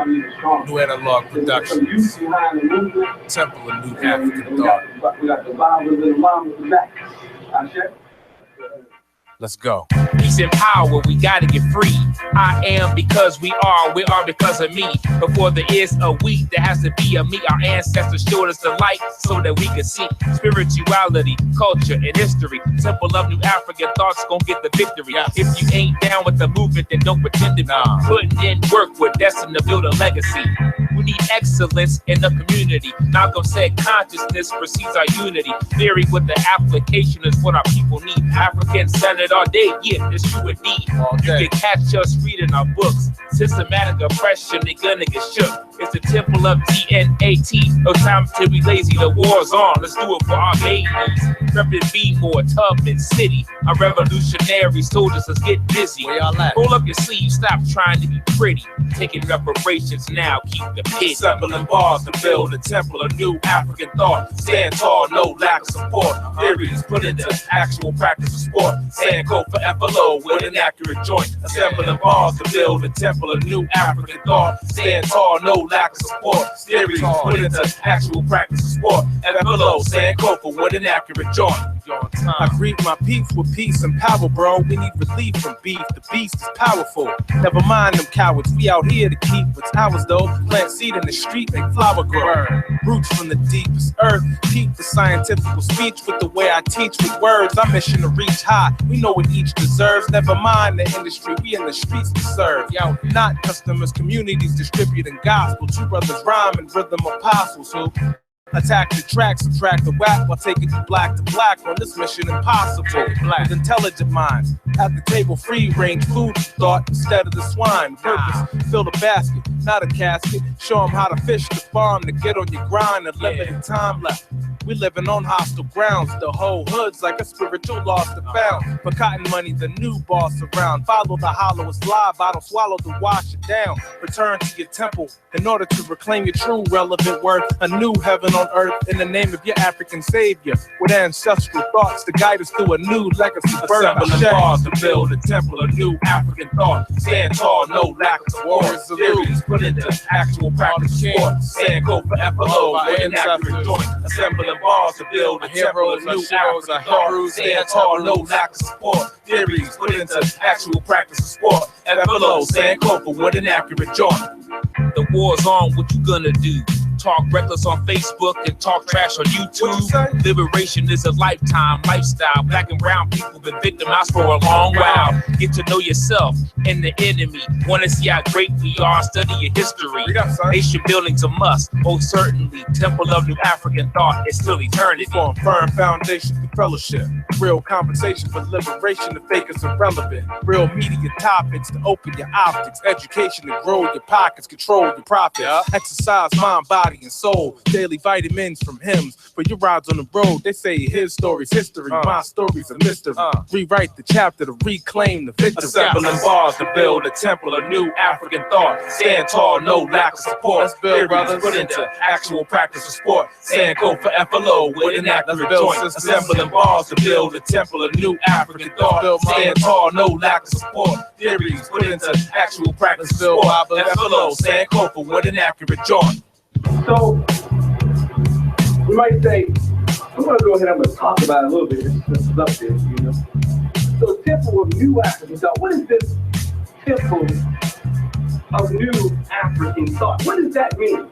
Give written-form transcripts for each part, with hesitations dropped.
New Analog Productions, Temple of New African Thought. We got the Bible and the Mama in the back. Let's go. Peace and power, we gotta get free. I am because we are because of me. Before there is a we, there has to be a me. Our ancestors showed us the light so that we could see spirituality, culture, and history. Temple of New African Thoughts gon' get the victory. If you ain't down with the movement, then don't pretend to be. Putting in work, we're destined to build a legacy. We need excellence in the community. Malcolm said consciousness precedes our unity. Theory with the application is what our people need. African centered all day, yeah, it's true indeed. You can catch us reading our books. Systematic oppression, they gonna get shook. It's the temple of TNAT. No time to be lazy, the war's on. Let's do it for our babies. Reppin' B-More, Tubman City. Our revolutionary soldiers, let's get busy. Roll up your sleeves, stop trying to be pretty. Taking reparations now, keep the pit. Assembling bars to build a temple of new African thought. Stand tall, no lack of support. Theories put into actual practice of sport. Sand code for FLO with an accurate joint. Assembling bars to build a temple of new African thought. Stand tall, no lack of support. Theories put into actual practice of sport. FLO, sand code for with an accurate joint. I greet my peeps with peace and power, bro. We need relief from beef. The beast is powerful. Never mind them cowards. We out here to keep what's ours, though. Plant seed in the street, make flower grow. Roots from the deepest earth. Keep the scientific speech with the way I teach with words. Our mission to reach high. We know what each deserves. Never mind the industry. We in the streets to serve. Yo, not customers, communities distributing gospel. Two brothers rhyme and rhythm apostles who attack the track, subtract the whack while taking you black to black on this mission impossible. With intelligent minds at the table, free range food thought instead of the swine. Purpose, fill the basket, not a casket. Show them how to fish the farm to get on your grind. A limited time left. We living on hostile grounds. The whole hood's like a spiritual lost and found. For cotton money, the new boss around. Follow the hollowest lie, bottle swallow to wash it down. Return to your temple in order to reclaim your true relevant worth. A new heaven on earth in the name of your African savior. With ancestral thoughts to guide us through a new legacy. Assembling bars to build a temple of new African thought. Stand tall, no lack of support. Theories put into actual practice sport. Stand code for FLO with an accurate joint. Assembling bars to build a temple of new African thought. Stand tall, no lack of support. Theories put into actual practice of sport. FLO, stand code for with an accurate joint. The war's on, what you gonna do? Talk reckless on Facebook and talk trash on YouTube. Liberation is a lifetime lifestyle. Black and brown people been victimized for a long while. Get to know yourself and the enemy. Wanna see how great we are? Study your history. Nation building's a must. Most certainly. Temple of New African Thought is still eternity. On firm foundation for fellowship. Real conversation for liberation. The fake is irrelevant. Real media topics to open your optics. Education to grow your pockets. Control your profits. Exercise mind, body, and soul. Daily vitamins from hymns. For your rides on the road, they say his story's history. My story's a mystery. Rewrite the chapter to reclaim the victory. Assembling bars to build a temple of new African thought. Stand tall, no lack of support. Let's build, brothers. Put into actual practice of sport. Stand code for FLO with an accurate joint. Assembling bars to build a temple of new African thought. Stand tall, no lack of support. Theories put into actual practice of sport. FLO, stand code for with an accurate joint. So, we might say, I'm going to go ahead and I'm going to talk about it a little bit. This is up there, you know. So, Temple of New African Thought. What is this Temple of New African Thought? What does that mean?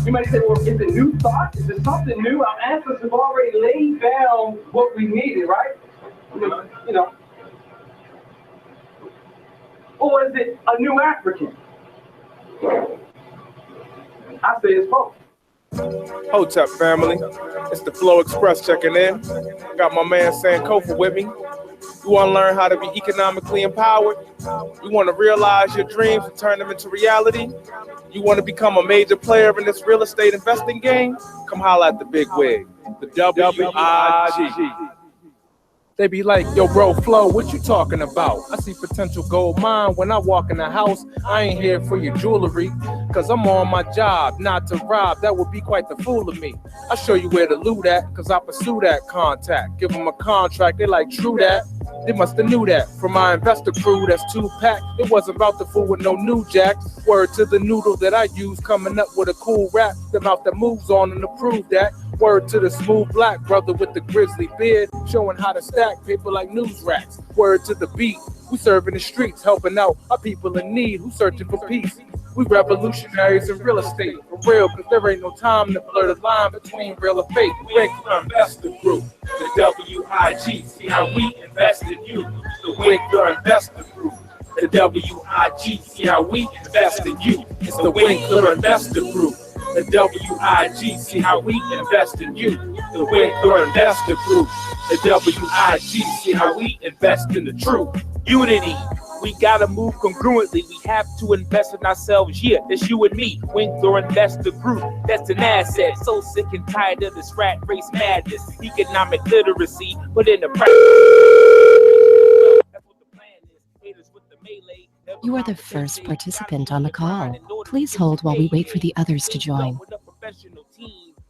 You might say, well, is it new thought? Is it something new? Our ancestors have already laid down what we needed, right? You know. Or is it a new African? I say it's both. Hotep family, it's the Flow Express checking in. Got my man Sankofa with me. You want to learn how to be economically empowered? You want to realize your dreams and turn them into reality? You want to become a major player in this real estate investing game? Come holla at the big wig, the WIG. They be like, yo, bro, Flo, what you talking about? I see potential gold mine when I walk in the house. I ain't here for your jewelry, cause I'm on my job, not to rob. That would be quite the fool of me. I'll show you where to loot at, cause I pursue that contact. Give them a contract, they like, true that. They must have knew that from my investor crew that's 2-pack. It wasn't about the fool with no new jacks. Word to the noodle that I use, coming up with a cool rap. The mouth that moves on and to prove that. Word to the smooth black brother with the grizzly beard, showing how to stack paper like news racks. Word to the beat, we serve in the streets, helping out our people in need who searching for peace. We revolutionaries in real estate, for real, cause there ain't no time to blur the line between real and fake. Winkler Investor Group, the WIG, see how we invest in you. The Winkler Investor Group, the WIG, see how we invest in you. It's the Winkler Investor Group, the WIG, see how we invest in you. The Winkler Investor Group, the WIG, see how we invest in the truth. Unity. We gotta move congruently. We have to invest in ourselves. Yeah, that's you and me. Winkler Investor Group. That's an asset. So sick and tired of this rat race madness. Economic literacy, put in the practice. That's what the plan is. Haters with the melee. You are the first participant on the call. Please hold while we wait for the others to join.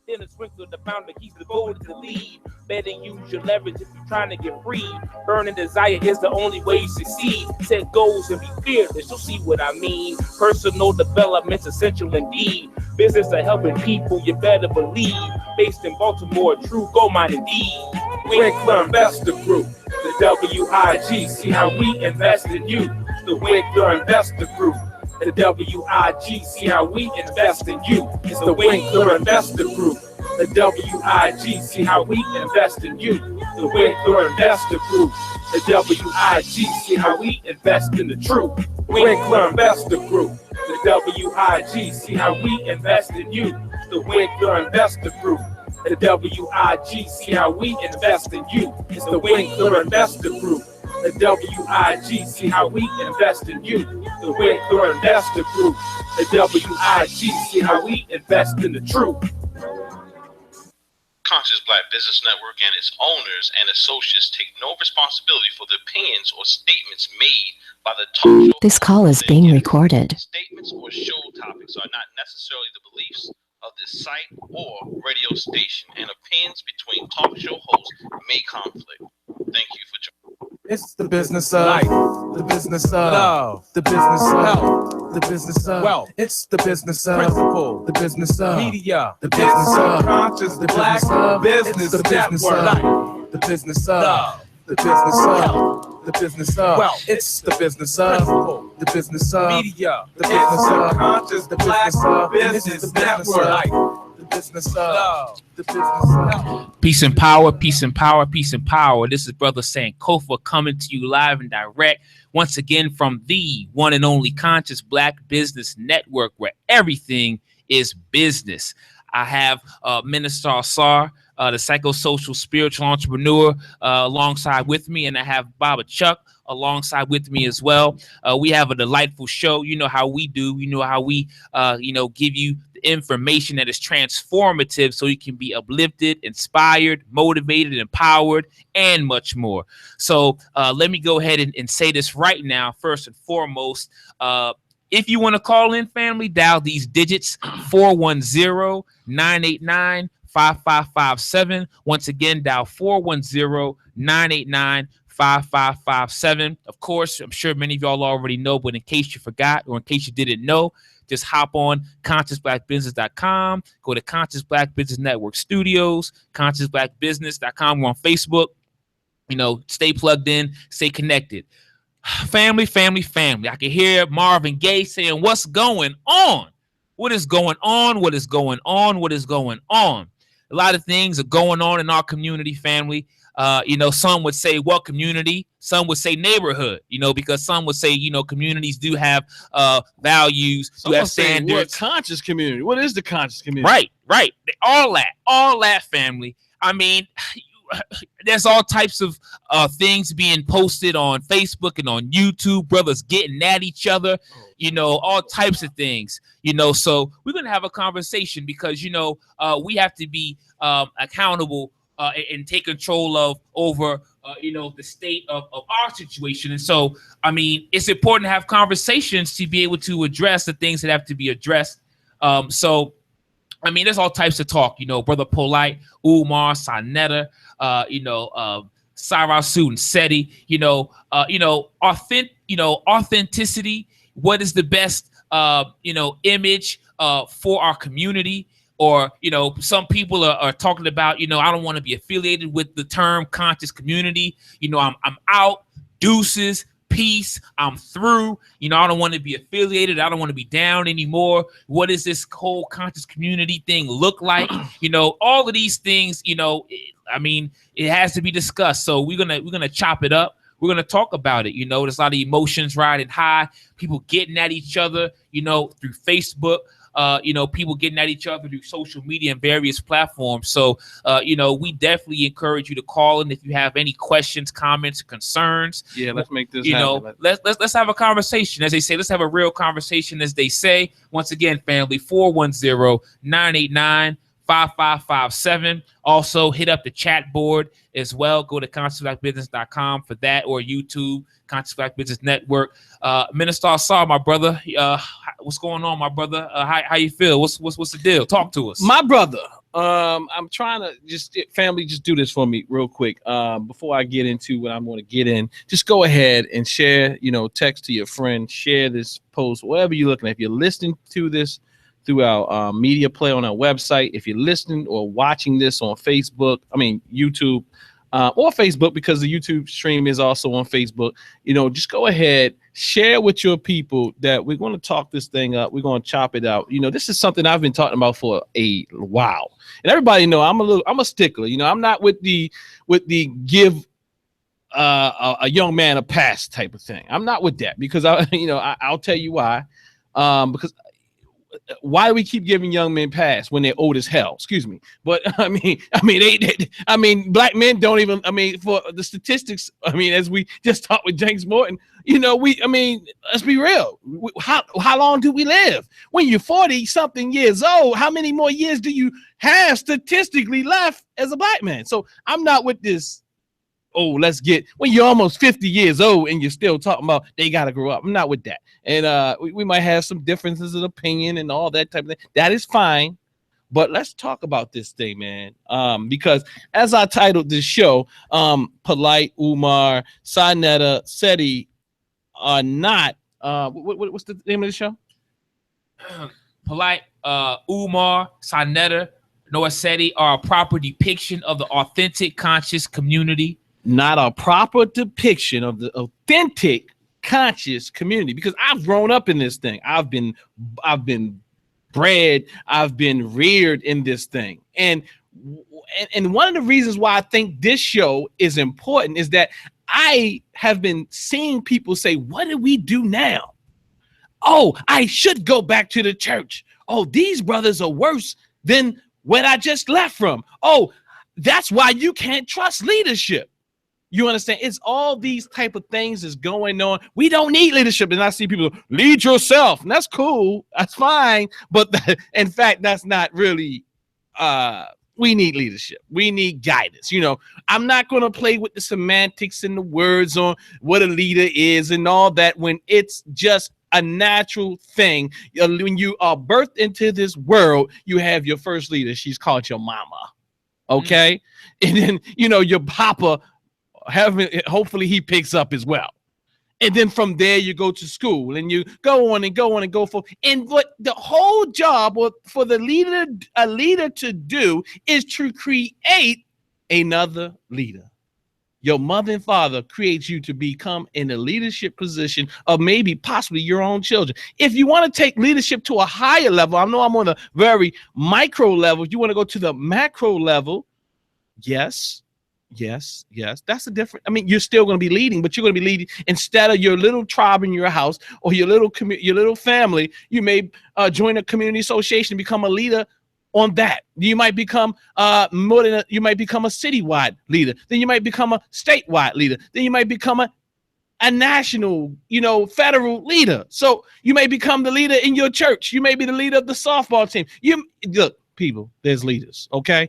Then a sprinkler, the founder keeps the goal to lead. Better use your leverage if you're trying to get free. Burning desire is the only way you succeed. Set goals and be fearless, you'll see what I mean. Personal development's essential indeed. Business of helping people, you better believe. Based in Baltimore, true gold mine indeed. Winkler Investor Group, the WIG, see how we invest in you. The Winkler Investor Group, the WIG, see how we invest in you. It's the Winkler Investor Group, the WIG, see how we invest in you. The Winkler Investor Group, the WIG, see how we invest in the truth. Winkler Investor Group, the WIG, see how we invest in you. The Winkler Investor Group, the WIG, see how we invest in you. It's the Winkler Investor Group, the WIG, see how we invest in you. The Winkler Investor Group, the WIG, see how we invest in the truth. Conscious Black Business Network and its owners and associates take no responsibility for the opinions or statements made by the talk show. This call is being recorded. Statements or show topics are not necessarily the beliefs of this site or radio station, and opinions between talk show hosts may conflict. Thank you for joining. It's the business of life, the business of love, the business of health, the business of wealth. It's the business of principle, the business of media, the business of conscious, the black business, the business of life, the business of love, the business of health, the business of wealth. It's the business of principle, the business of media, the business of conscious, the black business network. Business of love, the business of love. Peace and power, peace and power, peace and power. This is Brother Sankofa coming to you live and direct once again from the one and only Conscious Black Business Network, where everything is business. I have Minister Asar, the psychosocial spiritual entrepreneur, alongside with me, and I have Baba Chuck alongside with me as well. We have a delightful show. You know how we do. You know how we, give you information that is transformative so you can be uplifted, inspired, motivated, empowered, and much more. So let me go ahead and say this right now. First and foremost, if you want to call in, family, dial these digits, 410-989-5557. Once again, dial 410-989-5557. Of course, I'm sure many of y'all already know, but in case you forgot or in case you didn't know, just hop on consciousblackbusiness.com, go to Conscious Black Business Network Studios, consciousblackbusiness.com. We're on Facebook. Stay plugged in, stay connected. Family. I can hear Marvin Gaye saying, "What's going on? What is going on? What is going on? What is going on?" A lot of things are going on in our community, family. Some would say what community, some would say neighborhood, because some would say, communities do have values, do have standards. What conscious community? What is the conscious community? Right. All that, family. I mean, there's all types of things being posted on Facebook and on YouTube, brothers getting at each other, all types of things, so we're going to have a conversation because, we have to be accountable and take control over the state of our situation. And so, I mean, it's important to have conversations to be able to address the things that have to be addressed. So, I mean, there's all types of talk, Brother Polight, Umar, Sonetta, Cyrus student Seti, authenticity. What is the best, image for our community? Or, some people are talking about, I don't want to be affiliated with the term conscious community. I'm out, deuces, peace, I'm through. I don't want to be affiliated. I don't want to be down anymore. What does this whole conscious community thing look like? All of these things, it has to be discussed. So we're gonna chop it up. We're gonna talk about it. There's a lot of emotions riding high, people getting at each other, through Facebook. People getting at each other through social media and various platforms. So, we definitely encourage you to call in if you have any questions, comments, concerns. Yeah, let's make this happen. Let's have a conversation. As they say, let's have a real conversation, as they say. Once again, family, 410-989-5557. Also, hit up the chat board as well. Go to consciousblackbusiness.com for that, or YouTube, Conscious Black Business Network. Minister Asar, my brother, what's going on, my brother? How you feel? What's the deal? Talk to us. My brother, I'm trying to just do this for me real quick. Before I get into what I'm going to get in, just go ahead and share, text to your friend, share this post, whatever you're looking at. If you're listening to this through our media play on our website, if you're listening or watching this on YouTube, or Facebook, because the YouTube stream is also on Facebook, just go ahead, share with your people that we're going to talk this thing up. We're going to chop it out. This is something I've been talking about for a while, and everybody know I'm a stickler. I'm not with the give a young man a pass type of thing. I'm not with that, because I'll tell you why. Because why do we keep giving young men pass when they're old as hell? Excuse me, but black men don't even. For the statistics, as we just talked with James Morton, let's be real. How long do we live? When you're 40 something years old, how many more years do you have statistically left as a black man? So I'm not with this. Oh, let's get when you're almost 50 years old and you're still talking about they got to grow up. I'm not with that. And we might have some differences of opinion and all that type of thing. That is fine. But let's talk about this thing, man. Because as I titled this show, Polight, Umar, Sinetta, Seti are not. What's the name of the show? Polight, Umar, Sinetta, Noah Seti are a proper depiction of the authentic conscious community. Not a proper depiction of the authentic conscious community, because I've grown up in this thing. I've been bred, I've been reared in this thing. And one of the reasons why I think this show is important is that I have been seeing people say, what do we do now? Oh, I should go back to the church. Oh, these brothers are worse than what I just left from. Oh, that's why you can't trust leadership. You understand? It's all these type of things is going on. We don't need leadership. And I see people lead yourself. And that's cool. That's fine. But in fact, that's not really, we need leadership. We need guidance. I'm not going to play with the semantics and the words on what a leader is and all that, when it's just a natural thing. When you are birthed into this world, you have your first leader. She's called your mama. Okay. And then, your papa, hopefully he picks up as well. And then from there you go to school and you go on and go on and go forth. And what the whole job for a leader to do is to create another leader. Your mother and father creates you to become in a leadership position of maybe possibly your own children. If you want to take leadership to a higher level, I know I'm on a very micro level. If you want to go to the macro level, yes. That's a different. You're still going to be leading, but you're going to be leading instead of your little tribe in your house or your little family. You may join a community association, become a leader on that. You might become you might become a citywide leader. Then you might become a statewide leader. Then you might become a national, federal leader. So you may become the leader in your church. You may be the leader of the softball team. Look. People, there's leaders. Okay.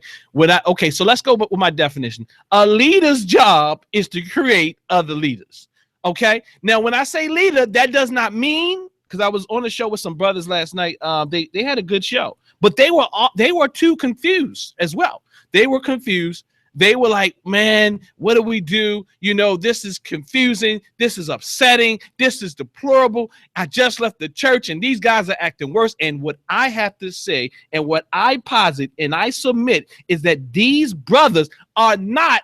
So let's go with my definition. A leader's job is to create other leaders. Okay. Now, when I say leader, that does not mean, because I was on a show with some brothers last night. They had a good show, but they were too confused as well. They were confused they were like, man, what do we do? This is confusing. This is upsetting. This is deplorable. I just left the church and these guys are acting worse. And what I have to say and what I posit and I submit is that these brothers are not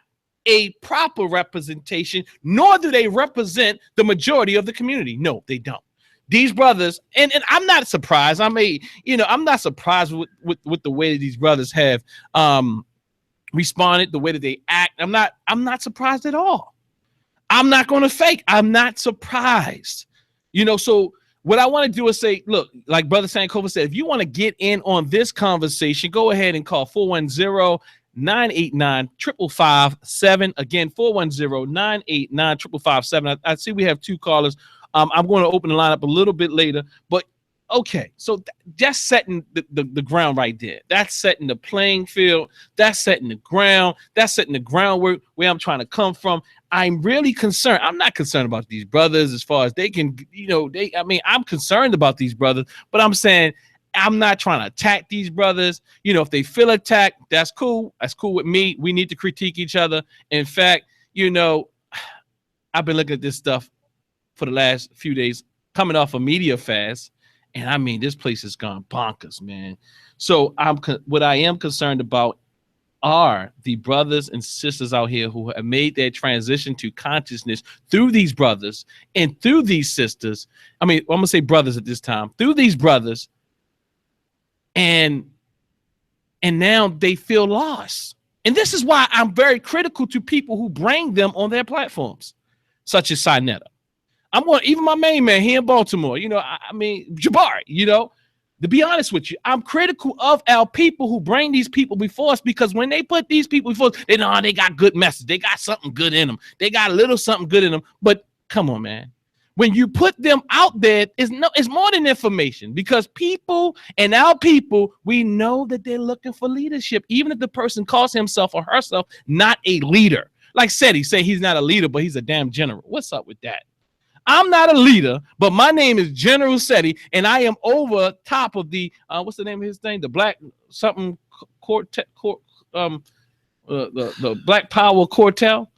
a proper representation, nor do they represent the majority of the community. No, they don't. These brothers, and I'm not surprised. I'm not surprised with the way that these brothers have responded, the way that they act. I'm not surprised at all. I'm not going to fake. I'm not surprised. So what I want to do is say, look, like Brother Sankofa said, if you want to get in on this conversation, go ahead and call 410-989-555-7. Again, 410-989-555-7. I see we have two callers. I'm going to open the line up a little bit later, but okay. So just setting the ground right there. That's setting the playing field. That's setting the ground. That's setting the groundwork where I'm trying to come from. I'm really concerned. I'm not concerned about these brothers as far as they can, I'm concerned about these brothers, but I'm saying I'm not trying to attack these brothers. If they feel attacked, that's cool. That's cool with me. We need to critique each other. In fact, I've been looking at this stuff for the last few days, coming off a media fast, and this place has gone bonkers, man. So what I am concerned about are the brothers and sisters out here who have made their transition to consciousness through these brothers and through these sisters. I'm gonna say brothers at this time, through these brothers, and now they feel lost. And this is why I'm very critical to people who bring them on their platforms, such as Sinetta. Even my main man here in Baltimore, Jabari, to be honest with you, I'm critical of our people who bring these people before us, because when they put these people before us, they got good message. They got something good in them. They got a little something good in them. But come on, man. When you put them out there, it's more than information, because people and our people, we know that they're looking for leadership, even if the person calls himself or herself not a leader. Like Seti say he's not a leader, but he's a damn general. What's up with that? I'm not a leader, but my name is General Seti, and I am over top of the what's the name of his thing? The Black something the Black Power cartel.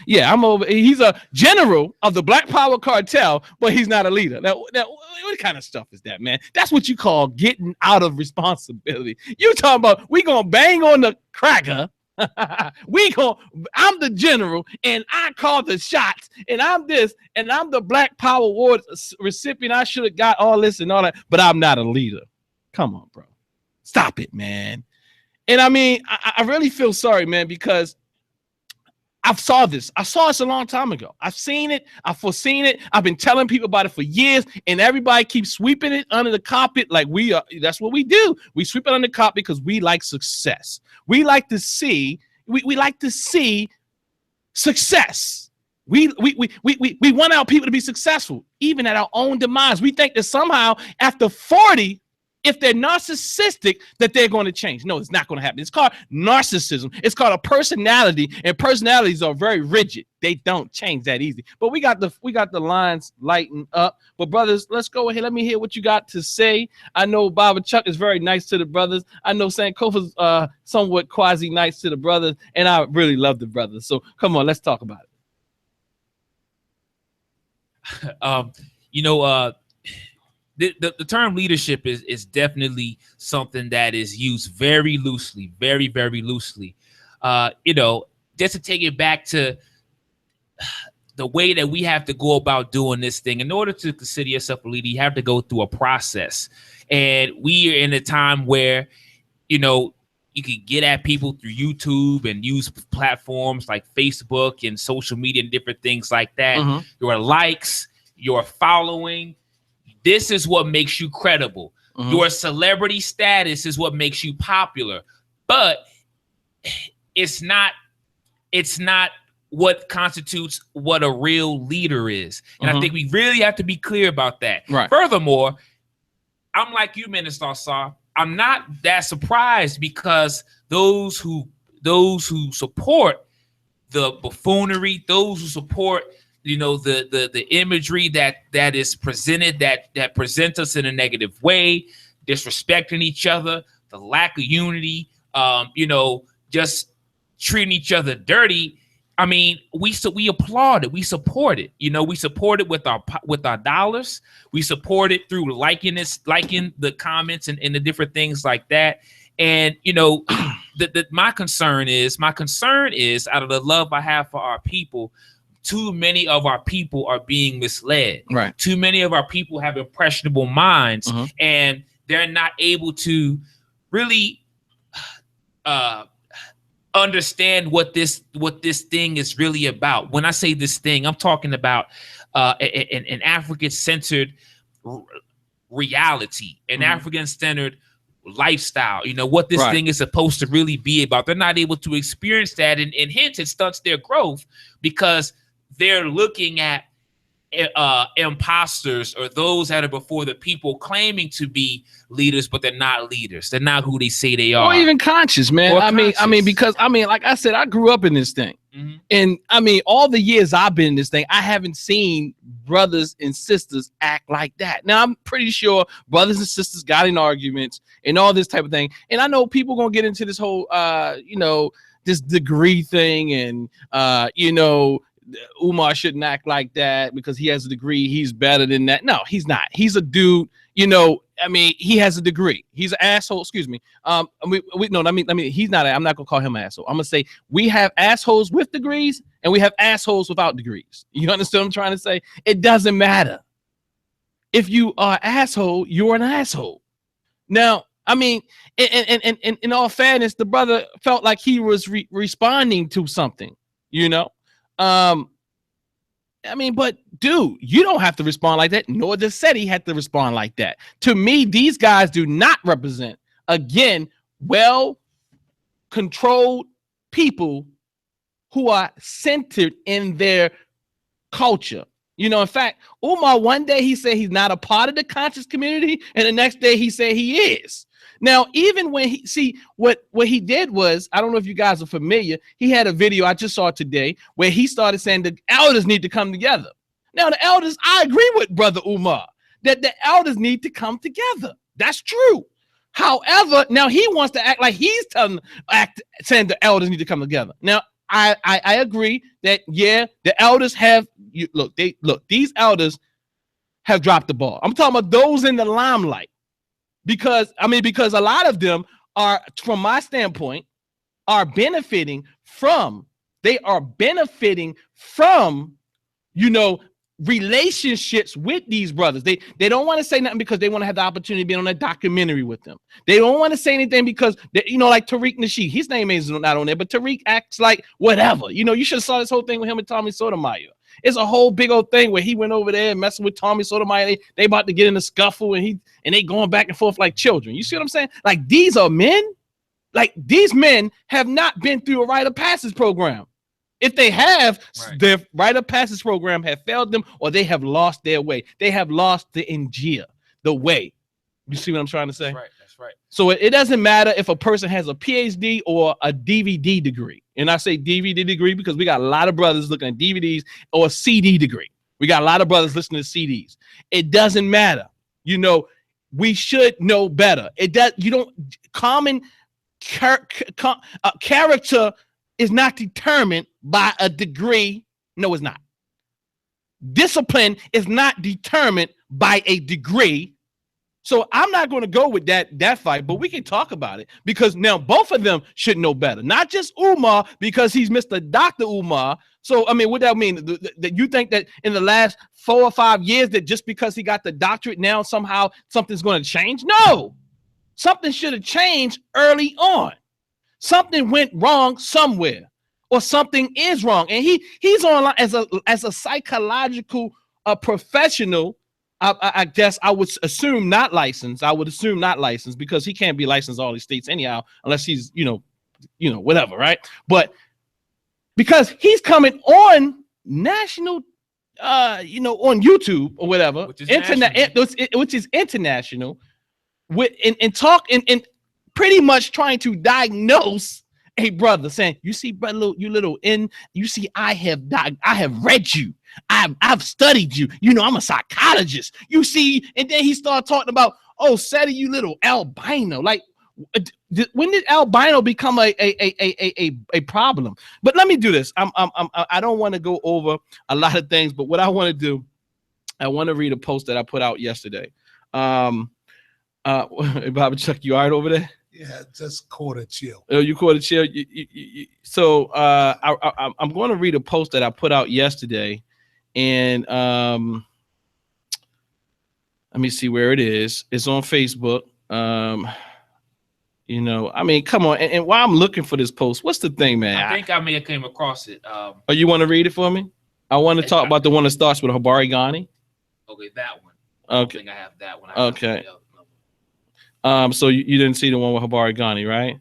Yeah, I'm over. He's a general of the Black Power cartel, but he's not a leader. Now, what kind of stuff is that, man? That's what you call getting out of responsibility. You talking about we gonna bang on the cracker? I'm the general and I call the shots, and I'm this, and I'm the Black Power Award recipient. I should have got all this and all that, but I'm not a leader. Come on, bro. Stop it, man. And I really feel sorry, man, because I saw this a long time ago. I've seen it. I've foreseen it. I've been telling people about it for years, and everybody keeps sweeping it under the carpet like we are. That's what we do. We sweep it under the carpet because we like success. We like to see. We like to see success. We want our people to be successful, even at our own demise. We think that somehow after 40, if they're narcissistic, that they're going to change. No, it's not going to happen. It's called narcissism. It's called a personality, and personalities are very rigid. They don't change that easy. But we got the lines lighting up. But brothers, let's go ahead. Let me hear what you got to say. I know Baba Chuck is very nice to the brothers. I know Sankofa's somewhat quasi nice to the brothers, and I really love the brothers. So come on, let's talk about it. The term leadership is definitely something that is used very loosely, very, very loosely. Just to take it back to the way that we have to go about doing this thing. In order to consider yourself a leader, you have to go through a process. And we are in a time where, you can get at people through YouTube and use platforms like Facebook and social media and different things like that. Mm-hmm. Your likes, your following. This is what makes you credible. Mm-hmm. Your celebrity status is what makes you popular. But it's not what constitutes what a real leader is. And I think we really have to be clear about that. Right. Furthermore, I'm like you, Minister Asar. I'm not that surprised, because those who support the buffoonery, those who support the imagery that is presented, that presents us in a negative way, disrespecting each other, the lack of unity, just treating each other dirty. I mean, we applaud it, we support it. You know, we support it with our dollars. We support it through liking the comments and the different things like that. And you know, my concern is out of the love I have for our people, too many of our people are being misled. Right. Too many of our people have impressionable minds, and they're not able to really understand what this thing is really about. When I say this thing, I'm talking about an African-centered reality, an African-centered lifestyle. You know what this thing is supposed to really be about. They're not able to experience that, and hence it stunts their growth because they're looking at imposters or those that are before the people claiming to be leaders, but they're not leaders. They're not who they say they are. Or even conscious, man. I mean, because like I said, I grew up in this thing. And I mean, all the years I've been in this thing, I haven't seen brothers and sisters act like that. Now, I'm pretty sure brothers and sisters got in arguments and all this type of thing. And I know people gonna get into this whole, you know, this degree thing and, you know, Umar shouldn't act like that because he has a degree. He's better than that. No, he's not. He's a dude. You know, I mean, he has a degree. He's an asshole. Excuse me. Let me. He's not. I'm not gonna call him an asshole. I'm gonna say we have assholes with degrees and we have assholes without degrees. You understand what I'm trying to say? It doesn't matter. If you are an asshole, you're an asshole. Now, I mean, and in all fairness, the brother felt like he was responding to something. You know. I mean, but dude, you don't have to respond like that, nor does Seti have to respond like that. To me, these guys do not represent, again, well-controlled people who are centered in their culture. You know, in fact, Umar, one day he said he's not a part of the conscious community, and the next day he said he is. Now, even when what he did was, I don't know if you guys are familiar, he had a video, I just saw it today, where he started saying the elders need to come together. Now, the elders, I agree with Brother Umar, that the elders need to come together. That's true. However, now he wants to act like he's saying the elders need to come together. Now, I agree that, yeah, the elders have, these elders have dropped the ball. I'm talking about those in the limelight. Because a lot of them are, from my standpoint, are benefiting from, you know, relationships with these brothers. They don't want to say nothing because they want to have the opportunity to be on a documentary with them. They don't want to say anything because, you know, like Tariq Nasheed, his name is not on there, but Tariq acts like whatever. You know, you should have saw this whole thing with him and Tommy Sotomayor. It's a whole big old thing where he went over there and messing with Tommy Sotomayor. They about to get in a scuffle and they going back and forth like children. You see what I'm saying? Like, these are men. Like, these men have not been through a rite of passage program. If they have, their rite of passage program have failed them, or they have lost their way. They have lost the Injia, the way. You see what I'm trying to say? That's right. So it doesn't matter if a person has a PhD or a DVD degree. And I say DVD degree because we got a lot of brothers looking at DVDs, or a CD degree. We got a lot of brothers listening to CDs. It doesn't matter. You know, we should know better. Common character is not determined by a degree. No, it's not. Discipline is not determined by a degree. So I'm not going to go with that fight, but we can talk about it because now both of them should know better. Not just Umar because he's Mr. Dr. Umar. So, I mean, what that mean? That you think that in the last 4 or 5 years that just because he got the doctorate now somehow something's going to change? No, something should have changed early on. Something went wrong somewhere, or something is wrong, and he's online as a psychological professional. I guess I would assume not licensed. I would assume not licensed because he can't be licensed in all these states anyhow, unless he's, you know, whatever, right? But because he's coming on national, you know, on YouTube or whatever, which is international, and talk and pretty much trying to diagnose a brother, saying, "You see, brother, you see, I have read you. I've studied you. You know, I'm a psychologist. You see," and then he started talking about, "Oh, Seti, you little albino." Like, When did albino become a problem? But let me do this. I don't want to go over a lot of things, but what I want to do, I want to read a post that I put out yesterday. Bobby Chuck, you all right over there? Yeah, just caught a chill. Oh, you caught a chill. So I'm going to read a post that I put out yesterday, and let me see where it is. It's on Facebook. You know, I mean, come on. And while I'm looking for this post, what's the thing, man? I think I may have came across it. Oh, you want to read it for me? I want to talk about the one that starts with Habari Ghani. Okay, that one. Okay. I think I have that one. Okay. So you didn't see the one with Habari Ghani, right?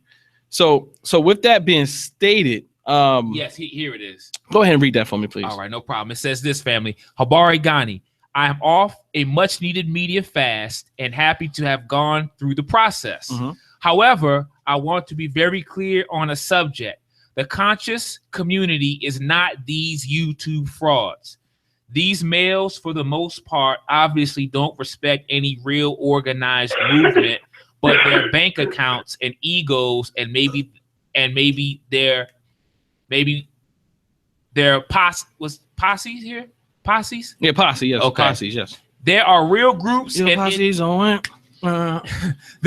So with that being stated, yes, here it is. Go ahead and read that for me, please. All right, no problem. It says this, family. Habari Ghani. I am off a much needed media fast and happy to have gone through the process. Mm-hmm. However, I want to be very clear on a subject. The conscious community is not these YouTube frauds. These males, for the most part, obviously don't respect any real organized movement, but their bank accounts and egos and maybe their posses here? Posses? Yeah, posse, yes. Okay. Posses, yes. There are real groups There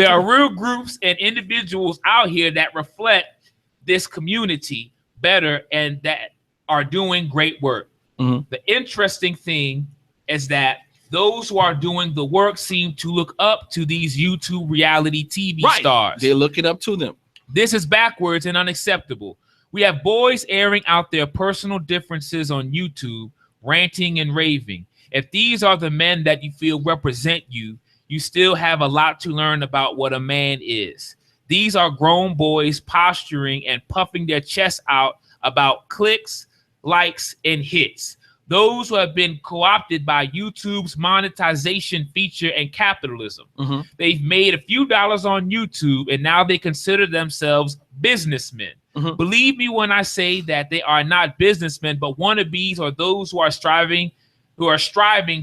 are real groups and individuals out here that reflect this community better and that are doing great work. Mm-hmm. The interesting thing is that those who are doing the work seem to look up to these YouTube reality TV stars. They're looking up to them. This is backwards and unacceptable. We have boys airing out their personal differences on YouTube, ranting and raving. If these are the men that you feel represent you, you still have a lot to learn about what a man is. These are grown boys posturing and puffing their chests out about clicks, likes, and hits. Those who have been co-opted by YouTube's monetization feature and capitalism. Mm-hmm. They've made a few dollars on YouTube and now they consider themselves businessmen. Mm-hmm. Believe me when I say that they are not businessmen, but wannabes or those who are striving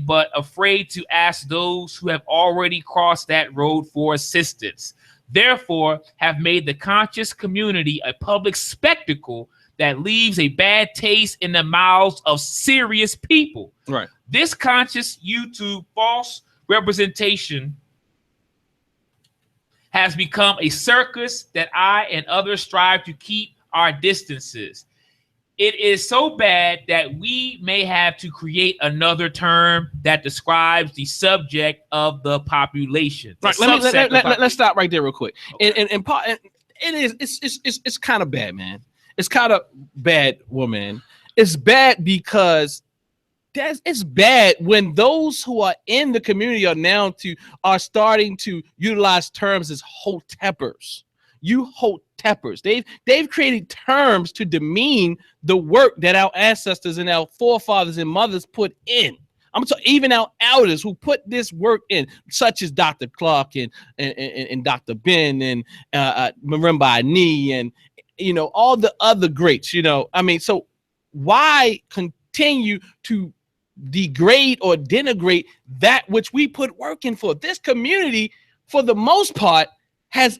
but afraid to ask those who have already crossed that road for assistance. Therefore, have made the conscious community a public spectacle that leaves a bad taste in the mouths of serious people. Right. This conscious YouTube false representation has become a circus that I and others strive to keep our distances. It is so bad that we may have to create another term that describes the subject of the population. Right. Let's stop right there real quick. Okay. And it's kind of bad, man. It's kind of bad, woman. It's bad because it's bad when those who are in the community are starting to utilize terms as hoteppers. You hoteppers. They've created terms to demean the work that our ancestors and our forefathers and mothers put in. I'm talking even our elders who put this work in, such as Dr. Clark and Dr. Ben and Marimba Ani and all the other greats. I mean, so why continue to degrade or denigrate that which we put work in for? This community, for the most part, has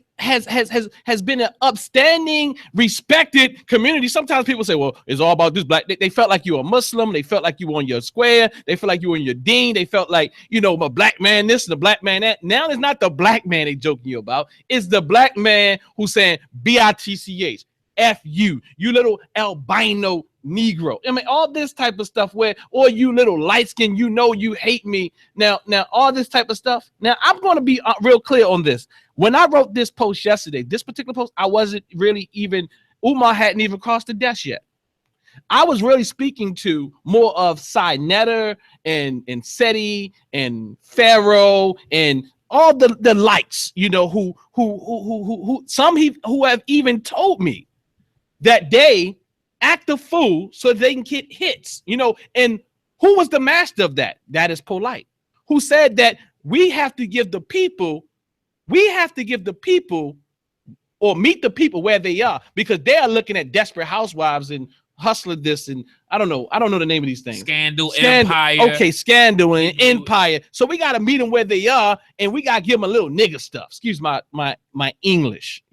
been an upstanding, respected community. Sometimes people say, well, it's all about this black. They felt like you were a Muslim. They felt like you were on your square. They felt like you were in your deen. They felt like, a black man this and a black man that. Now it's not the black man they joking you about. It's the black man who's saying BITCH, F you little albino Negro. I mean, all this type of stuff or you little light skin, you hate me. Now, all this type of stuff. Now, I'm going to be real clear on this. When I wrote this post yesterday, this particular post, I wasn't really Umar hadn't even crossed the desk yet. I was really speaking to more of Cy Netter and Seti and Pharaoh and all the likes, who have even told me that they act a fool so they can get hits, and who was the master of that? That is Polight, who said that we have to give the people or meet the people where they are, because they are looking at Desperate Housewives and Hustler this, and I don't know the name of these things. Scandal, Empire. Okay, Scandal and Empire. So we got to meet them where they are, and we got to give them a little nigga stuff. Excuse my English,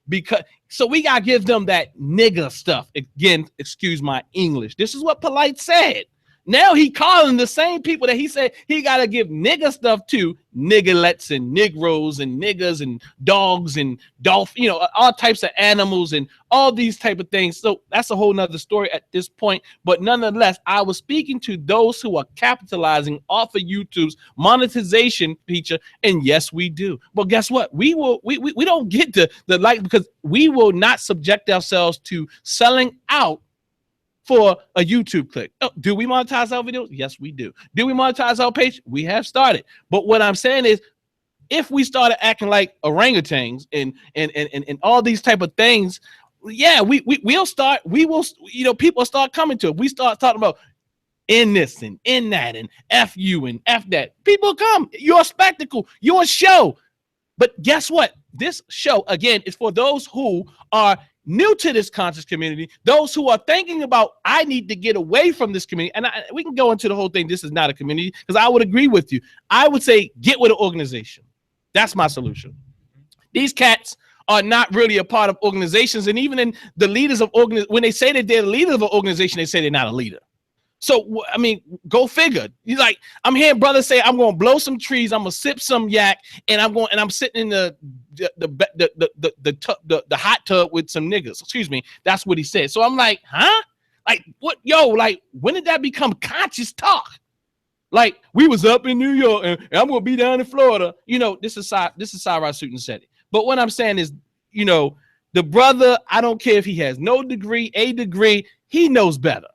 because so we got to give them that nigga stuff. Again, excuse my English. This is what Polight said. Now he calling the same people that he said he got to give nigga stuff to, niggerlets and Negroes and niggas and dogs and all types of animals and all these type of things. So that's a whole nother story at this point. But nonetheless, I was speaking to those who are capitalizing off of YouTube's monetization feature. And yes, we do. But guess what? We don't get the like, because we will not subject ourselves to selling out for a YouTube click. Oh, do we monetize our videos? Yes, we do. Do we monetize our page? We have started. But what I'm saying is, if we started acting like orangutans and all these type of things, yeah, we'll start. We will, people start coming to it. We start talking about in this and in that and F you and F that. People come. You're a spectacle. You're a show. But guess what? This show, again, is for those who are new to this conscious community, those who are thinking about, I need to get away from this community. And we can go into the whole thing. This is not a community, because I would agree with you. I would say get with an organization. That's my solution. These cats are not really a part of organizations. And even in the leaders of when they say that they're the leader of an organization, they say they're not a leader. So, I mean, go figure. You're like, I'm hearing brothers say, I'm going to blow some trees, I'm going to sip some yak, and I'm sitting in the hot tub with some niggas. Excuse me. That's what he said. So I'm like, huh? Like, what? Yo, like, when did that become conscious talk? Like, we was up in New York, and I'm going to be down in Florida. This is Cyrus Suit and Seti. But what I'm saying is, the brother, I don't care if he has no degree, a degree, he knows better.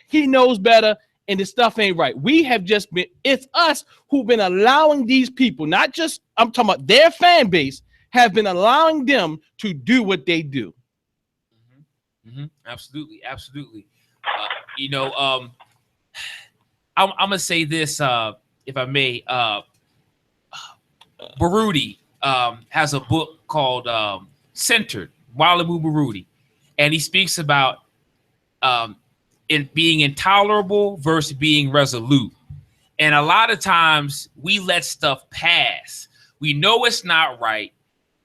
He knows better, and this stuff ain't right. It's us who've been allowing these people, not just, I'm talking about their fan base, have been allowing them to do what they do. Absolutely. I'm gonna say this, if I may. Baruti has a book called Centered, Walamu Baruti, and he speaks about in being intolerable versus being resolute. And a lot of times we let stuff pass. We know it's not right,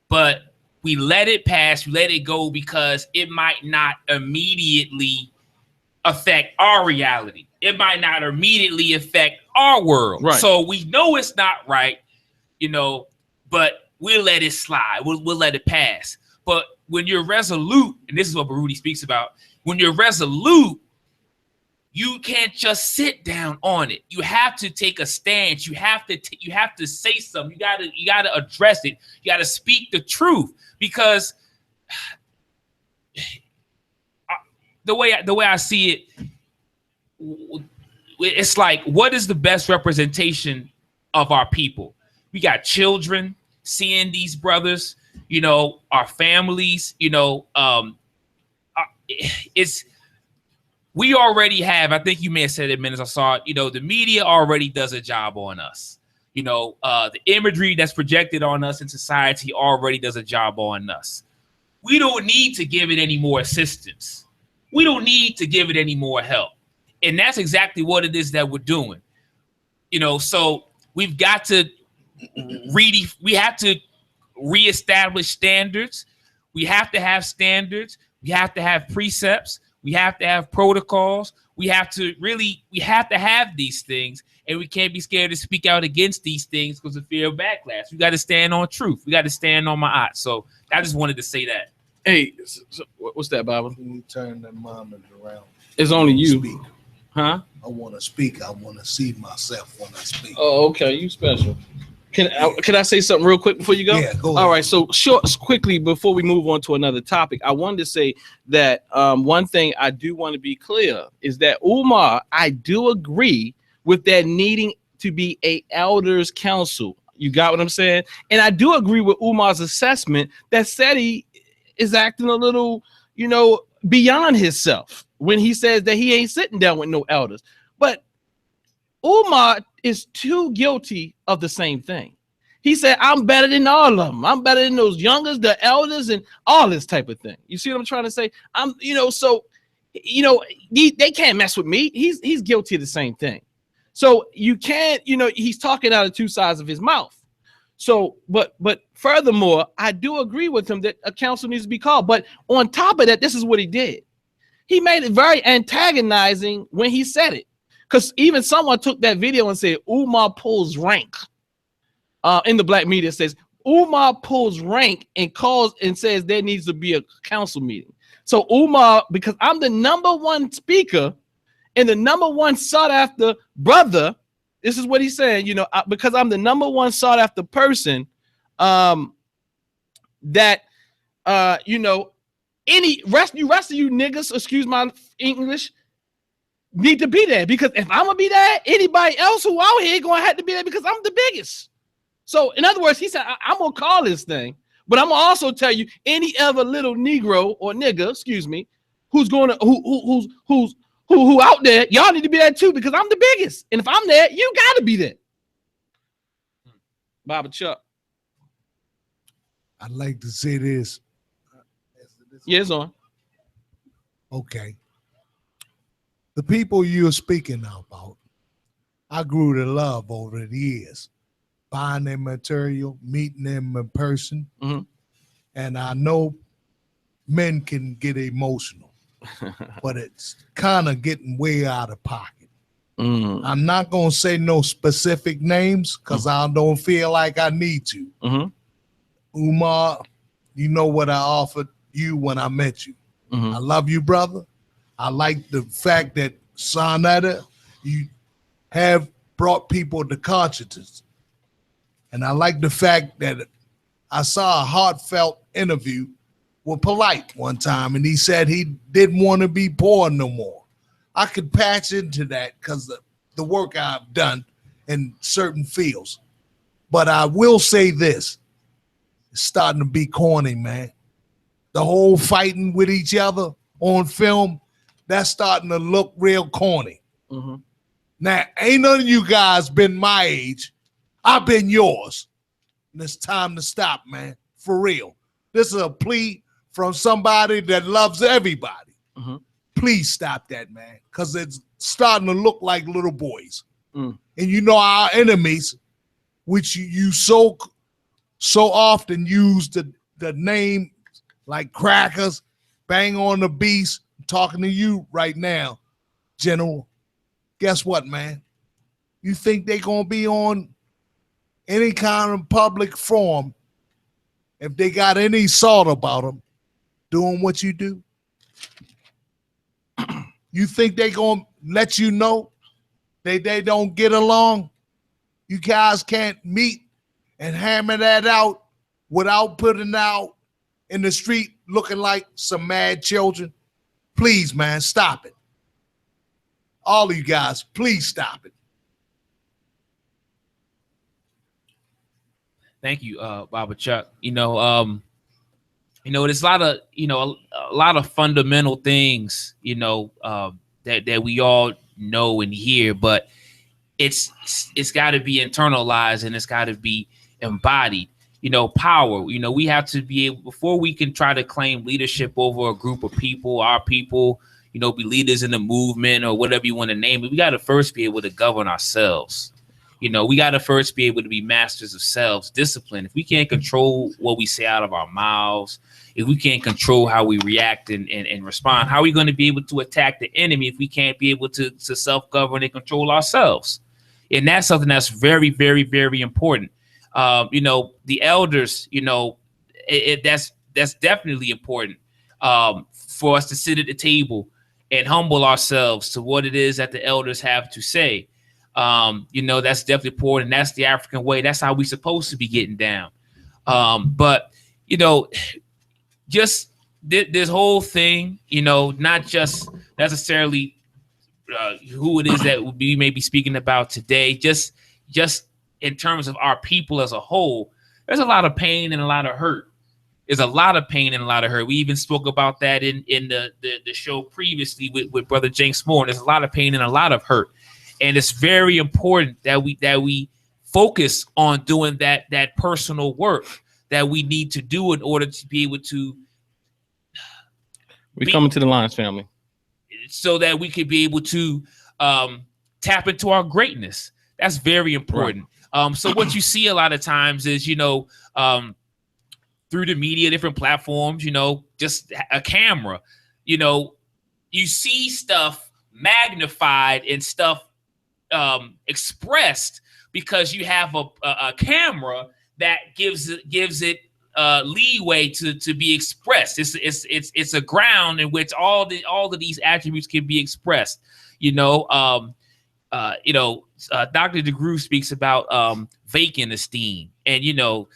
but we let it pass, we let it go because it might not immediately affect our reality. It might not immediately affect our world. Right. So we know it's not right, but we'll let it slide. We'll let it pass. But when you're resolute, and this is what Baruti speaks about, when you're resolute, you can't just sit down on it. You have to take a stance. You have to say something. You gotta address it. You gotta speak the truth, because the way I see it, it's like, what is the best representation of our people? We got children seeing these brothers, our families, we already have, I think you may have said it minutes I saw it, the media already does a job on us. The imagery that's projected on us in society already does a job on us. We don't need to give it any more assistance. We don't need to give it any more help. And that's exactly what it is that we're doing. So we've got to reestablish standards. We have to have standards. We have to have precepts. We have to have protocols. We have to have these things, and we can't be scared to speak out against these things because of fear of backlash. We got to stand on truth. We got to stand on my art. So I just wanted to say that. Hey, so what's that, Bible? Can you turn that monitor around? It's only you. Speak. Huh? I want to speak. I want to see myself when I speak. Oh, okay. You special. Can I say something real quick before you go? Yeah, go ahead. All right. So quickly before we move on to another topic, I wanted to say that one thing I do want to be clear is that Umar, I do agree with that needing to be a elders council. You got what I'm saying? And I do agree with Umar's assessment that Seti is acting a little, beyond himself when he says that he ain't sitting down with no elders. But Umar is too guilty of the same thing. He said, I'm better than all of them. I'm better than those youngers, the elders, and all this type of thing. You see what I'm trying to say? So you know, they can't mess with me. He's guilty of the same thing. So you can't, you know, he's talking out of two sides of his mouth. So, but furthermore, I do agree with him that a council needs to be called. But on top of that, this is what he did. He made it very antagonizing when he said it. Because even someone took that video and said, Umar pulls rank. In the black media says, Umar pulls rank and calls and says there needs to be a council meeting. So Umar, because I'm the #1 speaker and the #1 sought after brother, this is what he's saying, you know, because I'm the #1 sought after person, that, you know, any rest of you niggas, excuse my English, need to be there. Because if I'm gonna be there, anybody else who out here gonna have to be there because I'm the biggest. So in other words, he said, I'm gonna call this thing, but I'm gonna also tell you any other little Negro or nigga, excuse me, who's who out there, y'all need to be there too, because I'm the biggest. And if I'm there, you gotta be there. Baba Chuck. I'd like to say this. Yeah, it's on. Okay. The people you're speaking about, I grew to love over the years. Buying their material, meeting them in person. Mm-hmm. And I know men can get emotional, but it's kind of getting way out of pocket. Mm-hmm. I'm not going to say no specific names because I don't feel like I need to. Mm-hmm. Umar, you know what I offered you when I met you. Mm-hmm. I love you, brother. I like the fact that, Sonetta, you have brought people to consciousness. And I like the fact that I saw a heartfelt interview with Polight one time, and he said he didn't want to be poor no more. I could patch into that because the work I've done in certain fields. But I will say this, it's starting to be corny, man. The whole fighting with each other on film, that's starting to look real corny. Mm-hmm. Now, ain't none of you guys been my age. I've been yours. And it's time to stop, man. For real. This is a plea from somebody that loves everybody. Mm-hmm. Please stop that, man. Because it's starting to look like little boys. Mm. And you know our enemies, which you so often use the name like crackers, bang on the beast. I'm talking to you right now, General. Guess what, man? You think they gonna be on any kind of public forum if they got any salt about them doing what you do? You think they gonna let you know they don't get along? You guys can't meet and hammer that out without putting out in the street looking like some mad children? Please, man, stop it. All of you guys, please stop it. Thank you, Baba Chuck. You know, there's a lot of fundamental things, that we all know and hear, but it's got to be internalized and it's got to be embodied. Power. We have to be able, before we can try to claim leadership over a group of people, our people, be leaders in the movement or whatever you want to name it. We got to first be able to govern ourselves. We got to first be able to be masters of selves, discipline. If we can't control what we say out of our mouths, if we can't control how we react and respond, how are we going to be able to attack the enemy if we can't be able to self-govern and control ourselves? And that's something that's very, very, very important. The elders, that's definitely important for us to sit at the table and humble ourselves to what it is that the elders have to say. That's definitely important. That's the African way. That's how we're supposed to be getting down. But just this whole thing, not just necessarily who it is that we may be speaking about today, just in terms of our people as a whole, there's a lot of pain and a lot of hurt. There's a lot of pain and a lot of hurt. We even spoke about that in the show previously with Brother James Moore. There's a lot of pain and a lot of hurt. And it's very important that we focus on doing that personal work that we need to do in order to be able to. We coming to the lines, family. so that we could be able to tap into our greatness. That's very important. Right. So what you see a lot of times is, you know, through the media, different platforms, you know, just a camera, you know, you see stuff magnified and stuff expressed because you have a camera that gives it leeway to be expressed. It's a ground in which all of these attributes can be expressed. You know, Dr. DeGroot speaks about vacant esteem, and you know,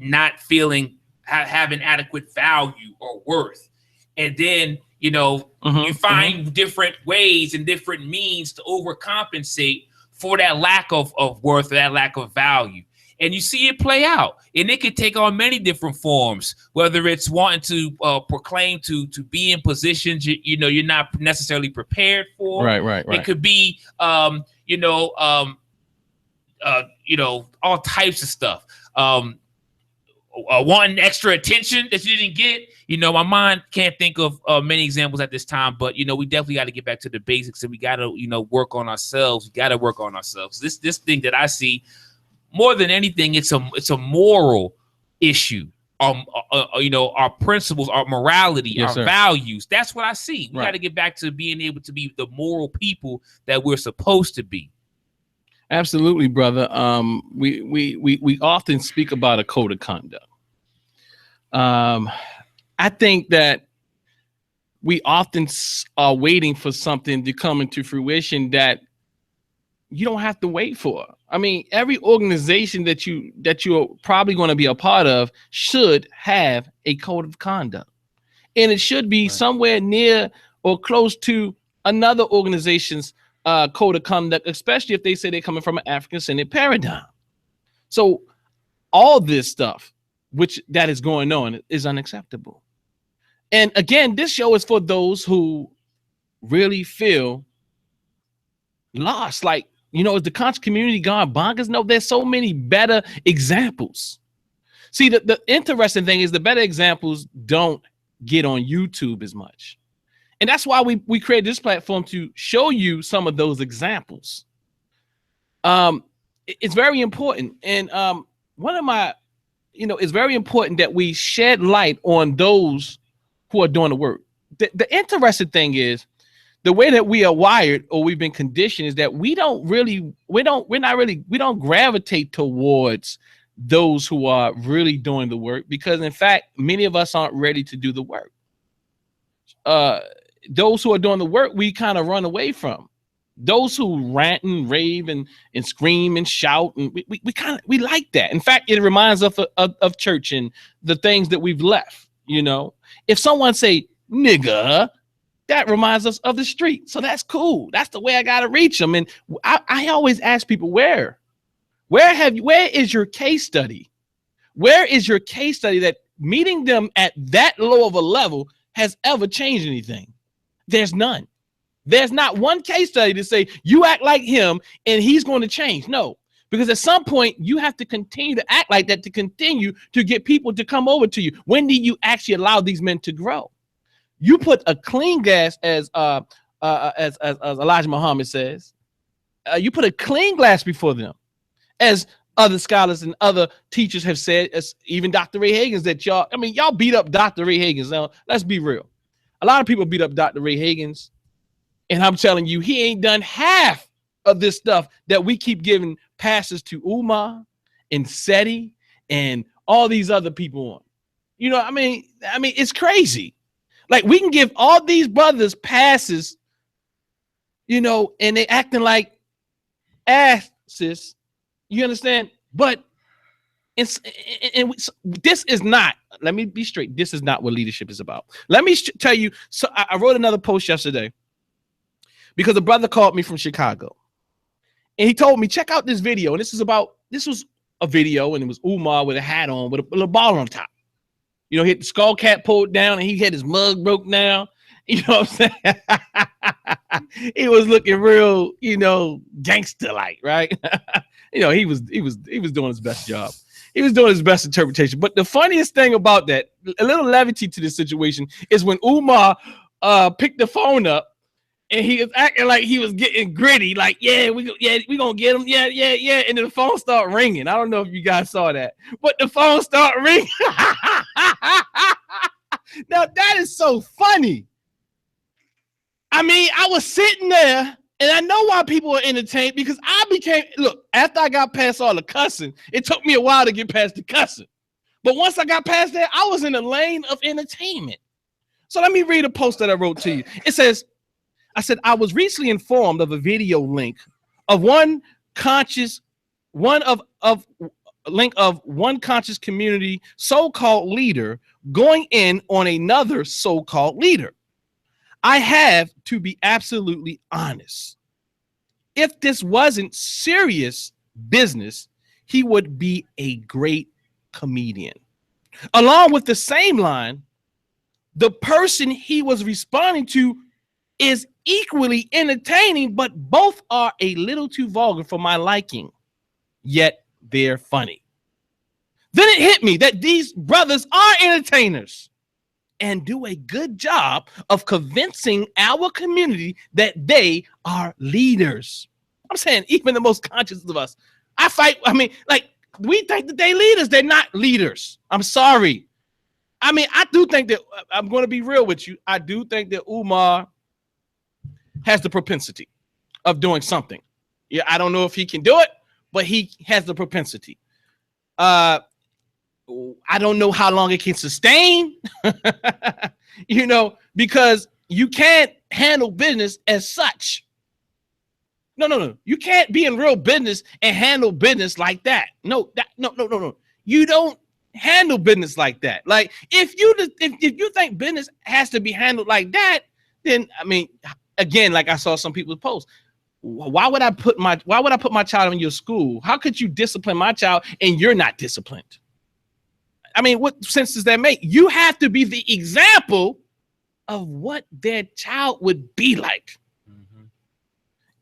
not feeling having adequate value or worth, and then you know you find different ways and different means to overcompensate for that lack of worth or that lack of value. And you see it play out, and it could take on many different forms, whether it's wanting to proclaim to be in positions you know you're not necessarily prepared for. Right. It could be all types of stuff. Wanting extra attention that you didn't get. You know, my mind can't think of many examples at this time, but you know, we definitely got to get back to the basics, and we got to work on ourselves. We got to work on ourselves. This thing that I see. More than anything, it's a moral issue. Our principles, our morality, our values. That's what I see. We got to get back to being able to be the moral people that we're supposed to be. Absolutely, brother. We often speak about a code of conduct. I think that we often are waiting for something to come into fruition that you don't have to wait for. I mean, every organization that you're probably going to be a part of should have a code of conduct, and it should be somewhere near or close to another organization's code of conduct, especially if they say they're coming from an African-centered paradigm. So all this stuff, that is going on, is unacceptable. And again, this show is for those who really feel lost. Like, is the conscious community gone bonkers? No, there's so many better examples. See, the interesting thing is the better examples don't get on YouTube as much. And that's why we created this platform, to show you some of those examples. It's very important. And it's very important that we shed light on those who are doing the work. The interesting thing is, the way that we are wired, or we've been conditioned, is that we don't gravitate towards those who are really doing the work, because in fact, many of us aren't ready to do the work. Those who are doing the work, we kind of run away from. Those who rant and rave and scream and shout, and we like that. In fact, it reminds us of church and the things that we've left. If someone say nigga, that reminds us of the street. So that's cool. That's the way I got to reach them. And I always ask people, where is your case study? Where is your case study that meeting them at that low of a level has ever changed anything? There's none. There's not one case study to say you act like him and he's going to change. No, because at some point you have to continue to act like that to continue to get people to come over to you. When do you actually allow these men to grow? You put a clean glass, as Elijah Muhammad says, you put a clean glass before them, as other scholars and other teachers have said, as even Dr. Ray Hagins, that y'all beat up Dr. Ray Hagins. Now, let's be real. A lot of people beat up Dr. Ray Hagins, and I'm telling you, he ain't done half of this stuff that we keep giving passes to Umar and Seti and all these other people on. It's crazy. Like, we can give all these brothers passes, and they acting like asses. You understand? But this is not, let me be straight, this is not what leadership is about. Let me tell you, so I wrote another post yesterday because a brother called me from Chicago. And he told me, check out this video. And this was a video, and it was Umar with a hat on, with a little ball on top. He had the skull cap pulled down, and he had his mug broke down. You know what I'm saying? He was looking real, gangster-like, right? He was doing his best job. He was doing his best interpretation. But the funniest thing about that, a little levity to this situation, is when Umar picked the phone up and he was acting like he was getting gritty, like, we gonna get him, yeah. And then the phone started ringing. I don't know if you guys saw that, but the phone started ringing. Now that is so funny. I mean, I was sitting there, and I know why people are entertained, because after I got past all the cussing, it took me a while to get past the cussing. But once I got past that, I was in a lane of entertainment. So let me read a post that I wrote to you. It says, I was recently informed of a video link of one conscious community so-called leader going in on another so-called leader. I have to be absolutely honest. If this wasn't serious business, he would be a great comedian. Along with the same line, the person he was responding to is equally entertaining, but both are a little too vulgar for my liking, yet they're funny. Then it hit me that these brothers are entertainers and do a good job of convincing our community that they are leaders. I'm saying even the most conscious of us. We think that they leaders. They're not leaders. I'm sorry. I mean, I do think that, I'm going to be real with you, I do think that Umar has the propensity of doing something. Yeah, I don't know if he can do it, but he has the propensity. I don't know how long it can sustain, because you can't handle business as such. No. You can't be in real business and handle business like that. No. You don't handle business like that. Like if you think business has to be handled like that, then I mean, again, like I saw some people post, why would I put my child in your school? How could you discipline my child and you're not disciplined? I mean, what sense does that make? You have to be the example of what their child would be like. Mm-hmm.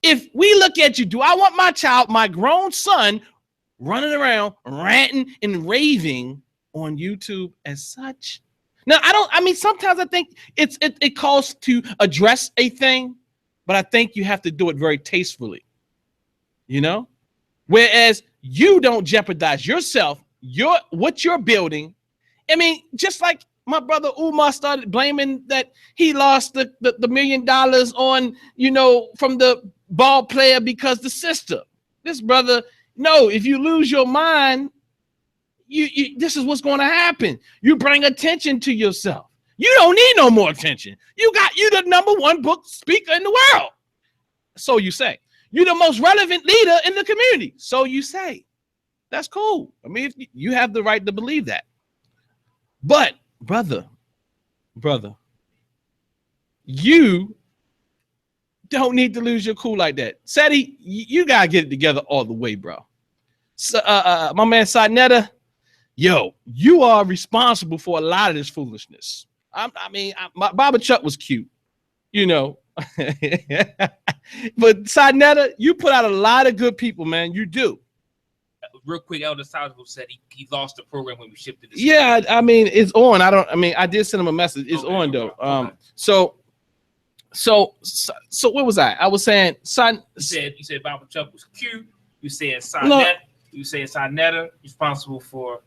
If we look at you, do I want my child, my grown son, running around ranting and raving on YouTube as such? Now, sometimes I think it calls to address a thing, but I think you have to do it very tastefully, whereas you don't jeopardize yourself, what you're building. I mean, just like my brother Umar started blaming that he lost the $1 million on, from the ball player because the sister. This brother, no, if you lose your mind, you this is what's going to happen. You bring attention to yourself. You don't need no more attention. You the #1 book speaker in the world. So you say. You're the most relevant leader in the community. So you say. That's cool. I mean, you have the right to believe that. But brother, you don't need to lose your cool like that. Seti, you gotta get it together all the way, bro. So, my man Sinetta, you are responsible for a lot of this foolishness. My Baba Chuck was cute, but Sinetta, you put out a lot of good people, man. You do. Real quick, Elder Salvo said he lost the program when we shifted this. Yeah, I mean, it's on. I did send him a message. It's on though. Okay. So what was I? I was saying, you said Baba Chuck was cute. You said Sinetta responsible for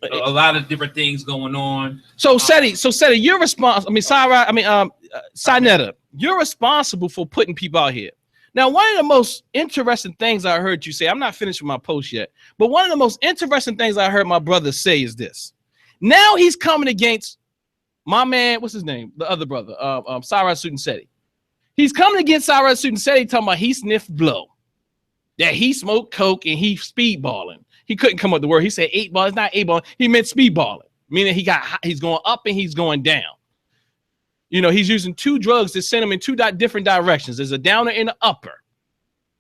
a lot of different things going on. So Seti, you're responsible. Sinetta, you're responsible for putting people out here. Now, one of the most interesting things I heard you say, I'm not finished with my post yet, but one of the most interesting things I heard my brother say is this. Now he's coming against my man, what's his name? The other brother, Cyrus Student Seti. He's coming against Cyrus Student Seti, talking about he sniffed blow, that he smoked coke and he speedballing. He couldn't come up with the word. He said 8 ball. It's not 8 ball. He meant speedballing, meaning he's going up and he's going down. He's using 2 drugs to send him in 2 different directions. There's a downer and an upper.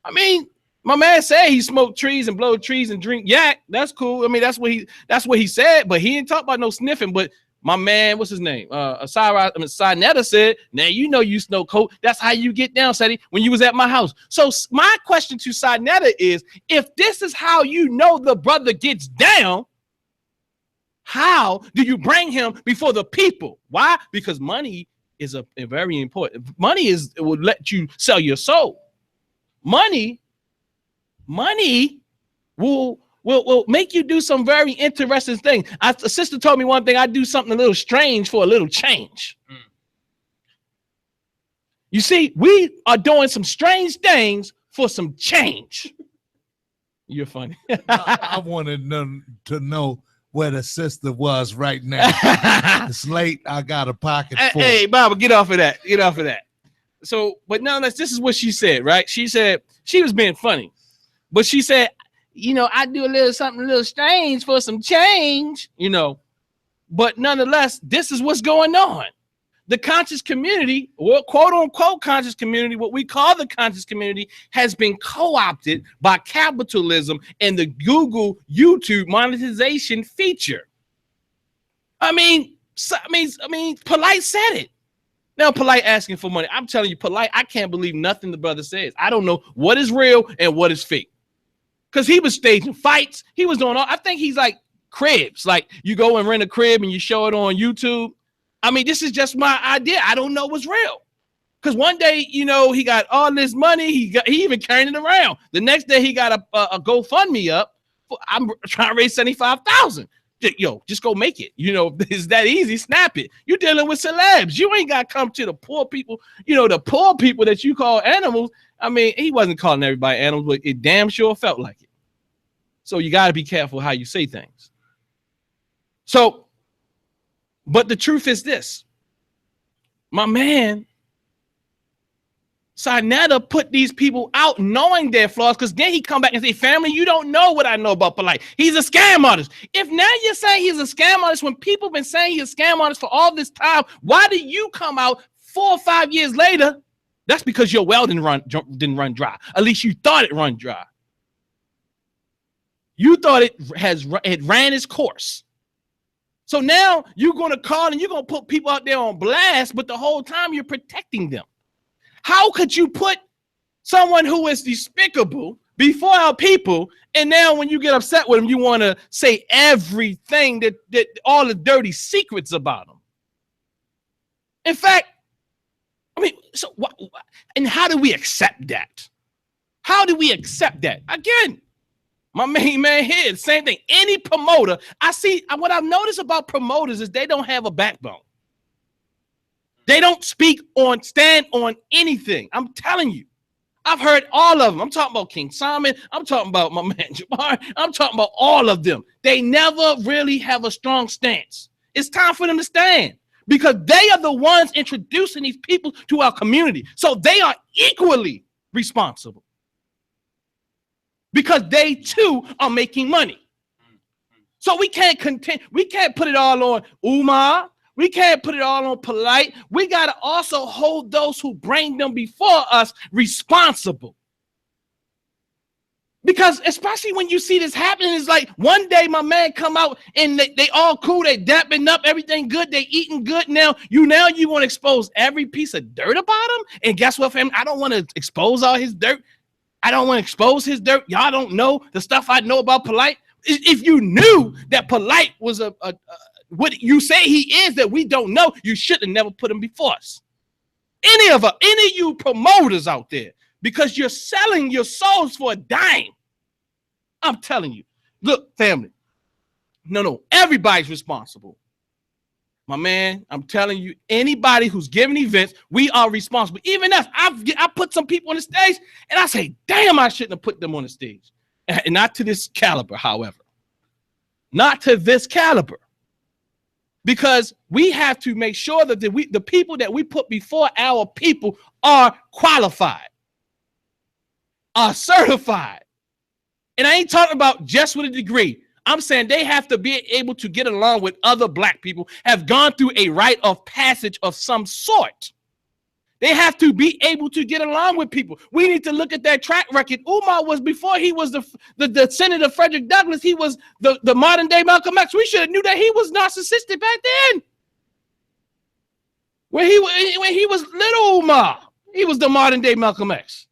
I mean, my man said he smoked trees and blow trees and drink yak. That's cool. I mean, that's what he said, but he didn't talk about no sniffing. But my man, what's his name? Sinetta said, now you smoke coke. That's how you get down, Seti, when you was at my house. So my question to Sinetta is, if this is how the brother gets down, how do you bring him before the people? Why? Because money is a very important. Money it will let you sell your soul. Money will make you do some very interesting things. A sister told me one thing: I do something a little strange for a little change. You see, we are doing some strange things for some change. You're funny. I wanted to know where the sister was right now. It's late. I got a pocket full. Hey, Baba, get off of that. Get off of that. So, but nonetheless, this is what she said, right? She said she was being funny, but she said, you know, I do something a little strange for some change, you know, but nonetheless, this is what's going on. The conscious community, or quote unquote conscious community, what we call the conscious community, has been co-opted by capitalism and the Google YouTube monetization feature. I mean, Polight said it. Now, Polight asking for money. I'm telling you, Polight, I can't believe nothing the brother says. I don't know what is real and what is fake. Because he was staging fights. He was doing all, I think he's like cribs. Like you go and rent a crib and you show it on YouTube. I mean, this is just my idea. I don't know what's real. Because one day, you know, he got all this money. He even carrying it around. The next day, he got a GoFundMe up. I'm trying to raise $75,000. Yo, just go make it. You know, it's that easy. Snap it. You're dealing with celebs. You ain't got to come to the poor people. You know, the poor people that you call animals. I mean, he wasn't calling everybody animals, but it damn sure felt like it. So you got to be careful how you say things. So, but the truth is this. My man, Sinetta put these people out knowing their flaws, because then he come back and say, family, you don't know what I know about Polight. He's a scam artist. If now you're saying he's a scam artist when people been saying he's a scam artist for all this time, why did you come out 4 or 5 years later? That's because your well didn't run dry. At least you thought it run dry. You thought it ran its course. So now you're going to call and you're going to put people out there on blast, but the whole time you're protecting them. How could you put someone who is despicable before our people, and now when you get upset with them, you want to say everything that all the dirty secrets about them? In fact, I mean, so what? And how do we accept that? How do we accept that? Again, my main man here, same thing. Any promoter, what I've noticed about promoters is they don't have a backbone. They don't stand on anything. I'm telling you. I've heard all of them. I'm talking about King Simon. I'm talking about my man Jamar. I'm talking about all of them. They never really have a strong stance. It's time for them to stand, because they are the ones introducing these people to our community. So they are equally responsible, because they too are making money. So we can't put it all on Umar. We can't put it all on Polight. We got to also hold those who bring them before us responsible. Because especially when you see this happening, it's like one day my man come out and they all cool, they dapping up, everything good, they eating good. Now you want to expose every piece of dirt about him. And guess what, family? I don't want to expose all his dirt. I don't want to expose his dirt. Y'all don't know the stuff I know about Polight. If you knew that Polight was what you say he is that we don't know, you should have never put him before us. Any of you promoters out there, because you're selling your souls for a dime. I'm telling you. Look, family. No, everybody's responsible. My man, I'm telling you, anybody who's giving events, we are responsible. Even us, I put some people on the stage and I say, damn, I shouldn't have put them on the stage. And not to this caliber, however. Not to this caliber. Because we have to make sure that the people that we put before our people are qualified, are certified. And I ain't talking about just with a degree. I'm saying they have to be able to get along with other black people, have gone through a rite of passage of some sort. They have to be able to get along with people. We need to look at that track record. Umar was, before he was the Senator Frederick Douglass, he was the modern day Malcolm X. We should have knew that he was narcissistic back then. When he was little Umar, he was the modern day Malcolm X.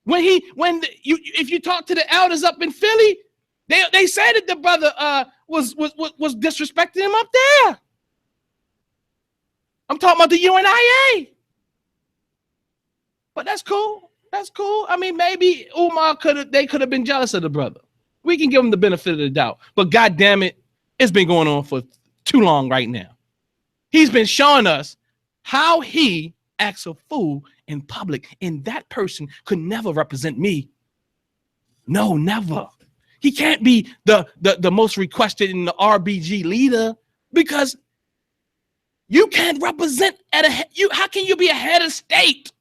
If you talk to the elders up in Philly, they said that the brother was disrespecting him up there. I'm talking about the UNIA. But that's cool. That's cool. I mean, maybe Umar could have been jealous of the brother. We can give him the benefit of the doubt. But God damn it, it's been going on for too long right now. He's been showing us how he acts a fool in public, and that person could never represent me. No, never. He can't be the most requested in the RBG leader because you can't represent how can you be a head of state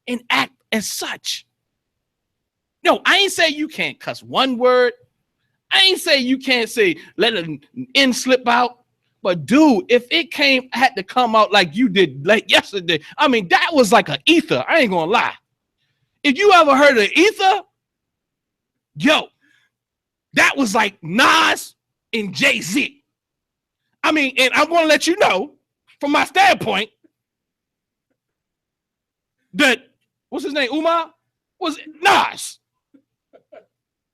and act as such? No, I ain't say you can't cuss one word. I ain't say you can't say let an N slip out. But dude, if it had to come out like you did like yesterday, I mean, that was like an ether. I ain't gonna lie. If you ever heard of ether, yo, that was like Nas and Jay-Z. I mean, and I'm gonna let you know from my standpoint that what's his name? Umar was Nas.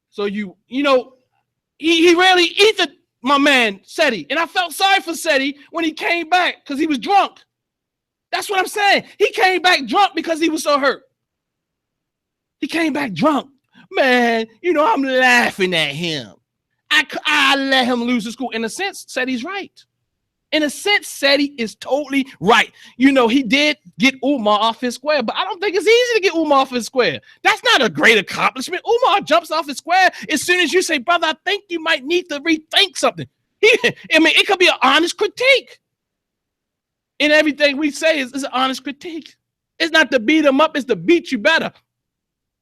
So you know, he really ethered my man Seti, and I felt sorry for Seti when he came back because he was drunk. That's what I'm saying. He came back drunk because he was so hurt. He came back drunk, man. You know, I'm laughing at him. I let him lose the school. In a sense, Seti's right. In a sense, Seti is totally right. You know, he did get Umar off his square, but I don't think it's easy to get Umar off his square. That's not a great accomplishment. Umar jumps off his square as soon as you say, brother, I think you might need to rethink something. I mean, it could be an honest critique. And everything we say is an honest critique. It's not to beat him up, it's to beat you better.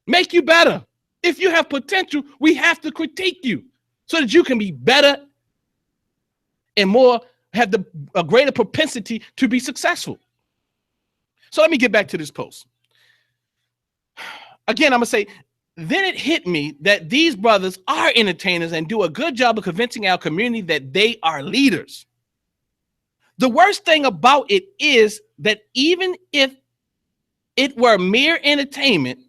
Make you better. If you have potential, we have to critique you so that you can be better and more have a greater propensity to be successful. So let me get back to this post. Again, I'm going to say, then it hit me that these brothers are entertainers and do a good job of convincing our community that they are leaders. The worst thing about it is that even if it were mere entertainment,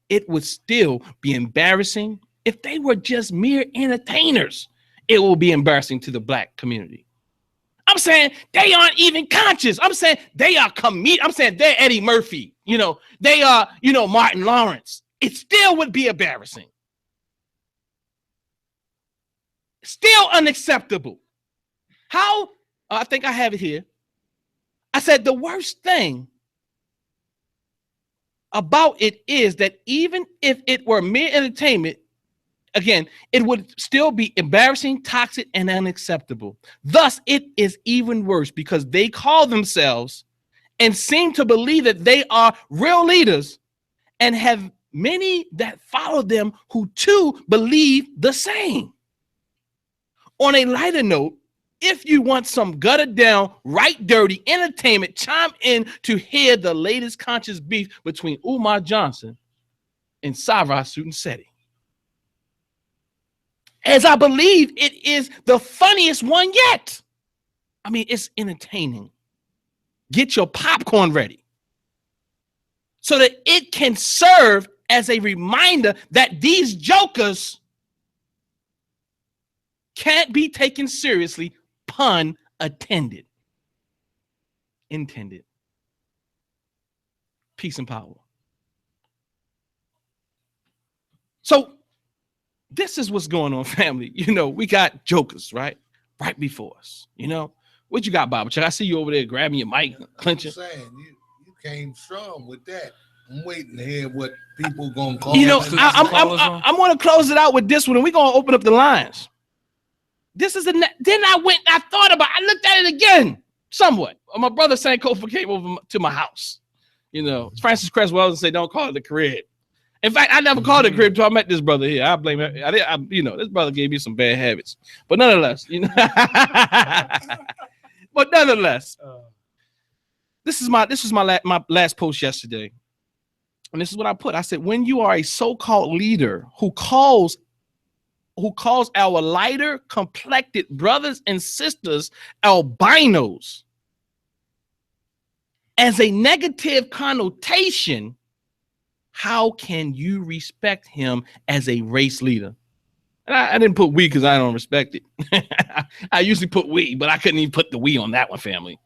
it would still be embarrassing. If they were just mere entertainers, it will be embarrassing to the Black community. I'm saying they aren't even conscious. I'm saying they are comedians. I'm saying they're Eddie Murphy. You know, they are, you know, Martin Lawrence. It still would be embarrassing. Still unacceptable. How? I think I have it here. I said the worst thing about it is that even if it were mere entertainment, again, it would still be embarrassing, toxic, and unacceptable. Thus, it is even worse because they call themselves and seem to believe that they are real leaders and have many that follow them who too believe the same. On a lighter note, if you want some gutted down, right dirty entertainment, chime in to hear the latest conscious beef between Umar Johnson and Cyrus Seti. As I believe it is the funniest one yet. I mean, it's entertaining. Get your popcorn ready so that it can serve as a reminder that these jokers can't be taken seriously, pun intended. Peace and power. So this is what's going on, family. You know, we got jokers, right before us. You know, what you got, Bob? I see you over there grabbing your mic, clenching. I'm saying you came strong with that. I'm waiting to hear what people gonna call. You know, I'm gonna close it out with this one, and we're gonna open up the lines. This is then I thought about. I looked at it again, somewhat. My brother Sankofa came over to my house. You know, Francis Creswell said, "Don't call it the crib." In fact, I never called it crib until I met this brother here. I blame him. You know, this brother gave me some bad habits, but nonetheless, you know. But nonetheless, this is my last post yesterday, and this is what I put. I said, when you are a so-called leader who calls our lighter complected brothers and sisters albinos as a negative connotation, how can you respect him as a race leader? And I didn't put we because I don't respect it. I usually put we, but I couldn't even put the we on that one, family.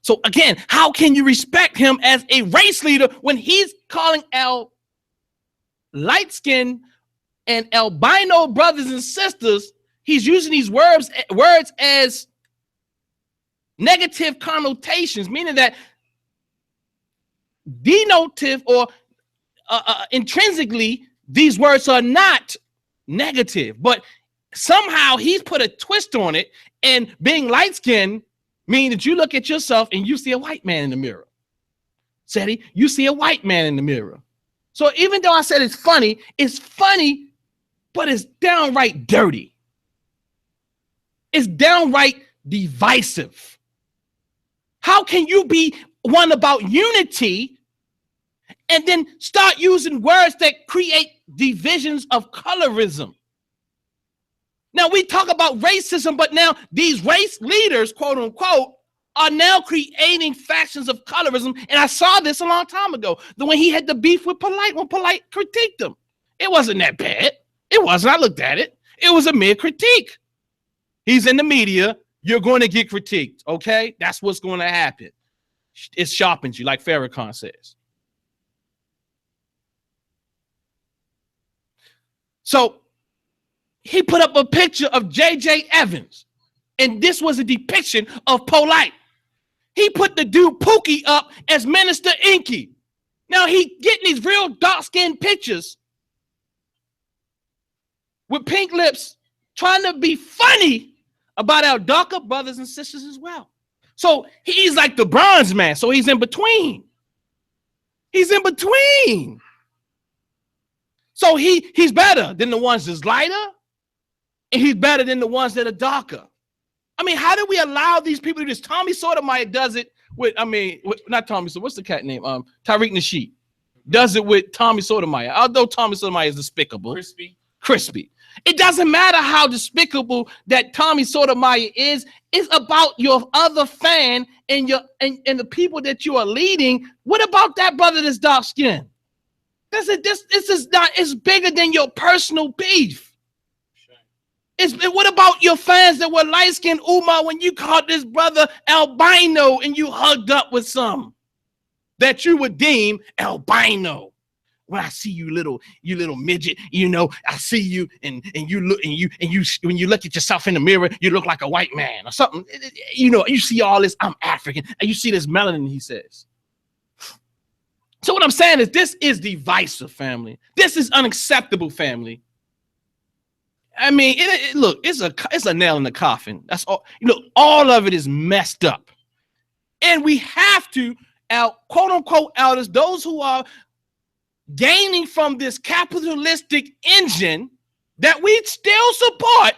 So again, how can you respect him as a race leader when he's calling light skin and albino brothers and sisters? He's using these words as negative connotations, meaning that denotative or intrinsically, these words are not negative, but somehow he's put a twist on it, and being light-skinned means that you look at yourself and you see a white man in the mirror. Seti, you see a white man in the mirror. So even though I said it's funny, but it's downright dirty. It's downright divisive. How can you be one about unity and then start using words that create divisions of colorism? Now we talk about racism, but now these race leaders, quote unquote, are now creating factions of colorism. And I saw this a long time ago, when he had the beef with Polight, when Polight critiqued him. It wasn't that bad. It wasn't. I looked at it. It was a mere critique. He's in the media. You're going to get critiqued, okay? That's what's going to happen. It sharpens you, like Farrakhan says. So he put up a picture of J.J. Evans, and this was a depiction of Polight. He put the dude Pookie up as Minister Inky. Now he getting these real dark-skinned pictures with pink lips, trying to be funny about our darker brothers and sisters as well. So he's like the bronze man. So he's in between. He's in between. So he's better than the ones that's lighter, and he's better than the ones that are darker. I mean, how do we allow these people to do this? Tommy Sotomayor does it with, not Tommy, so what's the cat name? Tariq Nasheed does it with Tommy Sotomayor. Although Tommy Sotomayor is despicable. Crispy. It doesn't matter how despicable that Tommy Sotomayor is. It's about your other fan and the people that you are leading. What about that brother that's dark skinned? This is not. It's bigger than your personal beef. What about your fans that were light skinned, Umar, when you called this brother albino and you hugged up with some that you would deem albino? When I see you little midget, I see you and when you look at yourself in the mirror, you look like a white man or something. You see all this, I'm African, and you see this melanin, he says. So what I'm saying is this is divisive, family. This is unacceptable, family. I mean, look, it's a nail in the coffin. That's all. All of it is messed up. And we have to, our quote unquote elders, those who are gaining from this capitalistic engine that we still support,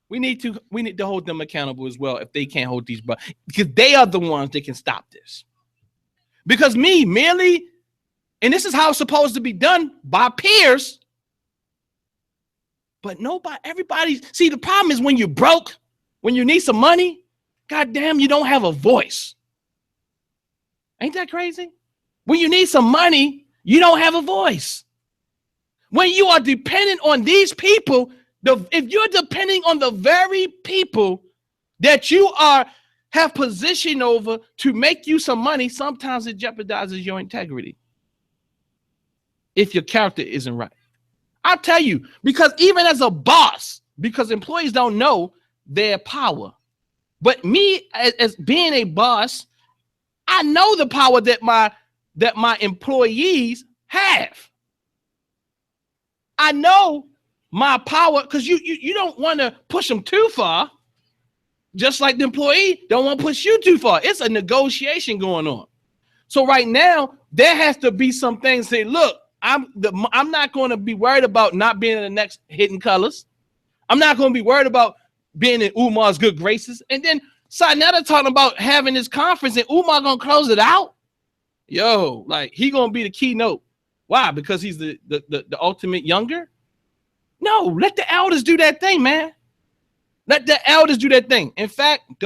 we need to hold them accountable as well if they can't hold these brothers, because they are the ones that can stop this. Because merely, and this is how it's supposed to be done by peers, but everybody, see, the problem is when you're broke, when you need some money, goddamn, you don't have a voice. Ain't that crazy? When you need some money, you don't have a voice. When you are dependent on these people, if you're depending on the very people that you have position over to make you some money, sometimes it jeopardizes your integrity if your character isn't right. I'll tell you, because even as a boss, because employees don't know their power, but me as being a boss, I know the power that my employees have. I know my power, because you don't want to push them too far, just like the employee don't want to push you too far. It's a negotiation going on. So right now, there has to be some things say, look, I'm not going to be worried about not being in the next Hidden Colors. I'm not going to be worried about being in Umar's good graces. And then now they're talking about having this conference and Umar going to close it out. Yo, like he going to be the keynote. Why? Because he's the ultimate younger? No, let the elders do that thing, man. Let the elders do that thing. In fact,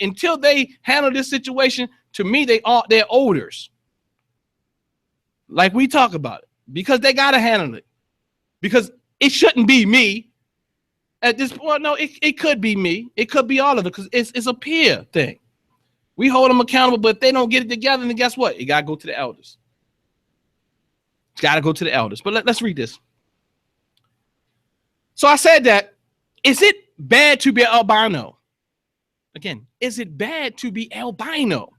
until they handle this situation, to me, they're olders. Like we talk about it, because they got to handle it. Because it shouldn't be me at this point. No, it could be me. It could be all of it, because it's a peer thing. We hold them accountable, but if they don't get it together, then guess what? You got to go to the elders. It's got to go to the elders. But let's read this. So I said that, is it bad to be albino? Again, is it bad to be albino?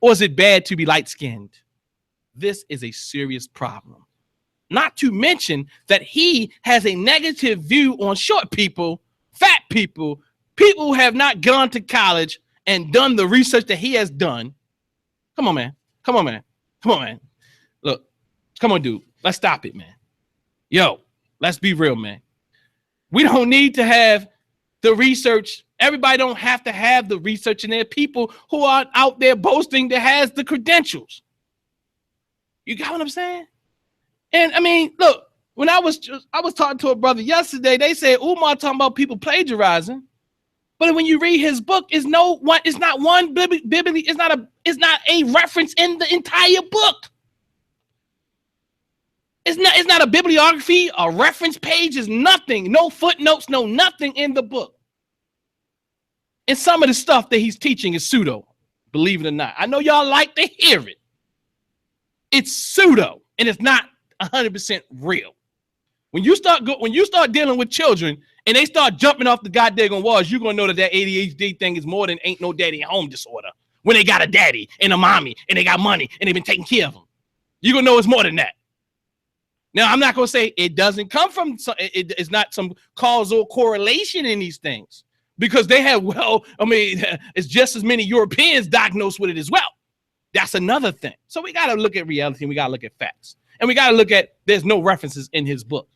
Or is it bad to be light-skinned? This is a serious problem. Not to mention that he has a negative view on short people, fat people, people who have not gone to college and done the research that he has done. Come on, man. Come on, man. Come on, man. Look, come on, dude. Let's stop it, man. Yo, let's be real, man. We don't need to have the research. Everybody don't have to have the research, and there are people who are out there boasting that has the credentials. You got what I'm saying? And I mean, look, when I was talking to a brother yesterday, they said Umar talking about people plagiarizing. But when you read his book, it's not a reference in the entire book. It's not a bibliography, a reference page, is nothing, no footnotes, no nothing in the book. And some of the stuff that he's teaching is pseudo, believe it or not. I know y'all like to hear it. It's pseudo, and it's not 100% real. When you start dealing with children and they start jumping off the goddamn walls, you're gonna know that ADHD thing is more than ain't no daddy at home disorder. When they got a daddy and a mommy and they got money and they've been taking care of them, you're gonna know it's more than that. Now, I'm not gonna say it doesn't come from, it's not some causal correlation in these things, because they have, it's just as many Europeans diagnosed with it as well. That's another thing. So we got to look at reality, and we got to look at facts, and we got to look at, there's no references in his book.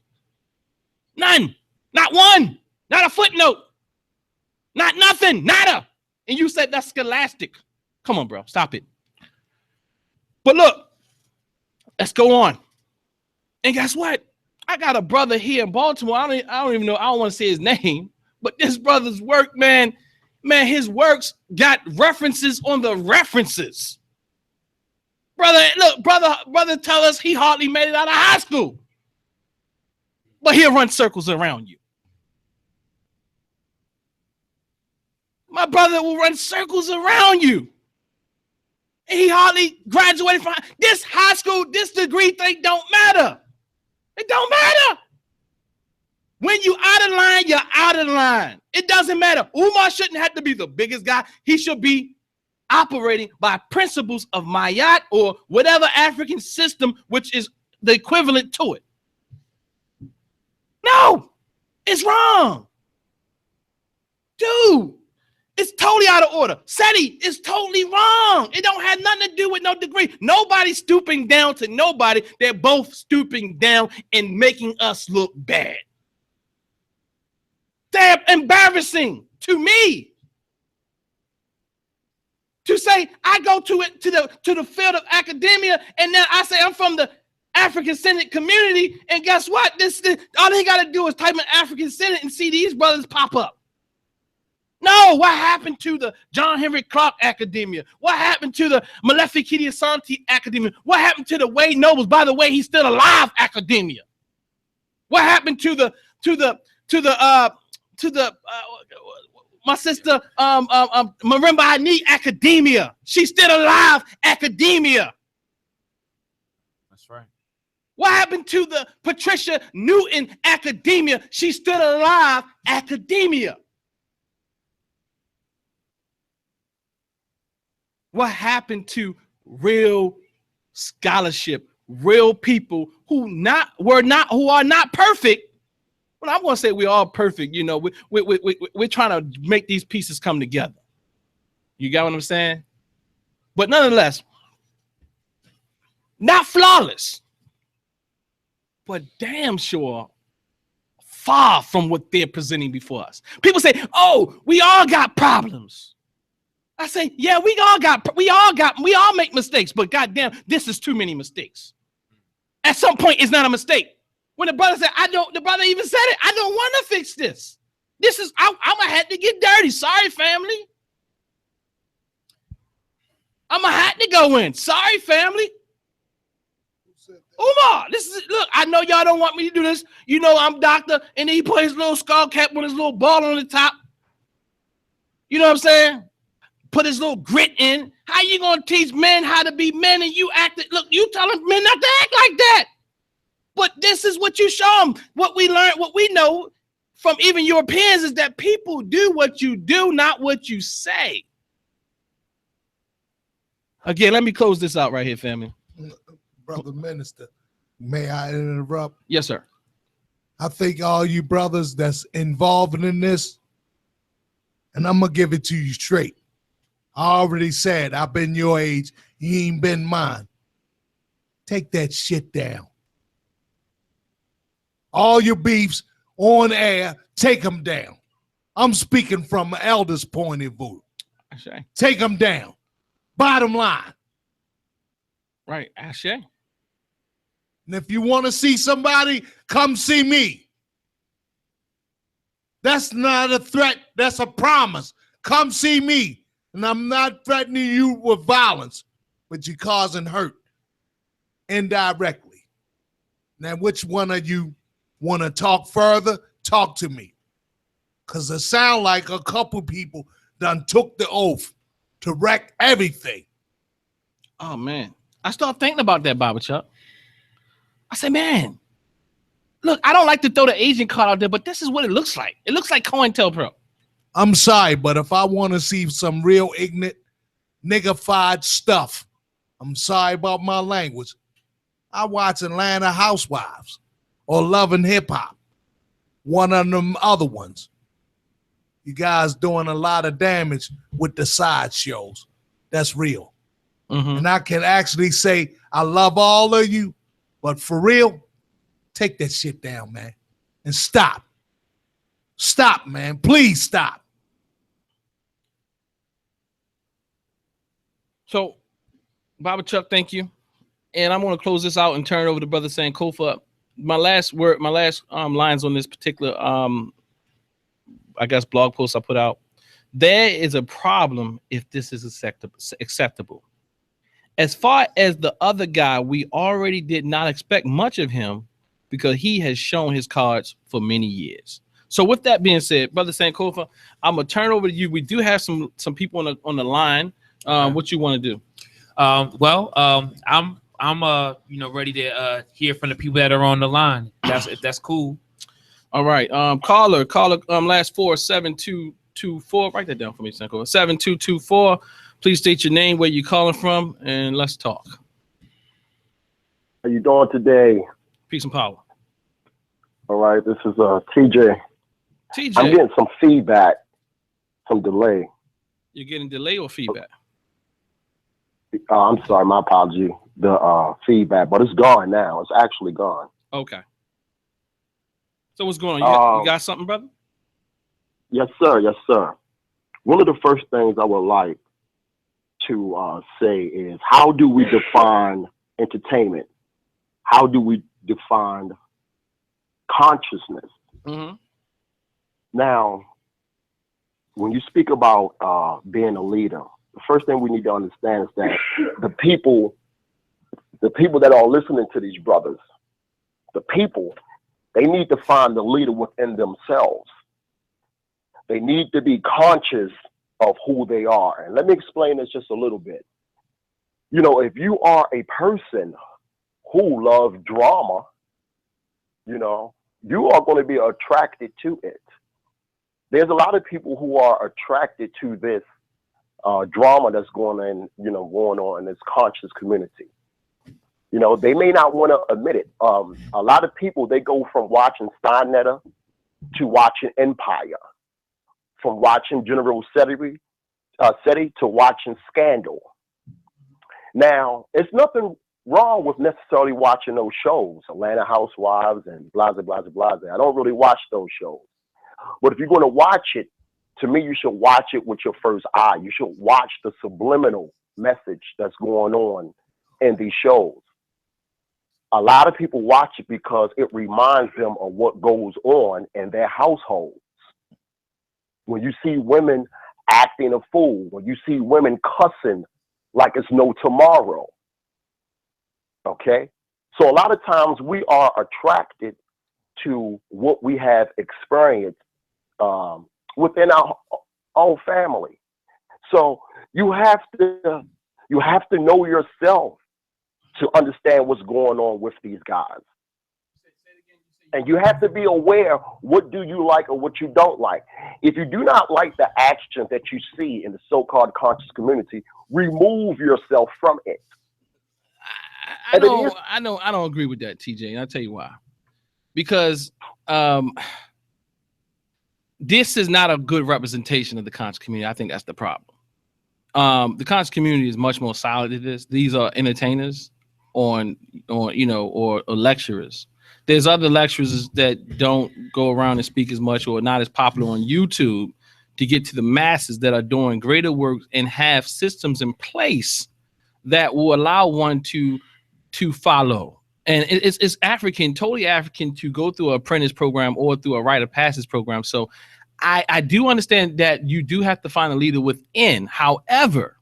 None, not one, not a footnote, not nothing, nada. And you said that's scholastic. Come on, bro, stop it. But look, let's go on. And guess what? I got a brother here in Baltimore. I don't even know. I don't want to say his name, but this brother's work, man, his works got references on the references. Brother, look, brother, tell us he hardly made it out of high school, but he'll run circles around you. My brother will run circles around you. And he hardly graduated from this high school, this degree thing don't matter. It don't matter. When you out of line, you're out of line. It doesn't matter. Umar shouldn't have to be the biggest guy. He should be operating by principles of Mayat or whatever African system, which is the equivalent to it. No, it's wrong. Dude, it's totally out of order. Seti is totally wrong. It don't have nothing to do with no degree. Nobody's stooping down to nobody. They're both stooping down and making us look bad. They're embarrassing to me. To say I go to the field of academia, and then I say I'm from the African Senate community, and guess what? All they got to do is type in African Senate and see these brothers pop up. No, what happened to the John Henry Clark Academia? What happened to the Maleficity Asante Academia? What happened to the Wade Nobles? By the way, he's still alive Academia. What happened to my sister Marimba Hani Academia? She's still alive Academia. That's right. What happened to the Patricia Newton Academia? She's still alive Academia. What happened to real scholarship, real people who are not perfect? Well, I'm gonna say we're all perfect. You know, we're trying to make these pieces come together. You got what I'm saying? But nonetheless, not flawless, but damn sure far from what they're presenting before us. People say, "Oh, we all got problems." I say, yeah, we all make mistakes, but goddamn, this is too many mistakes. At some point, it's not a mistake. When the brother said, the brother even said it, I don't want to fix this. I'm gonna have to get dirty. Sorry, family. I'm gonna have to go in. Sorry, family. Umar, look, I know y'all don't want me to do this. You know, I'm doctor, and then he put his little skull cap with his little ball on the top. You know what I'm saying? put his little grit in. How you gonna teach men how to be men and you act? Look, you telling men not to act like that. But this is what you show them. What we learned, what we know from even Europeans is that people do what you do, not what you say. Again, let me close this out right here, family. Brother Minister, may I interrupt? Yes, sir. I think all you brothers that's involved in this, and I'm going to give it to you straight. I already said I've been your age. You ain't been mine. Take that shit down. All your beefs on air, take them down. I'm speaking from an elder's point of view. Take them down. Bottom line. Right, Ashe. And if you want to see somebody, come see me. That's not a threat. That's a promise. Come see me. And I'm not threatening you with violence, but you're causing hurt indirectly. Now, which one of you want to talk further? Talk to me. Because it sounds like a couple people done took the oath to wreck everything. Oh, man. I started thinking about that, Baba Chuck. I said, man, look, I don't like to throw the Asian card out there, but this is what it looks like. It looks like COINTELPRO. I'm sorry, but if I want to see some real ignorant, niggified stuff, I'm sorry about my language, I watch Atlanta Housewives or Loving Hip Hop, one of them other ones. You guys doing a lot of damage with the side shows. That's real. Mm-hmm. And I can actually say I love all of you, but for real, take that shit down, man, and stop. Stop, man. Please stop. So, Baba Chuck, thank you. And I'm going to close this out and turn it over to Brother Sankofa. My last lines on this particular, I guess, blog post I put out. There is a problem if this is acceptable. As far as the other guy, we already did not expect much of him because he has shown his cards for many years. So with that being said, Brother Sankofa, I'm going to turn over to you. We do have some people on the line. What you want to do? I'm ready to hear from the people that are on the line. If that's cool. All right. Caller, last 47224. Write that down for me, Sankofa. 7224. Please state your name, where you're calling from, and let's talk. How you doing today? Peace and power. All right, this is TJ. TJ. I'm getting some feedback, some delay. You're getting delay or feedback? I'm sorry, my apology. The feedback, but it's gone now. It's actually gone. Okay. So what's going on? You got something, brother? Yes, sir. Yes, sir. One of the first things I would like to say is, how do we define entertainment? How do we define consciousness? Mm-hmm. Now, when you speak about being a leader, the first thing we need to understand is that the people that are listening to these brothers, they need to find the leader within themselves. They need to be conscious of who they are. And let me explain this just a little bit. You know, if you are a person who loves drama, you know, you are going to be attracted to it. There's a lot of people who are attracted to this drama that's going on in this conscious community. You know, they may not want to admit it. A lot of people, they go from watching Steiner to watching Empire, from watching General Seti to watching Scandal. Now, it's nothing wrong with necessarily watching those shows, Atlanta Housewives and blah, blah, blah, blah. I don't really watch those shows. But if you're going to watch it, to me, you should watch it with your first eye. You should watch the subliminal message that's going on in these shows. A lot of people watch it because it reminds them of what goes on in their households. When you see women acting a fool, when you see women cussing like it's no tomorrow, okay? So a lot of times we are attracted to what we have experienced within our own family. So you have to know yourself to understand what's going on with these guys. And you have to be aware, what do you like or what you don't like. If you do not like the actions that you see in the so-called conscious community, remove yourself from it. I don't agree with that, TJ, and I'll tell you why. Because this is not a good representation of the conscious community. I think that's the problem. The conscious community is much more solid than this. These are entertainers or lecturers. There's other lecturers that don't go around and speak as much or not as popular on YouTube to get to the masses that are doing greater work and have systems in place that will allow one to follow. And it's African, totally African, to go through an apprentice program or through a rite of passage program. So I do understand that you do have to find a leader within. However,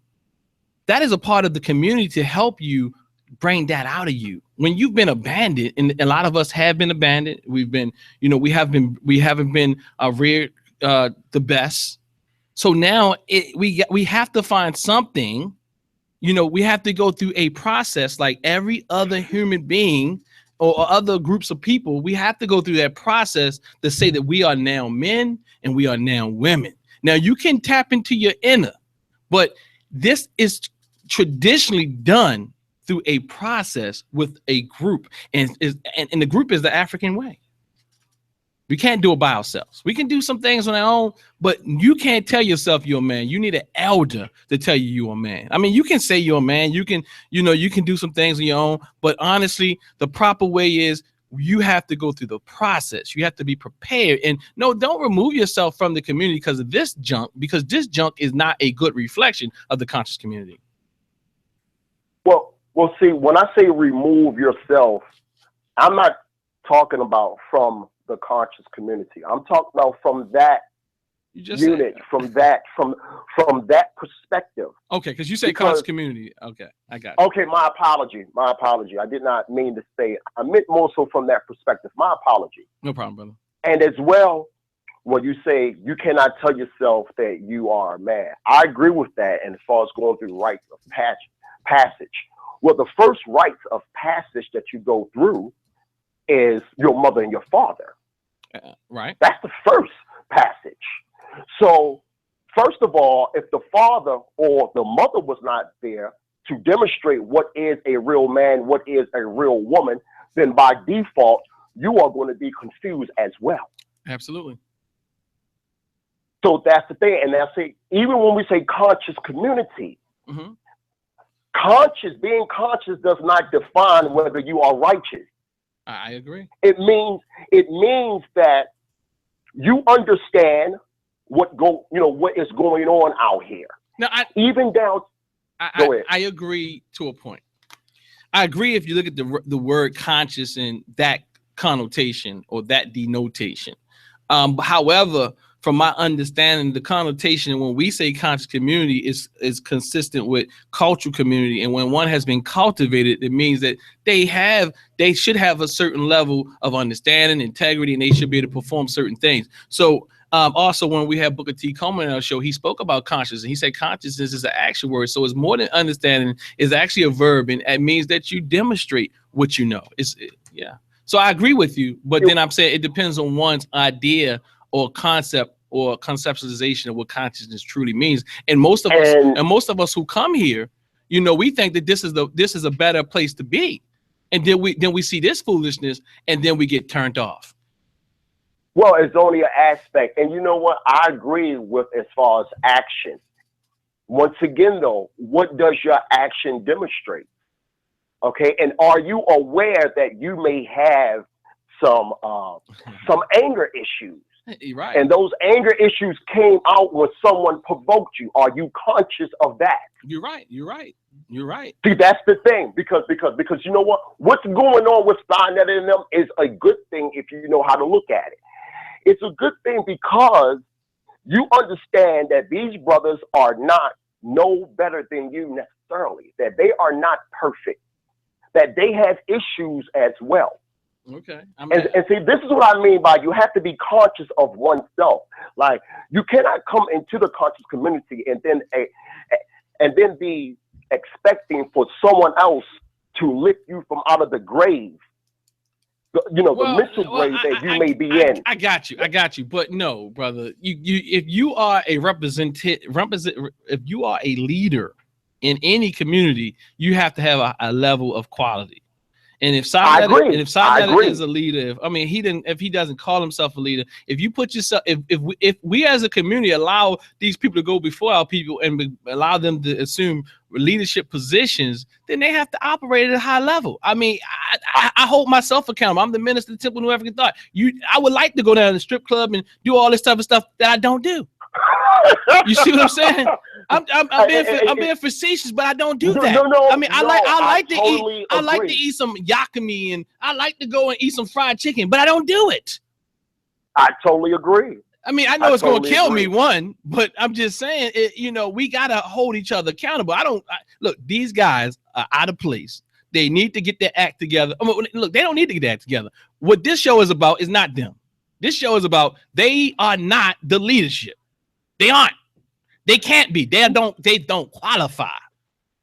that is a part of the community to help you bring that out of you. When you've been abandoned, and a lot of us have been abandoned, we haven't been reared the best. So now we have to find something. We have to go through a process like every other human being or other groups of people. We have to go through that process to say that we are now men and we are now women. Now you can tap into your inner, but this is traditionally done through a process with a group, and the group is the African way. We can't do it by ourselves. We can do some things on our own, but you can't tell yourself you're a man. You need an elder to tell you you're a man. I mean, you can say you're a man. You can do some things on your own, but honestly, the proper way is you have to go through the process. You have to be prepared. And no, don't remove yourself from the community because of this junk, because this junk is not a good reflection of the conscious community. Well, see, when I say remove yourself, I'm not talking about from the conscious community. I'm talking about from that unit, from that perspective. Okay, because you say conscious community. Okay, I got it. Okay, my apology. I did not mean to say. I meant more so from that perspective. My apology. No problem, brother. And as well, when you say you cannot tell yourself that you are a man, I agree with that. And as far as going through rites of passage, well, the first rites of passage that you go through is your mother and your father. Right. That's the first passage. So, first of all, if the father or the mother was not there to demonstrate what is a real man, what is a real woman, then by default, you are going to be confused as well. Absolutely. So that's the thing. And I say, even when we say conscious community, being conscious does not define whether you are righteous. I agree. It means that you understand what is going on out here. Now, I agree to a point. I agree if you look at the word conscious and that connotation or that denotation. However, from my understanding, the connotation when we say conscious community is consistent with cultural community. And when one has been cultivated, it means that they should have a certain level of understanding, integrity, and they should be able to perform certain things. So also when we had Booker T. Coleman on our show, he spoke about consciousness, and he said consciousness is an action word. So it's more than understanding, is actually a verb, and it means that you demonstrate what you know. Yeah. So I agree with you, but then I'm saying it depends on one's idea or concept or conceptualization of what consciousness truly means. And most of us who come here, we think that this is a better place to be. And then we see this foolishness and then we get turned off. Well, it's only an aspect. And you know what? I agree with as far as action. Once again, though, what does your action demonstrate? Okay. And are you aware that you may have some anger issues? Right. And those anger issues came out when someone provoked you. Are you conscious of that? You're right. See, that's the thing, because you know what? What's going on with Starnet and them is a good thing if you know how to look at it. It's a good thing because you understand that these brothers are not no better than you necessarily, that they are not perfect, that they have issues as well. Okay. And see, this is what I mean by you have to be conscious of oneself. Like, you cannot come into the conscious community and then and then be expecting for someone else to lift you from out of the grave. The mental grave that you may be in. I got you. But no, brother, if you are a if you are a leader in any community, you have to have a level of quality. And if Sanada is a leader, if he doesn't call himself a leader, if you put yourself, if we as a community allow these people to go before our people and allow them to assume leadership positions, then they have to operate at a high level. I hold myself accountable. I'm the minister of the Temple of New African Thought. I would like to go down to the strip club and do all this type of stuff that I don't do. You see what I'm saying? I'm being facetious, but I don't do that. I like to eat some yakami, and I like to go and eat some fried chicken, but I don't do it. I totally agree. I know it's going to kill me, but I'm just saying, we got to hold each other accountable. Look, these guys are out of place. They need to get their act together. Look, they don't need to get their act together. What this show is about is not them. This show is about they are not the leadership. They aren't. They can't be. They don't qualify.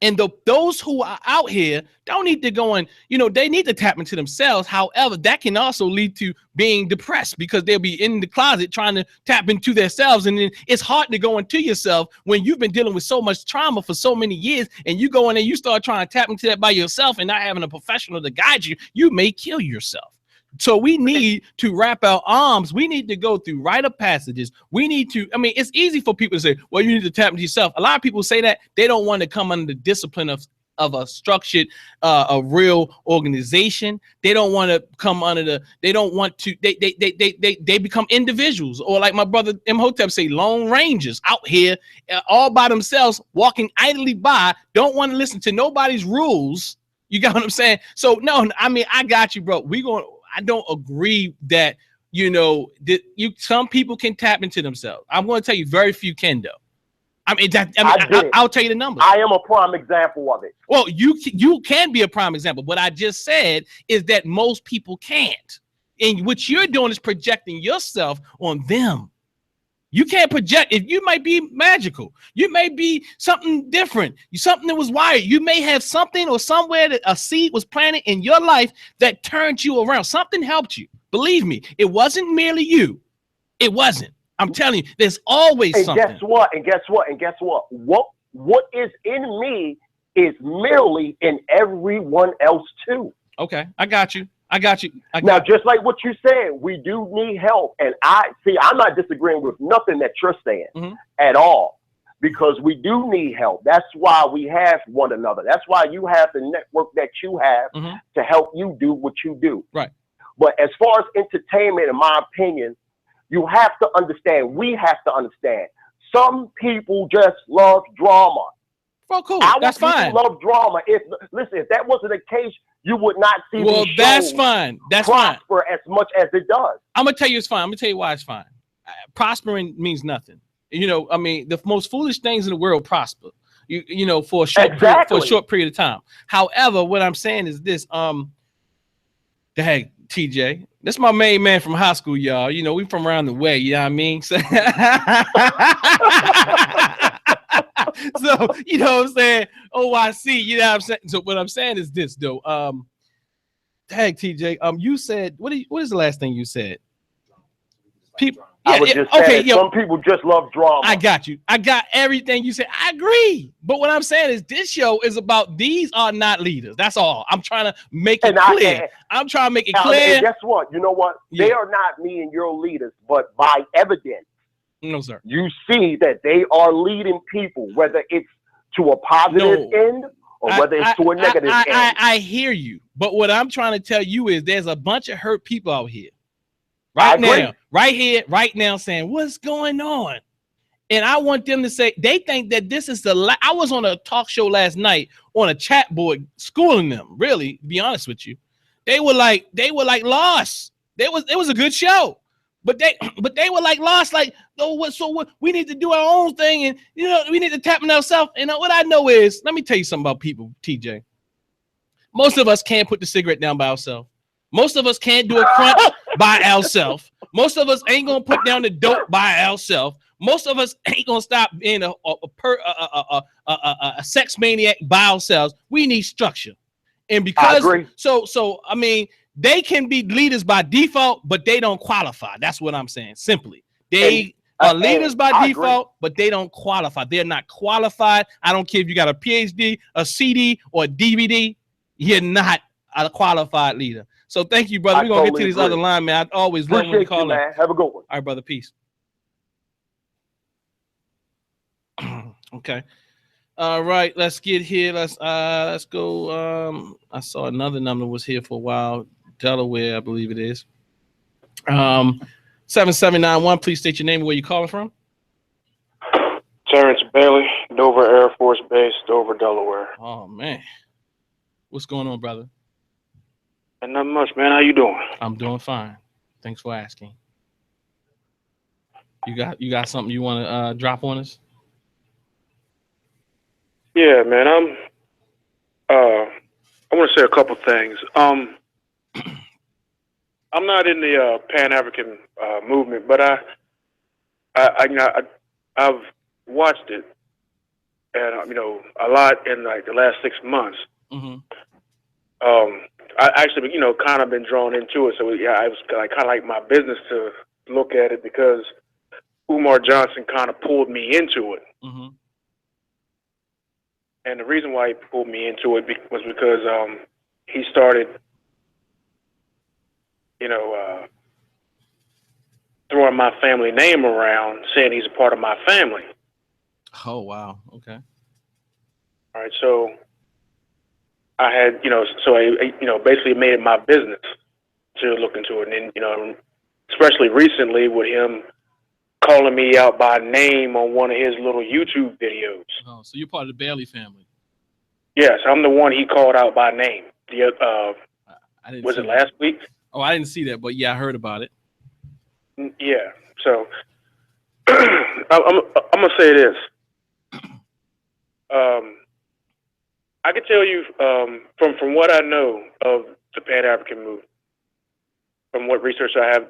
And those who are out here don't need to go and, they need to tap into themselves. However, that can also lead to being depressed because they'll be in the closet trying to tap into themselves. And then it's hard to go into yourself when you've been dealing with so much trauma for so many years, and you go in and you start trying to tap into that by yourself and not having a professional to guide you, you may kill yourself. So we need to wrap our arms. We need to go through rite of passages. We need to, it's easy for people to say, well, you need to tap into yourself. A lot of people say that they don't want to come under the discipline of a structured, a real organization. They don't want to come under they become individuals, or like my brother Imhotep say, lone rangers out here all by themselves, walking idly by, don't want to listen to nobody's rules. You got what I'm saying? So no, I got you, bro. I don't agree that, some people can tap into themselves. I'm going to tell you, very few can, though. I'll tell you the numbers. I am a prime example of it. Well, you can be a prime example. What I just said is that most people can't. And what you're doing is projecting yourself on them. You can't project. If you might be magical, you may be something different, something that was wired. You may have something or somewhere that a seed was planted in your life that turned you around. Something helped you. Believe me, it wasn't merely you. It wasn't. I'm telling you, there's always something. Guess what? What is in me is merely in everyone else too. Okay, I got you. Now, just like what you said, we do need help. And I'm not disagreeing with nothing that you're saying at all, because we do need help. That's why we have one another. That's why you have the network that you have to help you do what you do. Right. But as far as entertainment, in my opinion, we have to understand, some people just love drama. Well, cool. That's fine. Love drama. If that wasn't the case, you would not see. Well, that's fine. That's prosper as much as it does. I'm gonna tell you it's fine. I'm gonna tell you why it's fine. Prospering means nothing. The most foolish things in the world prosper. For a short period of time. However, what I'm saying is this. Hey, TJ, that's my main man from high school, y'all. We from around the way. You know what I mean? So, you know what I'm saying? OIC, you know what I'm saying? So what I'm saying is this, though. Tag TJ, you said, what is the last thing you said? People, some people just love drama. I got you. I got everything you said. I agree. But what I'm saying is this show is about these are not leaders. That's all. I'm trying to make it clear. I'm trying to make it clear. And guess what? You know what? Yeah. They are not me and your leaders, but by evidence. No, sir. You see that they are leading people, whether it's to a positive end or whether it's to a negative end. I hear you. But what I'm trying to tell you is there's a bunch of hurt people out here. Right now, saying, what's going on? And I want them to say, they think that this is I was on a talk show last night on a chat board schooling them, really, to be honest with you. They were like lost. It was a good show. But they were like lost, like, we need to do our own thing, and we need to tap in ourselves. And what I know is, let me tell you something about people, TJ. Most of us can't put the cigarette down by ourselves. Most of us can't do a crunch by ourselves. Most of us ain't gonna put down the dope by ourselves. most of us ain't gonna stop being a sex maniac by ourselves. We need structure, and because so I mean, they can be leaders by default, but they don't qualify. That's what I'm saying. Simply, they are leaders by default, but they don't qualify. They're not qualified. I don't care if you got a PhD, a CD, or a DVD. You're not a qualified leader. So thank you, brother. We're gonna get to this other line, man. I always love when you call in. Have a good one. All right, brother. Peace. Okay. All right, let's get here. Let's go. I saw another number was here for a while. Delaware, I believe it is. 7791. Please state your name and where you're calling from. Terrence Bailey, Dover Air Force Base, Dover, Delaware. Oh man, what's going on, brother? And not much, man. How you doing? I'm doing fine. Thanks for asking. You got something you want to drop on us? Yeah, man. I want to say a couple things. I'm not in the Pan-African movement, but I've watched it, and a lot in like the last 6 months. Mm-hmm. I actually, kind of been drawn into it. So yeah, I was kind of like my business to look at it because Umar Johnson kind of pulled me into it. Mm-hmm. And the reason why he pulled me into it was because he started, throwing my family name around, saying he's a part of my family. Oh, wow. Okay. All right. So I had, I basically made it my business to look into it. And then, especially recently with him calling me out by name on one of his little YouTube videos. Oh, so you're part of the Bailey family? Yes, I'm the one he called out by name. Was it last week? Oh, I didn't see that, but yeah, I heard about it. Yeah. So I'm gonna say this. I can tell you from what I know of the Pan-African movement, from what research I have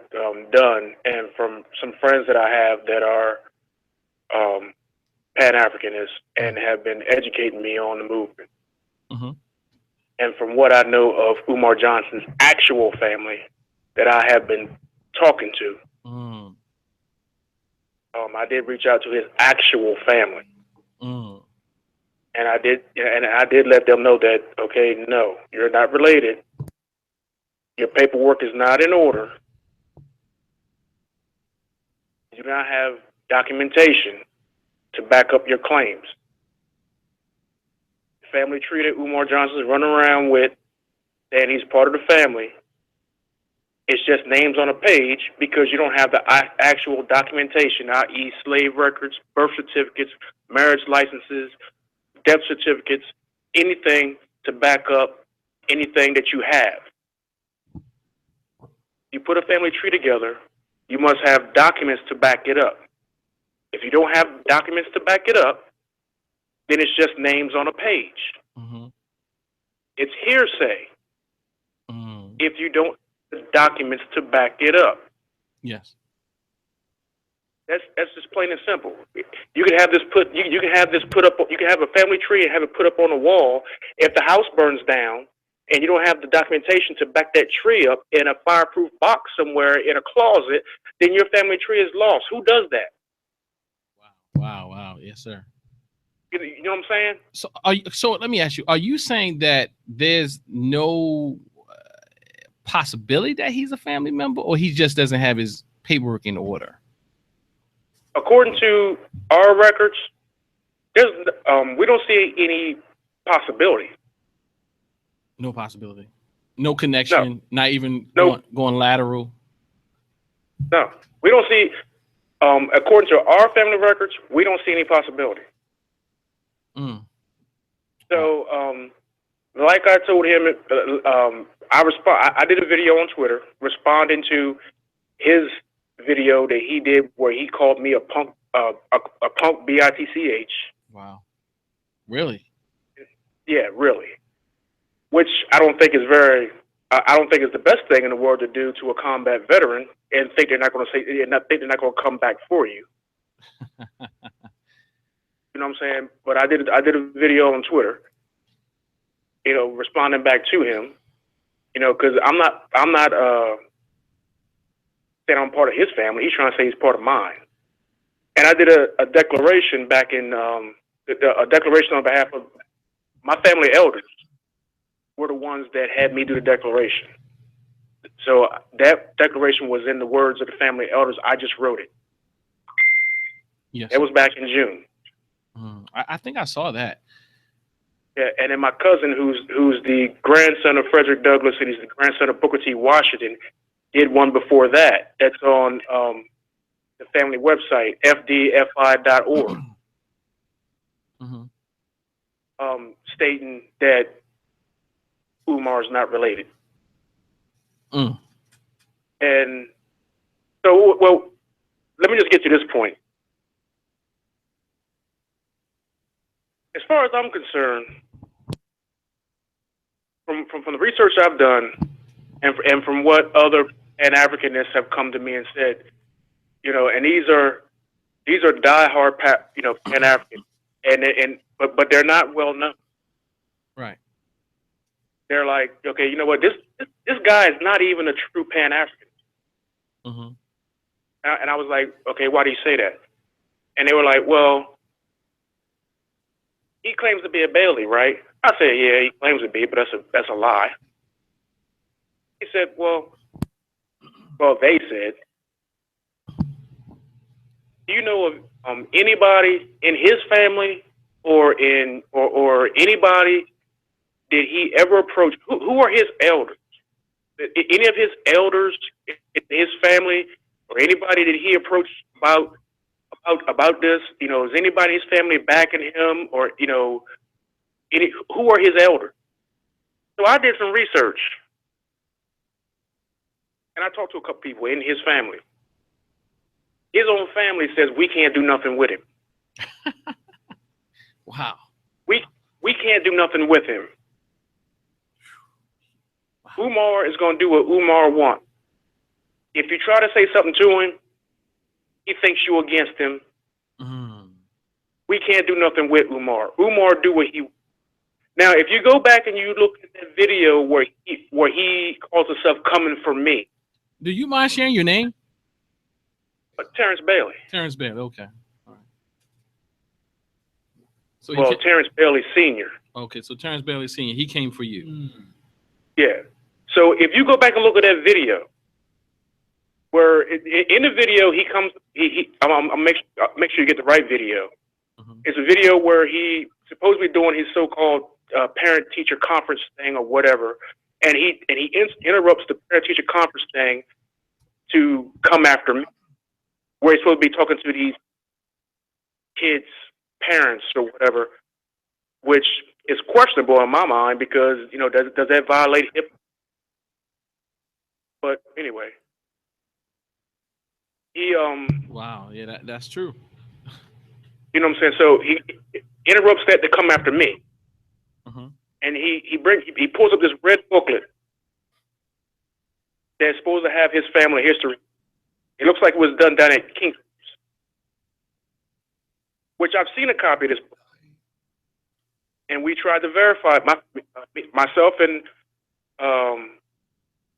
done, and from some friends that I have that are Pan-Africanists and have been educating me on the movement. Mm-hmm. And from what I know of Umar Johnson's actual family that I have been talking to, I did reach out to his actual family. And I did let them know that, okay, no, you're not related. Your paperwork is not in order. You do not have documentation to back up your claims. The family tree that Umar Johnson's running around with, and he's part of the family, it's just names on a page because you don't have the actual documentation, i.e. slave records, birth certificates, marriage licenses, death certificates, anything to back up anything that you have. You put a family tree together, you must have documents to back it up. If you don't have documents to back it up, then it's just names on a page. Mm-hmm. It's hearsay if you don't have documents to back it up. Yes. That's just plain and simple. You can have this put. You can have this put up. You can have a family tree and have it put up on a wall. If the house burns down and you don't have the documentation to back that tree up in a fireproof box somewhere in a closet, then your family tree is lost. Who does that? Wow. Yes, sir. You know what I'm saying? So let me ask you: are you saying that there's no possibility that he's a family member, or he just doesn't have his paperwork in order? According to our records, we don't see any possibility. No possibility. No connection. No. Not even No. going lateral. No, we don't see. According to our family records, we don't see any possibility. So, like I told him, I did a video on Twitter responding to his video that he did where he called me a punk bitch. Wow. Really? Yeah, really. Which I don't think is I don't think is the best thing in the world to do to a combat veteran and think they're not going to come back for you. You know what I'm saying? But I did a video on Twitter, you know, responding back to him, you know, because I'm not saying I'm part of his family. He's trying to say he's part of mine. And I did a declaration back in a declaration on behalf of my family elders. Were the ones that had me do the declaration. So that declaration was in the words of the family elders. I just wrote it. Yes. It was back in June. I think I saw that. Yeah, and then my cousin, who's the grandson of Frederick Douglass, and he's the grandson of Booker T. Washington, did one before that. That's on the family website, fdfi.org, stating that Umar is not related. And so, well, let me just get to this point. As far as I'm concerned, from the research I've done, and from what other Pan-Africanists have come to me and said, you know, and these are diehard, Pan-African, but they're not well known. Right. They're like, okay, you know what? This guy is not even a true Pan-African. And I was like, okay, why do you say that? And they were like, well, he claims to be a Bailey, right? I said, yeah, he claims to be, but that's a lie. He said, well, they said, do you know of anybody in his family or anybody did he ever approach? Who are his elders? Any of his elders in his family or anybody did he approach about this? You know, is anybody in his family backing him, or, you know, who are his elders? So I did some research, and I talked to a couple people in his family. His own family says we can't do nothing with him. Wow. We can't do nothing with him. Wow. Umar is going to do what Umar wants. If you try to say something to him, he thinks you against him. We can't do nothing with Umar. Umar do what he. Now, if you go back and you look at that video where he calls himself "coming for me," do you mind sharing your name? Terrence Bailey. Terrence Bailey. Okay. All right. So Terrence Bailey Sr. Okay, so Terrence Bailey Sr. He came for you. Yeah. So if you go back and look at that video, where in the video he comes, I'll make sure you get the right video. It's a video where he supposedly doing his so-called parent-teacher conference thing or whatever, and he interrupts the parent-teacher conference thing to come after me, where he's supposed to be talking to these kids' parents or whatever, which is questionable in my mind because, you know, does that violate hip? But anyway, he wow, yeah, that's true. You know what I'm saying? So he interrupts that to come after me, and he pulls up this red booklet that's supposed to have his family history. It looks like it was done down at King's, which I've seen a copy of this book, and we tried to verify myself and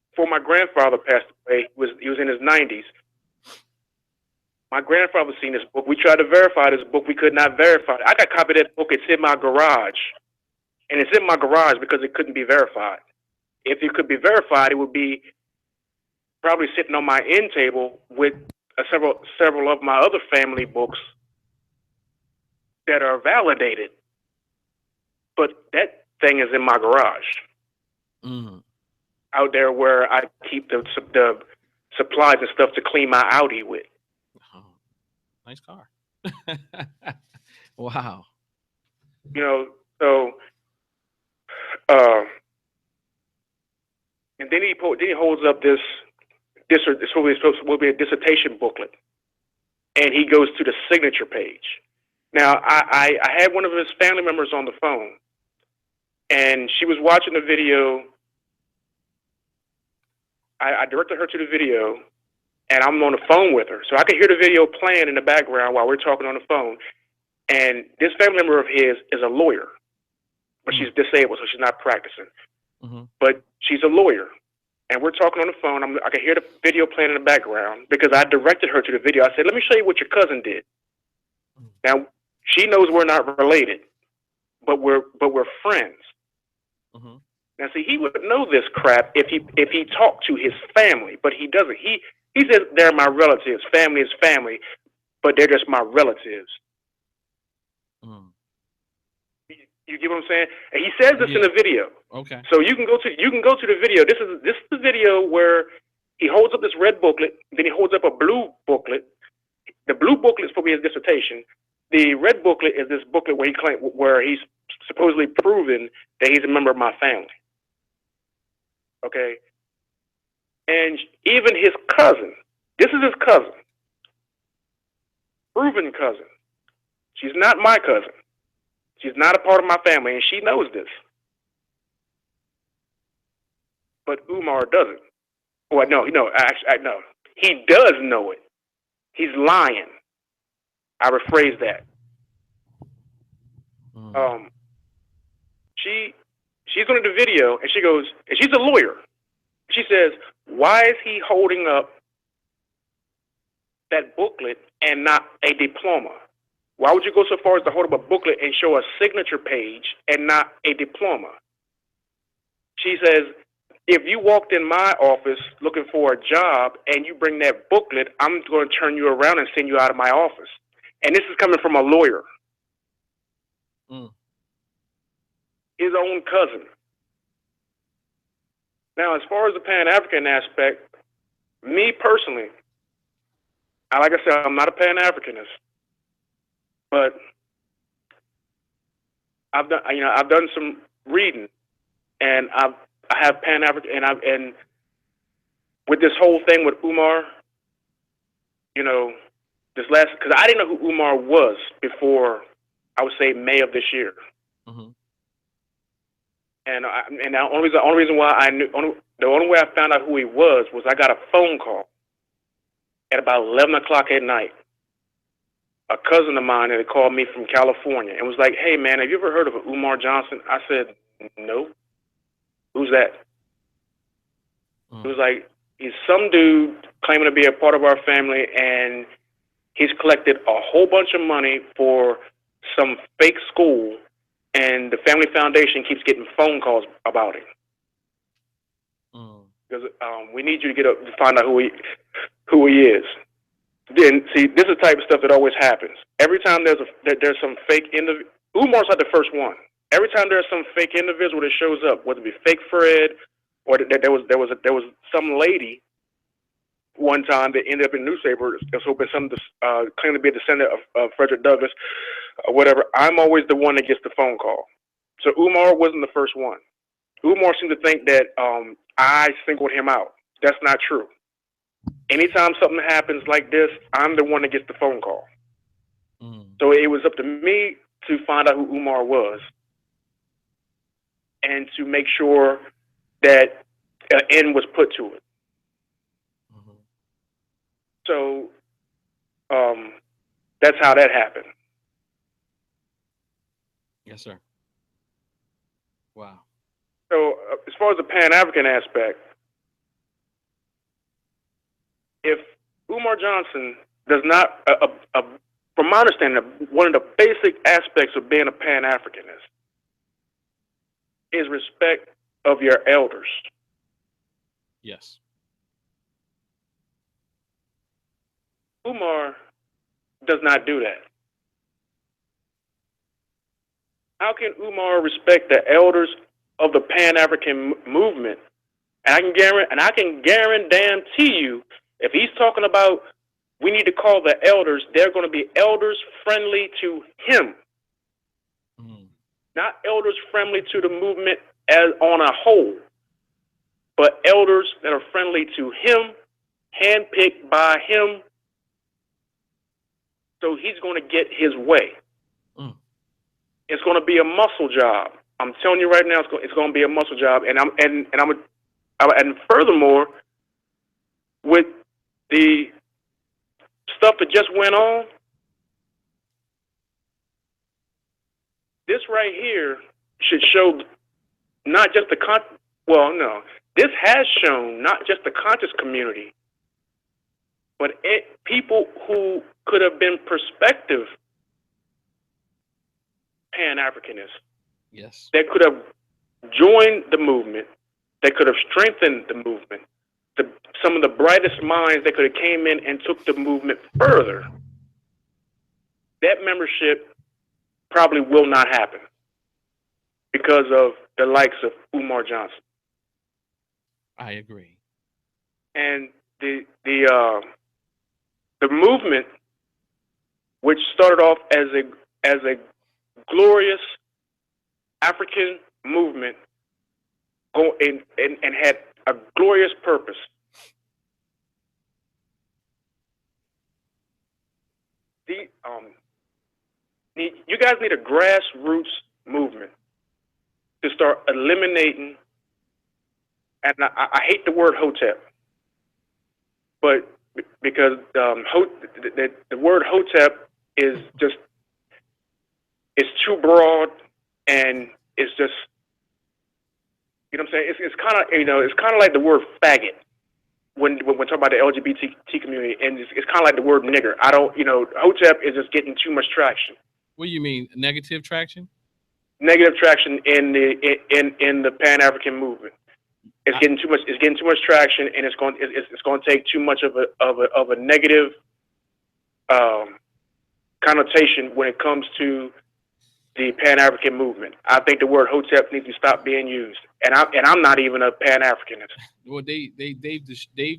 before my grandfather passed away. He was in his 90s. My grandfather seen this book. We tried to verify this book. We could not verify it. I got a copy of that book. It's in my garage. And it's in my garage because it couldn't be verified. If it could be verified, it would be probably sitting on my end table with several of my other family books that are validated. But that thing is in my garage. Out there where I keep the supplies and stuff to clean my Audi with. Nice car. Wow. You know, so and then he holds up this will be a dissertation booklet, and he goes to the signature page. Now, I had one of his family members on the phone, and she was watching the video. I directed her to the video, and I'm on the phone with her. So I can hear the video playing in the background while we're talking on the phone. And this family member of his is a lawyer, but she's disabled, so she's not practicing. But she's a lawyer. And we're talking on the phone. I can hear the video playing in the background because I directed her to the video. I said, let me show you what your cousin did. Now, she knows we're not related, but we're friends. Now, see, he would know this crap if he talked to his family, but he doesn't. He says they're my relatives. Family is family, but they're just my relatives. You get what I'm saying? And he says this in the video. Okay. So you can go to the video. This is the video where he holds up this red booklet, then he holds up a blue booklet. The blue booklet is supposed to be his dissertation. The red booklet is this booklet where he's supposedly proven that he's a member of my family. Okay. And even his cousin, this is his cousin, proven cousin. She's not my cousin. She's not a part of my family, and she knows this. But Umar doesn't. Well, no. He does know it. He's lying. I rephrase that. She's on the video, and she goes, and she's a lawyer. She says, why is he holding up that booklet and not a diploma? Why would you go so far as to hold up a booklet and show a signature page and not a diploma? She says, if you walked in my office looking for a job and you bring that booklet, I'm going to turn you around and send you out of my office. And this is coming from a lawyer. His own cousin. Now, as far as the Pan-African aspect, me personally, like I said, I'm not a Pan-Africanist. But I've done some reading, and I have Pan-African, and with this whole thing with Umar, because I didn't know who Umar was before, I would say May of this year. And the only reason why I knew, the only way I found out who he was I got a phone call at about 11 o'clock at night. A cousin of mine had called me from California and was like, hey, man, have you ever heard of Umar Johnson? I said, no. Who's that? He was like, he's some dude claiming to be a part of our family, and he's collected a whole bunch of money for some fake school, and the family foundation keeps getting phone calls about it. Because we need you to find out who he is. Then see, this is the type of stuff that always happens. Every time there's some fake individual. Umar's not the first one. Every time there's some fake individual that shows up, whether it be fake Fred or there was some lady one time that ended up in newspapers that's hoping some claim to be a descendant of Frederick Douglass or whatever. I'm always the one that gets the phone call. So Umar wasn't the first one. Umar seemed to think that I singled him out. That's not true. Anytime something happens like this, I'm the one that gets the phone call. So it was up to me to find out who Umar was and to make sure that an end was put to it. So that's how that happened. Yes, sir. Wow. So as far as the Pan-African aspect, if Umar Johnson does not, from my understanding, one of the basic aspects of being a Pan-Africanist is respect of your elders. Yes. Umar does not do that. How can Umar respect the elders of the Pan-African movement? And I can guarantee you, if he's talking about we need to call the elders, they're going to be elders friendly to him, not elders friendly to the movement as on a whole, but elders that are friendly to him, handpicked by him. So he's going to get his way. It's going to be a muscle job. I'm telling you right now, it's going to be a muscle job. And furthermore, with the stuff that just went on, this right here should show not just the this has shown not just the conscious community, but people who could have been prospective Pan-Africanists. Yes. That could have joined the movement, that could have strengthened the movement. Some of the brightest minds that could have came in and took the movement further. That membership probably will not happen because of the likes of Umar Johnson. I agree. And the movement, which started off as a glorious African movement, and had a glorious purpose. You guys need a grassroots movement to start eliminating, and I hate the word Hotep, but because the word Hotep is just, it's too broad, and it's just, you know what I'm saying? It's kind of, it's kind of like the word faggot when talking about the LGBT community, and it's kind of like the word nigger. Hotep is just getting too much traction. What do you mean, negative traction? Negative traction in the Pan-African movement. It's getting too much. It's getting too much traction, and it's going to take too much of a negative connotation when it comes to the Pan-African movement. I think the word Hotep needs to stop being used, and I'm not even a Pan-Africanist. Well, they've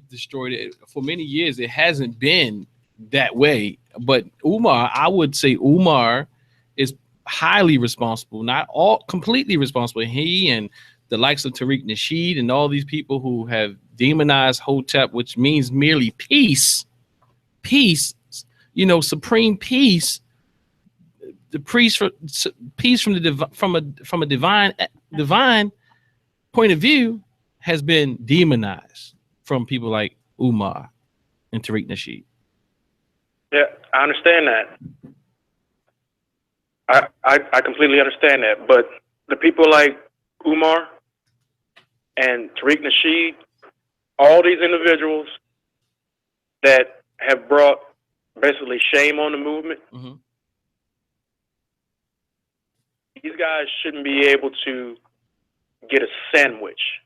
destroyed it for many years. It hasn't been that way, but Umar, I would say Umar is highly responsible, not all completely responsible. He and the likes of Tariq Nasheed and all these people who have demonized Hotep, which means merely peace, supreme peace. The peace from a divine point of view has been demonized from people like Umar and Tariq Nasheed. Yeah, I understand that. I completely understand that. But the people like Umar and Tariq Nasheed, all these individuals that have brought basically shame on the movement, mm-hmm. These guys shouldn't be able to get a sandwich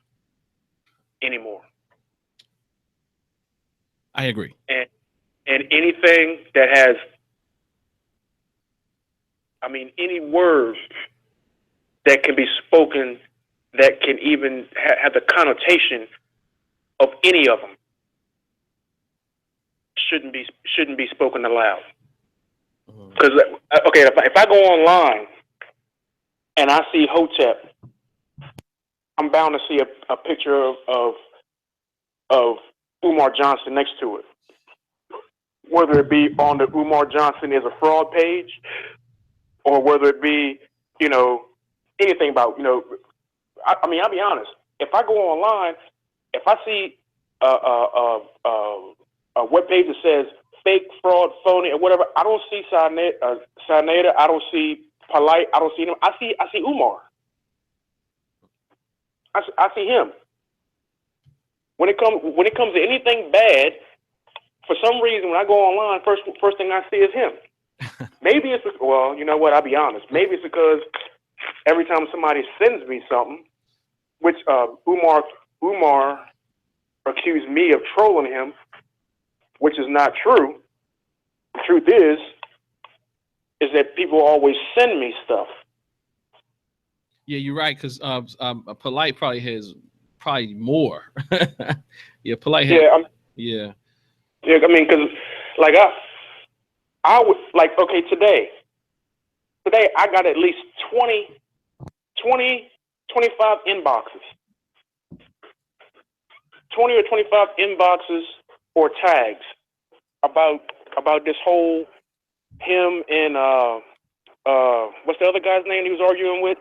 anymore. I agree. And anything that has, any word that can be spoken that can even have the connotation of any of them shouldn't be spoken aloud. Because if I go online and I see Hotep, I'm bound to see a picture of Umar Johnson next to it. Whether it be on the Umar Johnson is a fraud page, or whether it be, anything about, I'll be honest. If I go online, if I see a webpage that says fake, fraud, phony, or whatever, I don't see Saneda, I don't see Polight, I don't see him. I see Umar. I see him. When it comes to anything bad, for some reason, when I go online, first thing I see is him. Maybe it's, well, you know what? I'll be honest. Maybe it's because every time somebody sends me something, which Umar accused me of trolling him, which is not true. The truth is that people always send me stuff. Yeah, you're right. Because Polight probably has more. Yeah, Polight. Yeah. Yeah, because like I would like, okay, today I got at least 20, 25 inboxes. 20 or 25 inboxes or tags about this whole him and what's the other guy's name he was arguing with?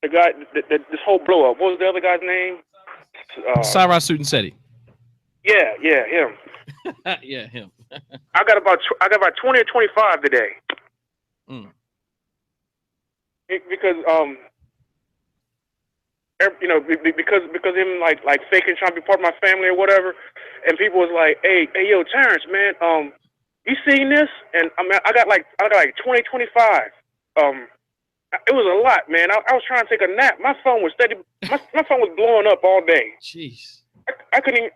The guy, this whole blow up. What was the other guy's name? Cyrus Seti. Yeah, him. Yeah, him. I got about 20 or 25 today. Because because him like faking trying to be part of my family or whatever, and people was like, hey yo, Terrence, man, you seen this? And I mean, I got like 20, 25. It was a lot, man. I was trying to take a nap. My phone was steady. My phone was blowing up all day. Jeez. I couldn't even.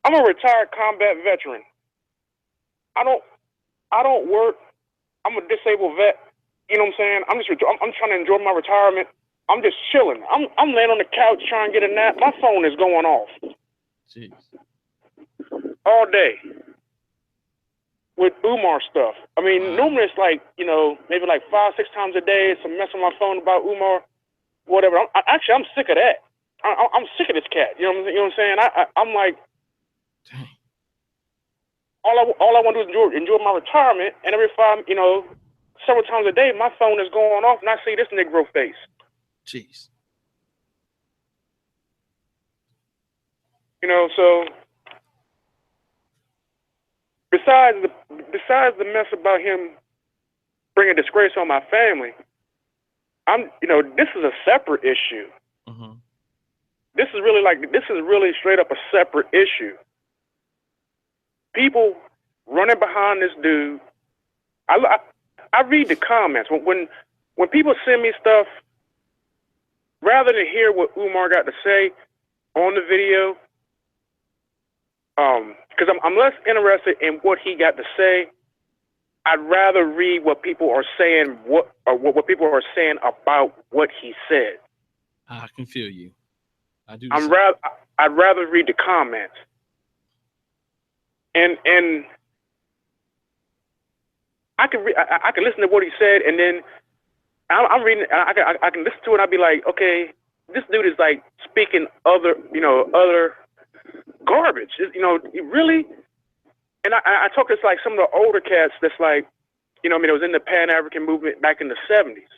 I'm a retired combat veteran. I don't work. I'm a disabled vet. You know what I'm saying? I'm trying to enjoy my retirement. I'm just chilling. I'm laying on the couch trying to get a nap. My phone is going off. Jeez. All day. With Umar stuff. I mean, normally it's like, maybe like 5-6 times a day. It's a mess on my phone about Umar, whatever. I'm sick of that. I'm sick of this cat. You know what I'm saying? I'm like, dang. All I want to do is enjoy my retirement, and every several times a day, my phone is going off, and I see this Negro face. Jeez. So besides the mess about him bringing disgrace on my family, this is a separate issue. Mm-hmm. This is really straight up a separate issue. People running behind this dude. I read the comments when people send me stuff. Rather than hear what Umar got to say on the video, because I'm less interested in what he got to say. I'd rather read what people are saying, what people are saying about what he said. I can feel you. I do. I'd rather read the comments. And I can listen to what he said, and then I'm reading. I can listen to it, and I'd be like, okay, this dude is like speaking other garbage. Really. And I talk to like some of the older cats that's like, it was in the Pan-African movement back in the 70s.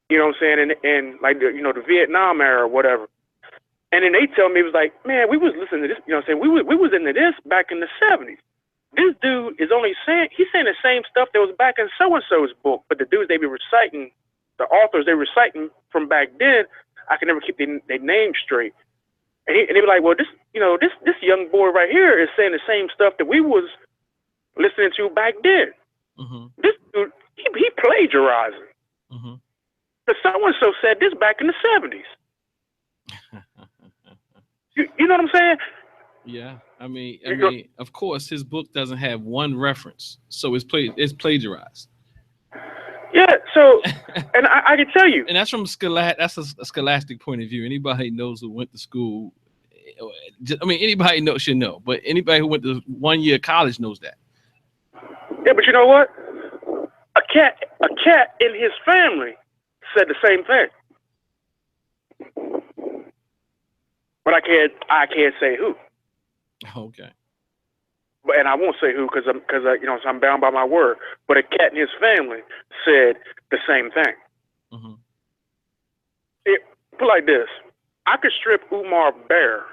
You know what I'm saying? And like the Vietnam era or whatever. And then they tell me, it was like, man, we was listening to this, we was into this back in the 70s. This dude is only saying the same stuff that was back in so-and-so's book, but the dudes they be reciting, the authors they reciting from back then, I can never keep their names straight. And they be like, well, this young boy right here is saying the same stuff that we was listening to back then. Mm-hmm. This dude, he plagiarizing. Mm-hmm. But so-and-so said this back in the 70s. You know what I'm saying? Yeah, I mean, of course, his book doesn't have one reference, so it's plagiarized. Yeah, so, and I can tell you, and that's from that's a scholastic point of view. Anybody knows who went to school, anybody should know, but anybody who went to 1 year college knows that. Yeah, but you know what? A cat in his family said the same thing. But I can't say who. Okay. And I won't say who because I'm bound by my word. But a cat in his family said the same thing. Mm-hmm. Put like this: I could strip Umar bare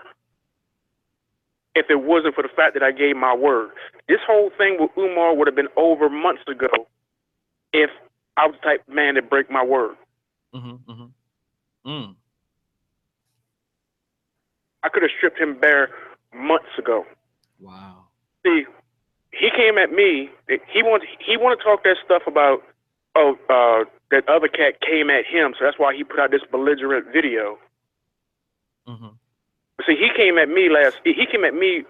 if it wasn't for the fact that I gave my word. This whole thing with Umar would have been over months ago if I was the type of man to break my word. Mm-hmm. Mm-hmm. Mm. I could have stripped him bare months ago. Wow. See, he came at me. He wanted to talk that stuff about that other cat came at him, so that's why he put out this belligerent video. Mm-hmm. See, he came at me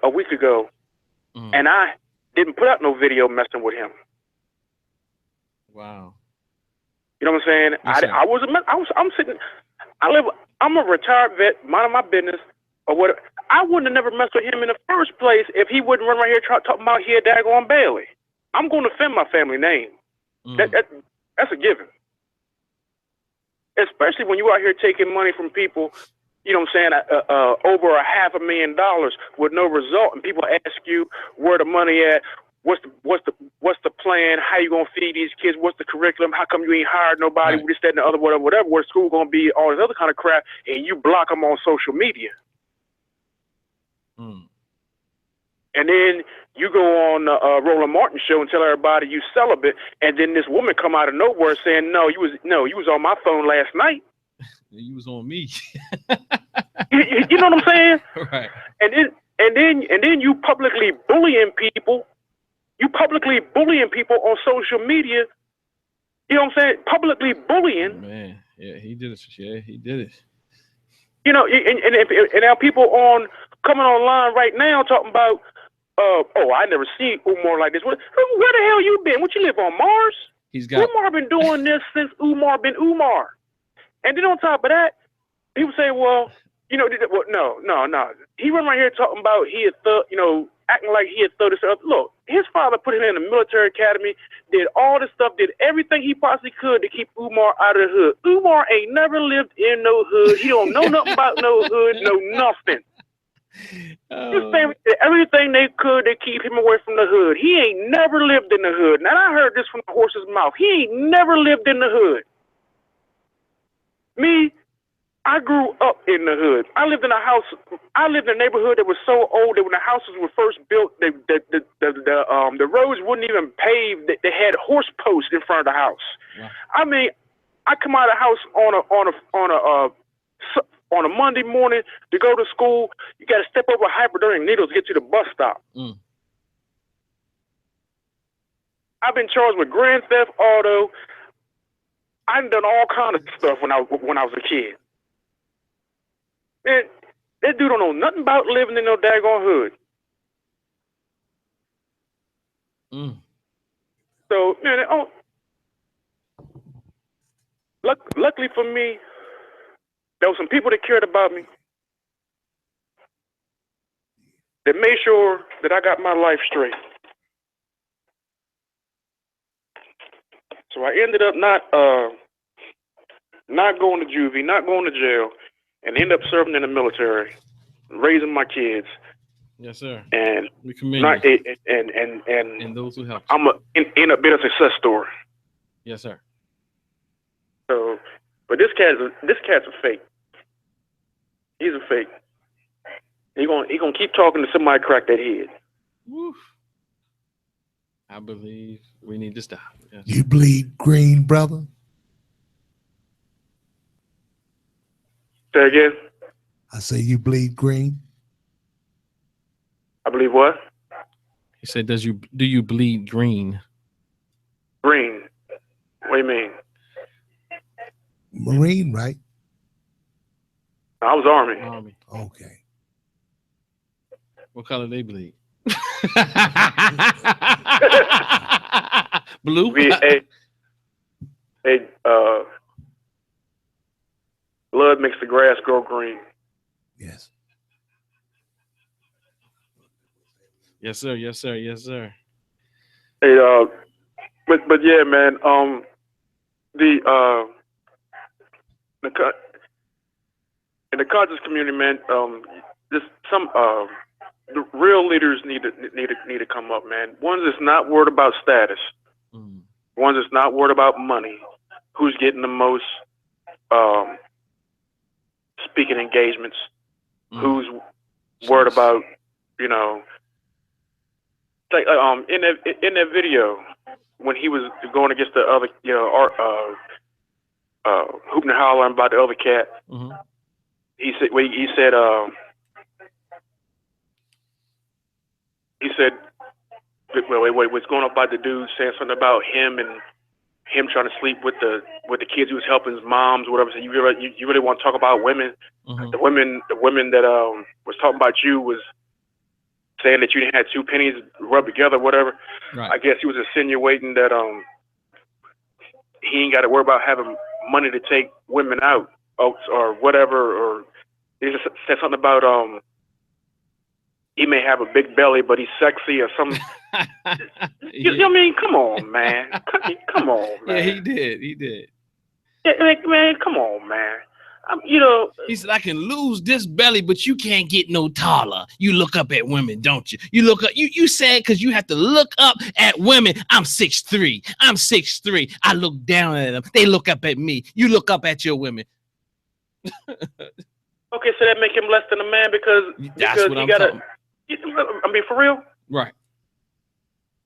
a week ago, mm-hmm. and I didn't put out no video messing with him. Wow. You know what I'm saying? Yes, I'm a retired vet, minding my business, or whatever. I wouldn't have never messed with him in the first place if he wouldn't run right here talking about here daggone Bailey. I'm going to defend my family name. Mm-hmm. That's a given. Especially when you out here taking money from people, you know what I'm saying, over $500,000 with no result, and people ask you where the money at, what's the plan? How you gonna feed these kids? What's the curriculum? How come you ain't hired nobody? Right. This, that, and the other, whatever. Where school gonna be? All this other kind of crap, and you block them on social media. Mm. And then you go on the Roland Martin show and tell everybody you celibate, and then this woman come out of nowhere saying, "No, you was on my phone last night. You was on me." you know what I'm saying? Right. And then you publicly bullying people. You publicly bullying people on social media. You know what I'm saying? Publicly bullying. Man, yeah, he did it. Yeah, he did it. You know, and now people coming online right now talking about, I never seen Umar like this. Where the hell you been? What, you live on Mars? Umar been doing this since Umar been Umar. And then on top of that, people say, well, you know, no. He run right here talking about he had acting like he had thought this up. Look, his father put him in the military academy, did all this stuff, did everything he possibly could to keep Umar out of the hood. Umar ain't never lived in no hood. He don't know nothing about no hood, no nothing. His family did everything they could to keep him away from the hood. He ain't never lived in the hood. Now, I heard this from the horse's mouth. He ain't never lived in the hood. Me, I grew up in the hood. I lived in a house. I lived in a neighborhood that was so old that when the houses were first built, the roads wouldn't even pave. They had horse posts in front of the house. Yeah. I mean, I come out of the house on a Monday morning to go to school. You got to step over hypodermic needles to get to the bus stop. Mm. I've been charged with grand theft auto. I've done all kind of stuff when I was a kid. Man, that dude don't know nothing about living in no daggone hood. Mm. So, man, luckily for me, there were some people that cared about me, that made sure that I got my life straight. So I ended up not going to juvie, not going to jail, and end up serving in the military, raising my kids. Yes, sir. And we commend you. And those who help. I'm in a bit of success story. Yes, sir. So, but this cat's a fake. He's a fake. He gonna keep talking to somebody crack that head. Woof. I believe we need to stop. Yes. You bleed green, brother? Say again? I say you bleed green. I believe what? He said, do you bleed green? Green. What do you mean? Marine, right? I was Army. Army. Okay. What color they bleed? Blue. Blood makes the grass grow green. Yes. Yes, sir. Yes, sir. Yes, sir. Hey, but yeah, man. In the conscious community, man. The real leaders need to come up, man. Ones that's not worried about status. Mm. Ones that's not worried about money. Who's getting the most speaking engagements? Mm. Who's worried about, like in that video when he was going against the other, hooping and hollering about the other cat. Mm-hmm. He said, what's going on about the dude saying something about him and him trying to sleep with the kids he was helping, his moms, whatever. So you really want to talk about women? Mm-hmm. The women that was talking about you was saying that you didn't have two pennies rubbed together, whatever. Right. I guess he was insinuating that he ain't got to worry about having money to take women out or whatever. Or he just said something about he may have a big belly, but he's sexy or something. You know what I mean? Come on, man. Come on, man. Yeah, he did. Yeah, man, come on, man. You know, he said, I can lose this belly, but you can't get no taller. You look up at women, don't you? You look up, you said, because you have to look up at women. I'm 6'3". I'm 6'3". I look down at them. They look up at me. You look up at your women. Okay, so that make him less than a man because what he I'm gotta. talking. I mean, for real. Right.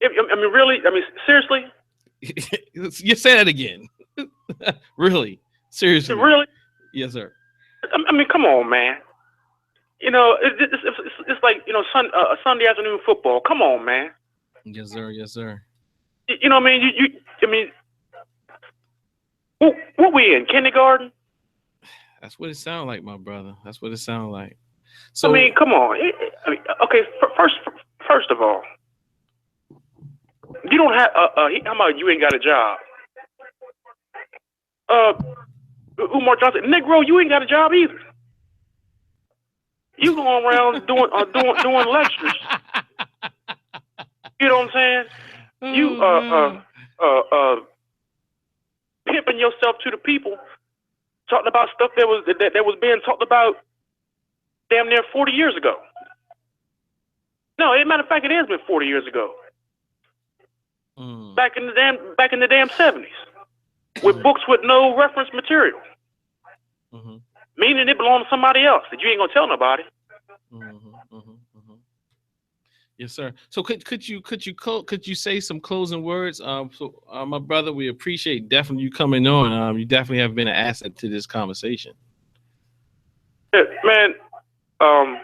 I mean, really. I mean, seriously. You say that again. Really? Seriously? Really? Yes, sir. I mean, come on, man. You know, it's like, you know, Sunday afternoon football. Come on, man. Yes, sir. Yes, sir. You know what I mean? I mean, what we in, kindergarten? That's what it sounds like, my brother. That's what it sounds like. So I mean, come on. I mean, okay, first of all, you don't have. How about you ain't got a job? Umar Johnson, Negro, you ain't got a job either. You going around doing lectures. You know what I'm saying? You pimping yourself to the people, talking about stuff that was being talked about damn near 40 years ago. No, as a matter of fact, it has been 40 years ago. Back in the damn 70s, with books with no reference material. Meaning it belonged to somebody else that you ain't gonna tell nobody. Yes, sir. So could you say some closing words? My brother, we appreciate definitely you coming on. You definitely have been an asset to this conversation. Yeah, man, I'm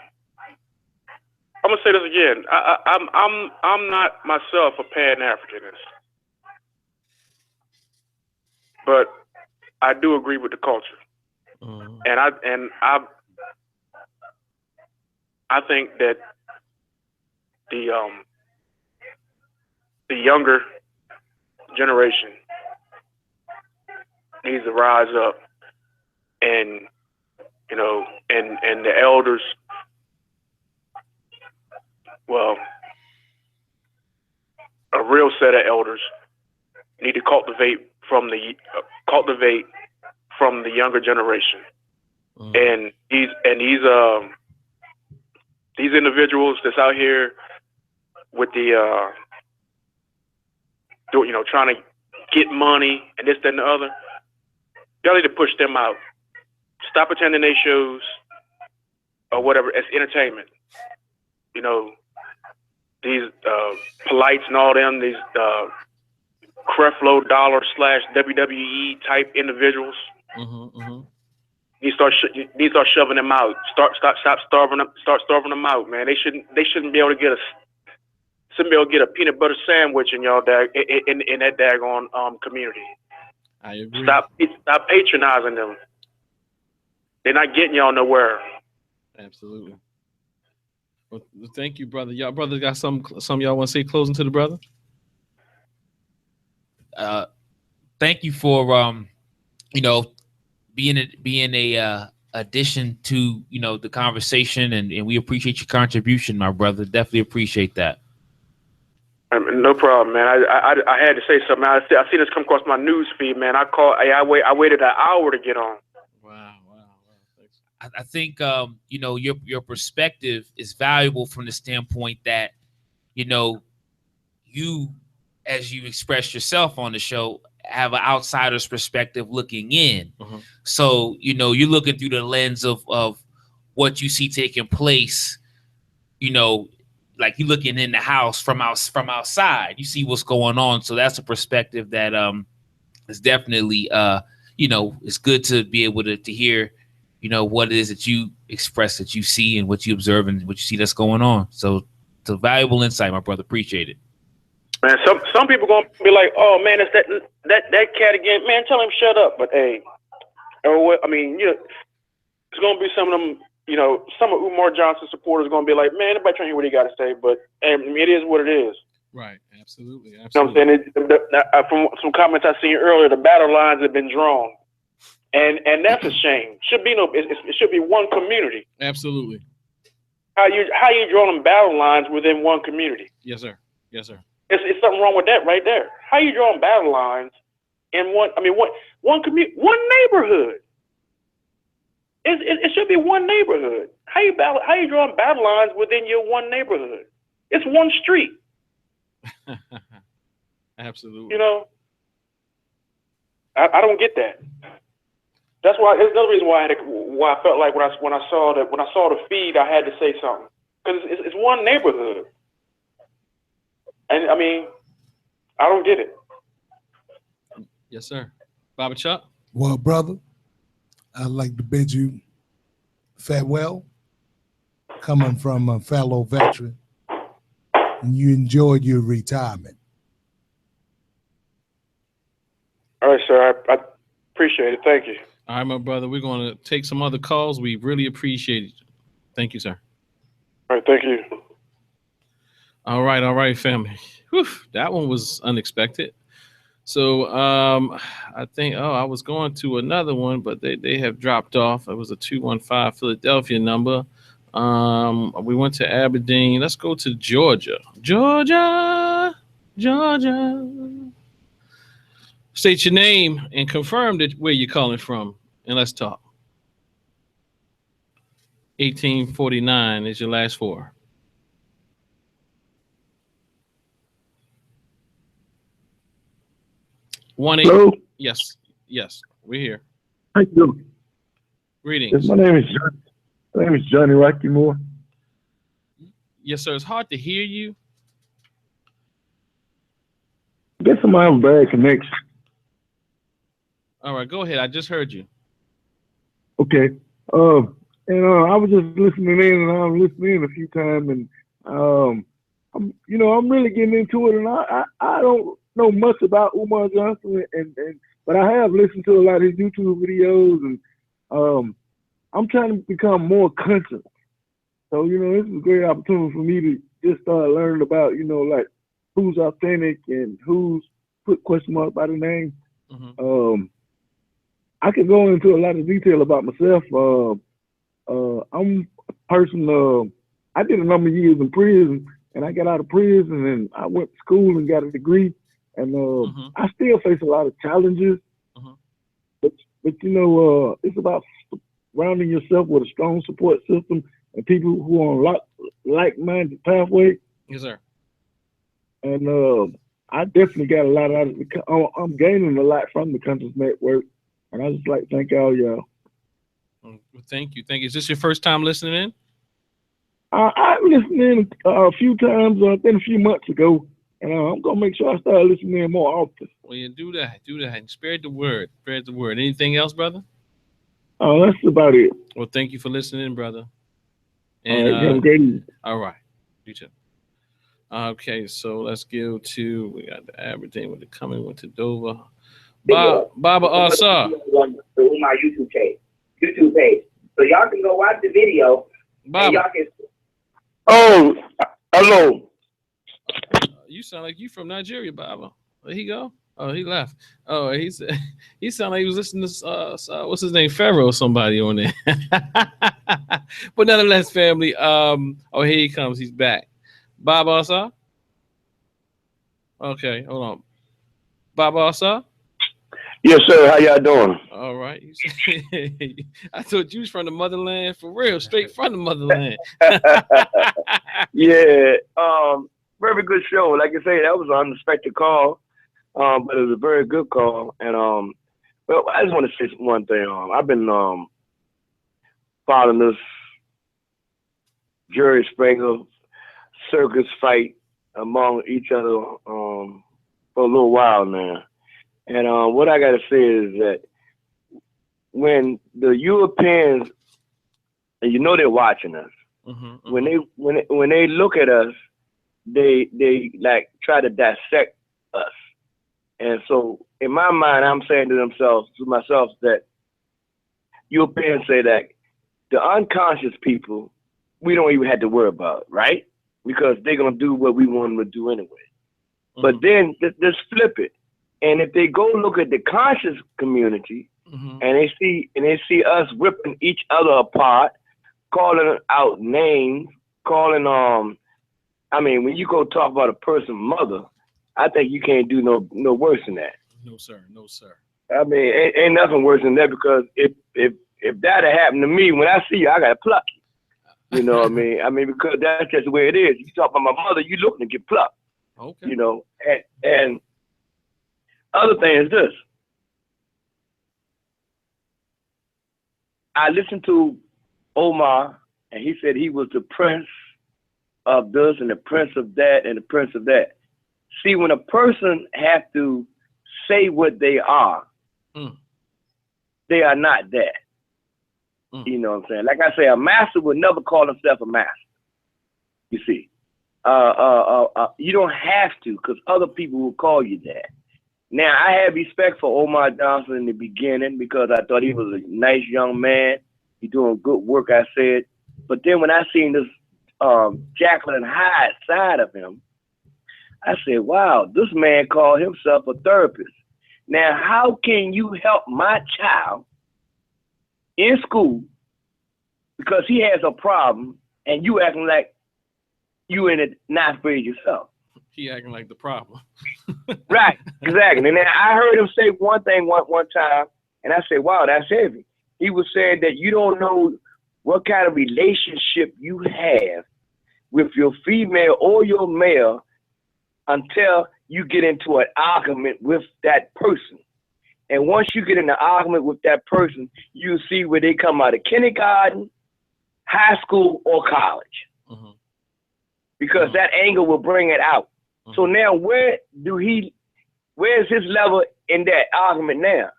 gonna say this again. I'm not myself a Pan-Africanist, but I do agree with the culture. And I think that the younger generation needs to rise up, and you know, and the elders, well, a real set of elders need to cultivate from the younger generation. And these individuals that's out here with the trying to get money and this, that, and the other, y'all need to push them out. Stop attending their shows or whatever as entertainment. You know, these Polights and all them, these Creflo Dollar / WWE type individuals. You start shoving them out. Stop starving them out, man. They shouldn't be able to get a peanut butter sandwich in y'all in that daggone community. I agree. Stop patronizing them. They're not getting y'all nowhere. Absolutely. Well, thank you, brother. Y'all brothers got some y'all want to say closing to the brother? Thank you for being a addition to the conversation, and we appreciate your contribution, my brother. Definitely appreciate that. No problem, man. I had to say something. I see this come across my news feed, man. I waited an hour to get on. Wow. Thanks. I think your perspective is valuable from the standpoint that you, as you express yourself on the show, have an outsider's perspective looking in. So you're looking through the lens of what you see taking place. Like you're looking in the house from outside. You see what's going on. So that's a perspective that is definitely it's good to be able to hear what it is that you express, that you see, and what you observe and what you see that's going on. So it's a valuable insight, my brother. Appreciate it. Man, some people gonna be like, "Oh man, it's that cat again." Man, tell him shut up. But hey, or what? I mean, it's gonna be some of them. Some of Umar Johnson's supporters are gonna be like, "Man, nobody trying to hear what he got to say." But I mean, it is what it is. Right. Absolutely. You know what I'm saying? From some comments I seen earlier, the battle lines have been drawn, and that's a shame. It should be one community. Absolutely. How you draw them battle lines within one community? Yes, sir. Yes, sir. It's something wrong with that right there. How you drawing battle lines in one community, one neighborhood? It should be one neighborhood. How you drawing battle lines within your one neighborhood? It's one street. Absolutely. You know, I don't get that. That's why. There's another reason why I felt like when I saw the feed, I had to say something because it's one neighborhood, and I mean, I don't get it. Yes, sir. Baba Chuck. Well, brother, I'd like to bid you farewell, coming from a fellow veteran, and you enjoyed your retirement. All right, sir. I appreciate it. Thank you. All right, my brother. We're going to take some other calls. We really appreciate it. Thank you, sir. All right, thank you. All right, family. Whew, that one was unexpected. So I think, I was going to another one, but they have dropped off. It was a 215 Philadelphia number. We went to Aberdeen. Let's go to Georgia. Georgia. State your name and confirm where you're calling from, and let's talk. 1849 is your last four. Hello? Yes, we're here. How you doing? Greetings. Yes, my name is Johnny Rocky Moore. Yes, sir. It's hard to hear you. I guess I might have a bad connection. All right, go ahead. I just heard you. Okay. I was just listening in, and I'm listening in a few times, and I'm really getting into it, and I don't know much about Umar Johnson, but I have listened to a lot of his YouTube videos, and I'm trying to become more conscious. So this is a great opportunity for me to just start learning about like who's authentic and who's put question mark by the name. Mm-hmm. I could go into a lot of detail about myself. I'm a person. I did a number of years in prison, and I got out of prison, and I went to school and got a degree. And I still face a lot of challenges, but it's about surrounding yourself with a strong support system and people who are on like-minded pathway. Yes, sir. And I definitely got a lot out of it. I'm gaining a lot from the Conscious Network, and I just like to thank all y'all. Well, thank you. Is this your first time listening in? I've listened in a few times. Been a few months ago. And I'm going to make sure I start listening in more often. Well, you do that. And spread the word. Anything else, brother? Oh, that's about it. Well, thank you for listening, brother. And, have a great evening. All right. You too. Okay, so let's go to, we got the Aberdeen with the coming, went to Dover. Baba Asa. Through my YouTube page. So y'all can go watch the video. Baba. Y'all can... Oh, hello. You sound like you from Nigeria, Baba. Where'd he go? Oh, he left. Oh, he said he sounded like he was listening to what's his name, Pharaoh, somebody on there. But nonetheless, family. Oh, here he comes. He's back. Baba Asa. Okay, hold on. Baba Asa. Yes, sir. How y'all doing? All right. I thought you was from the motherland for real, straight from the motherland. Yeah. Very good show. Like I say, that was an unexpected call, but it was a very good call. And well, I just want to say one thing. I've been following this Jerry Springer circus fight among each other for a little while now. And what I got to say is that when the Europeans, and they're watching us, when they look at us, they like try to dissect us. And so in my mind, I'm saying to myself that Europeans say that the unconscious people, we don't even have to worry about, right? Because they're going to do what we want them to do anyway. But then just flip it. And if they go look at the conscious community and they see us ripping each other apart, calling out names, calling when you go talk about a person's mother, I think you can't do no worse than that. No, sir. I mean, ain't nothing worse than that, because if if that had happened to me, when I see you, I gotta pluck you. You know what I mean? I mean, because that's just the way it is. You talk about my mother, you looking to get plucked. Okay. You know, and other thing is this. I listened to Umar, and he said he was the prince of this and the prince of that and the prince of that. See, when a person has to say what they are not that. You know what I'm saying? Like I say, a master would never call himself a master. You see, you don't have to, because other people will call you that. Now, I had respect for Umar Johnson in the beginning because I thought he was a nice young man. He doing good work, I said. But then when I seen this Jacqueline Hyde side of him, I said, wow, this man called himself a therapist. Now, how can you help my child in school because he has a problem and you acting like you in it not afraid yourself? He acting like the problem. Right, exactly. And then I heard him say one thing one time, and I said, wow, that's heavy. He was saying that you don't know what kind of relationship you have with your female or your male until you get into an argument with that person. And once you get in an argument with that person, you see where they come out of kindergarten, high school, or college. Because that anger will bring it out. So now where's his level in that argument now?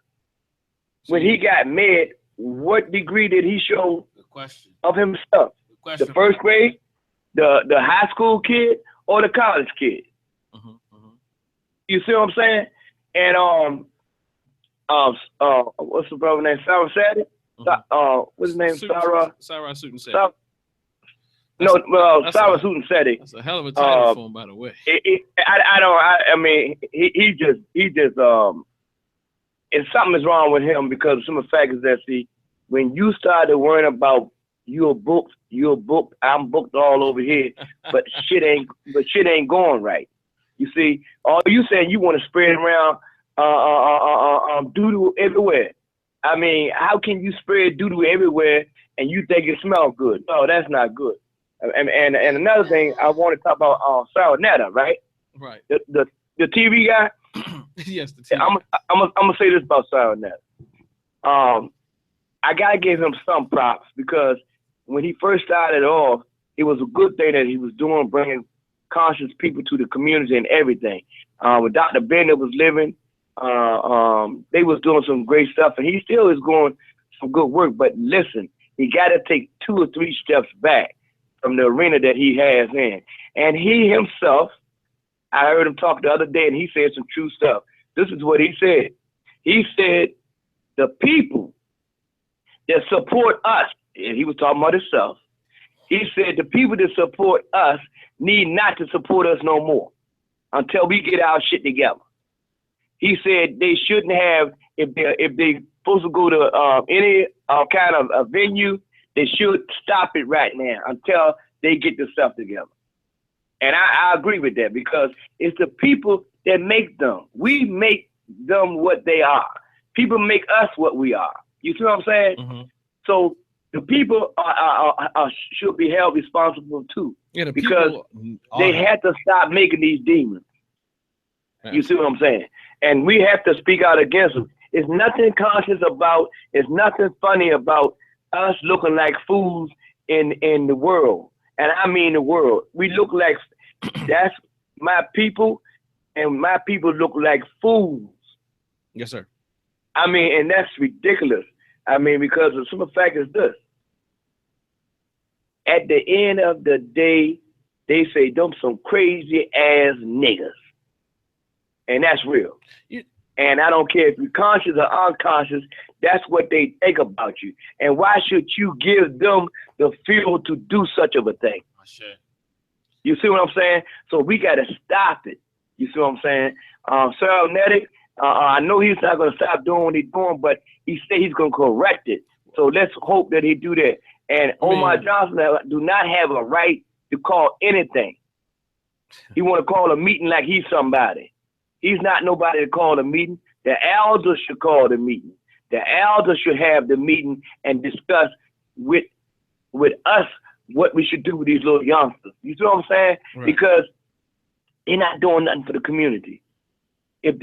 When he got mad, what degree did he show of himself? The first grade, the high school kid, or the college kid? You see what I'm saying? And what's the brother name? Sarah Seti? What's his name? Sarah Suit Seti. Sarah Suit Seti. That's a hell of a title for him, by the way. I mean, he just and something is wrong with him because some of the factors that see when you started worrying about you're booked, I'm booked all over here, but shit ain't going right. You see, all you saying you want to spread around doo-doo everywhere. I mean, how can you spread doo-doo everywhere and you think it smells good? No, that's not good. And another thing I want to talk about Sarah Netta, right? Right. The TV guy. Yes, the TV. I'm gonna say this about Sarah Netta. I gotta give him some props because when he first started off, it was a good thing that he was doing, bringing conscious people to the community and everything. When Dr. Bennett was living, they was doing some great stuff, and he still is going some good work. But listen, he got to take 2 or 3 steps back from the arena that he has in. And he himself, I heard him talk the other day, and he said some true stuff. This is what he said. He said, the people that support us, and he was talking about himself, he said the people that support us need not to support us no more until we get our shit together. He said they shouldn't have, if they supposed to go to any kind of a venue, they should stop it right now until they get themselves together. And I agree with that because it's the people that make them. We make them what they are. People make us what we are. You see what I'm saying? So the people should be held responsible too, because they had to stop making these demons. You see what I'm saying? And we have to speak out against them. It's nothing conscious about, it's nothing funny about us looking like fools in the world. And I mean the world. We look like, that's my people, and my people look like fools. Yes, sir. I mean, and that's ridiculous. I mean, because of some of the fact is this. At the end of the day, they say them some crazy ass niggas. And that's real. And I don't care if you're conscious or unconscious, that's what they think about you. And why should you give them the fuel to do such of a thing? Sure. You see what I'm saying? So we got to stop it. You see what I'm saying? Sarah Netta, I know he's not going to stop doing what he's doing, but he said he's going to correct it. So let's hope that he do that. And Umar Johnson do not have a right to call anything. He want to call a meeting like he's somebody. He's not nobody to call a meeting. The elders should call the meeting. The elders should have the meeting and discuss with us what we should do with these little youngsters. You see what I'm saying? Right. Because they're not doing nothing for the community. If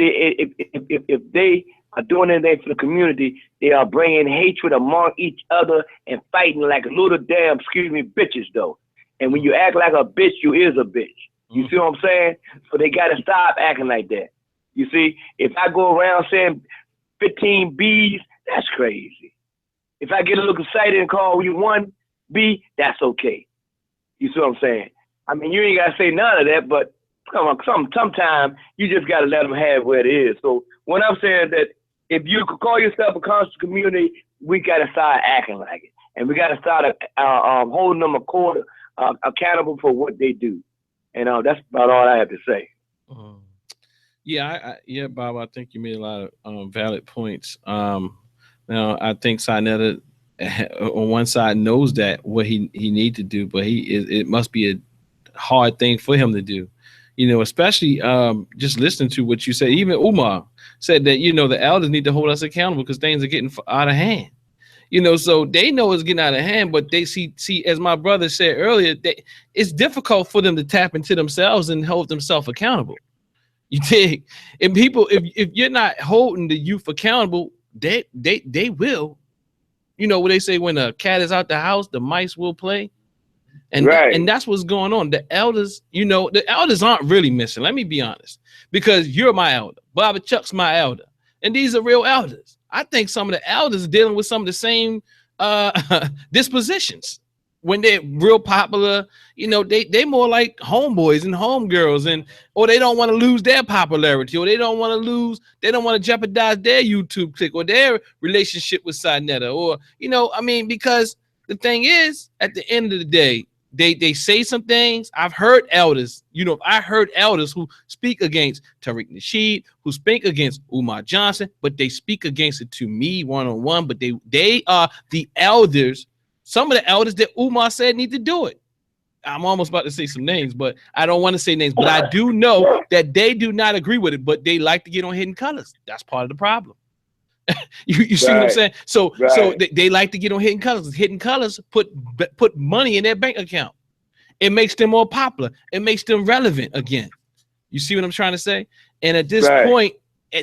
they are doing anything for the community, they are bringing hatred among each other and fighting like little damn, bitches though. And when you act like a bitch, you is a bitch. You see what I'm saying? So they got to stop acting like that. You see, if I go around saying 15 B's, that's crazy. If I get a little excited and call you one B, that's okay. You see what I'm saying? I mean, you ain't got to say none of that, but come on, sometimes you just got to let them have where it is. So when I'm saying that if you could call yourself a conscious community, we got to start acting like it. And we got to start holding them accountable for what they do. And that's about all I have to say. Yeah, Bob, I think you made a lot of valid points. Now, I think Sinetta on one side knows that what he needs to do, but it must be a hard thing for him to do. You know, especially just listening to what you said. Even Umar said that, you know, the elders need to hold us accountable because things are getting out of hand. You know, so they know it's getting out of hand, but they see, as my brother said earlier, it's difficult for them to tap into themselves and hold themselves accountable. You dig? And people, if you're not holding the youth accountable, they will. You know what they say, when a cat is out the house, the mice will play. And and that's what's going on. The elders, you know, the elders aren't really missing. Let me be honest, because you're my elder. Baba Chuck's my elder. And these are real elders. I think some of the elders are dealing with some of the same dispositions when they're real popular. You know, they more like homeboys and homegirls, or they don't want to lose their popularity, or they don't want to jeopardize their YouTube click or their relationship with Sinetta, or, you know, I mean, because the thing is, at the end of the day, they say some things. I've heard elders, you know, I heard elders who speak against Tariq Nasheed, who speak against Umar Johnson, but they speak against it to me one-on-one, but they are the elders, some of the elders that Umar said need to do it. I'm almost about to say some names, but I don't want to say names, but I do know that they do not agree with it, but they like to get on Hidden Colors. That's part of the problem. You see what I'm saying? So they like to get on Hidden Colors. Hidden Colors put money in their bank account. It makes them more popular. It makes them relevant again. You see what I'm trying to say? And at this point,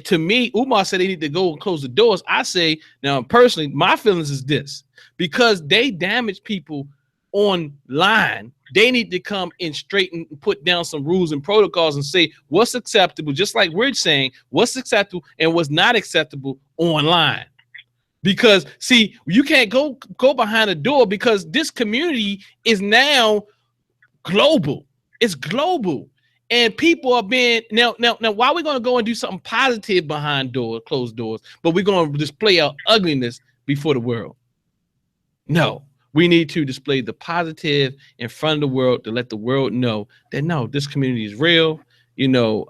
to me, Umar said they need to go and close the doors. I say, now personally, my feelings is this: because they damage people online, they need to come in straight and put down some rules and protocols and say what's acceptable, just like we're saying what's acceptable and what's not acceptable online. Because see, you can't go behind a door, because this community is now global. It's global, and people are being now. Why are we going to go and do something positive behind closed doors, but we're going to display our ugliness before the world? No. We need to display the positive in front of the world to let the world know that, no, this community is real. You know,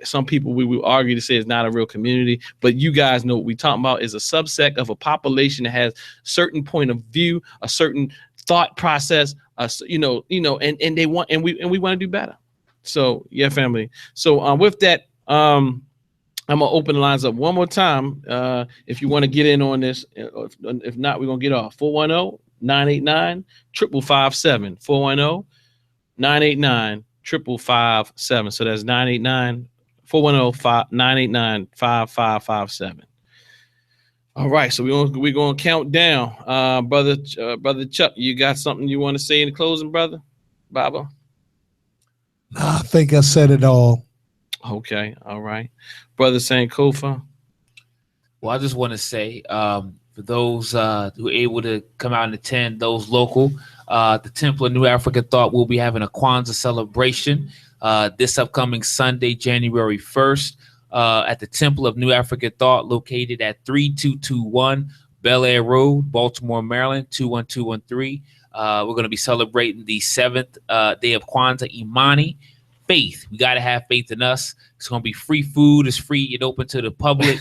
some people we will argue to say it's not a real community, but you guys know what we're talking about is a subset of a population that has a certain point of view, a certain thought process, and they want, and we want to do better. So yeah, family. So with that, I'm gonna open the lines up one more time. If you want to get in on this, if not, we're gonna get off. 410-989-5557. 410-989-5557. So that's 410-989-5557. All right, so we're gonna count down. Brother Chuck, you got something you want to say in closing, brother? Baba? Nah, I think I said it all. Okay, all right. Brother Sankofa? Well, I just want to say, for those who are able to come out and attend, those local, the Temple of New African Thought will be having a Kwanzaa celebration this upcoming Sunday, January 1st, at the Temple of New African Thought, located at 3221 Bel Air Road, Baltimore, Maryland, 21213. We're going to be celebrating the 7th day of Kwanzaa, Imani. Faith. We got to have faith in us. It's going to be free food. It's free and open to the public.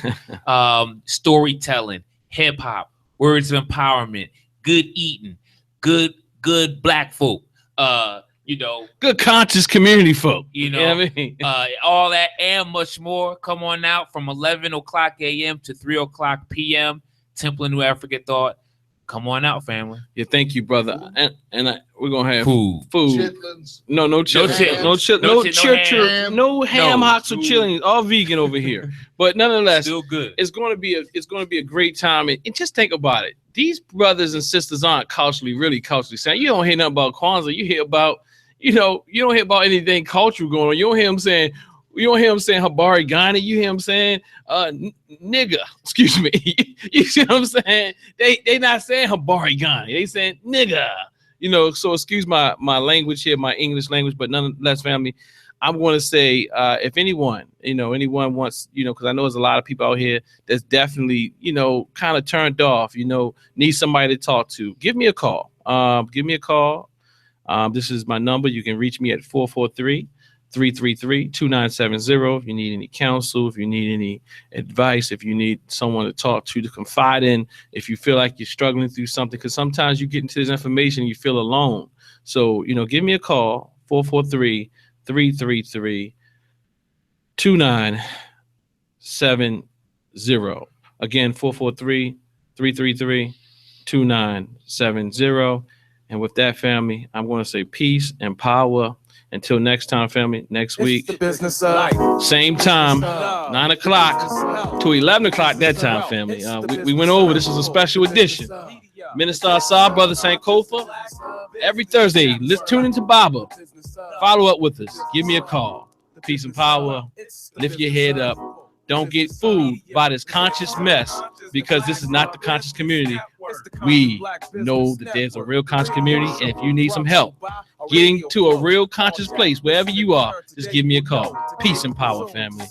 Storytelling, hip hop, words of empowerment, good eating, good black folk, You know, good conscious community folk. You know, what I mean? All that and much more. Come on out from 11 o'clock a.m. to 3 o'clock p.m. Temple of New African Thought. Come on out, family. Yeah, thank you, brother. And we're gonna have food. Chitlins. No ham hocks or chillings. All vegan over here. But nonetheless, still good. It's gonna be a great time. And just think about it. These brothers and sisters aren't really culturally sound. You don't hear nothing about Kwanzaa. You hear about, you don't hear about anything cultural going on. You don't hear them saying Habari Ghana. You hear them saying nigga. Excuse me. You see what I'm saying? They not saying Habari Ghana. They saying nigga. So excuse my language here, my English language, but nonetheless, family, I'm going to say if anyone wants, because I know there's a lot of people out here that's definitely, kind of turned off, need somebody to talk to. Give me a call. This is my number. You can reach me at 443-333-2970. If you need any counsel, if you need any advice, if you need someone to talk to confide in, if you feel like you're struggling through something, because sometimes you get into this information and you feel alone. So, give me a call, 443-333-2970. Again, 443-333-2970. And with that, family, I'm going to say peace and power. Until next time, family, next week, the business of same time, 9 o'clock to 11 o'clock that time, family. We went over. This is a special edition. Minister Assad, Brother Sankofa. Every Thursday, let's tune into Baba. Follow up with us. Give me a call. Peace and power. Lift your head up. Don't get fooled by this conscious mess, because this is not the conscious community. We know that there's a real conscious community, and if you need some help getting to a real conscious place, wherever you are, just give me a call. Peace and power, family.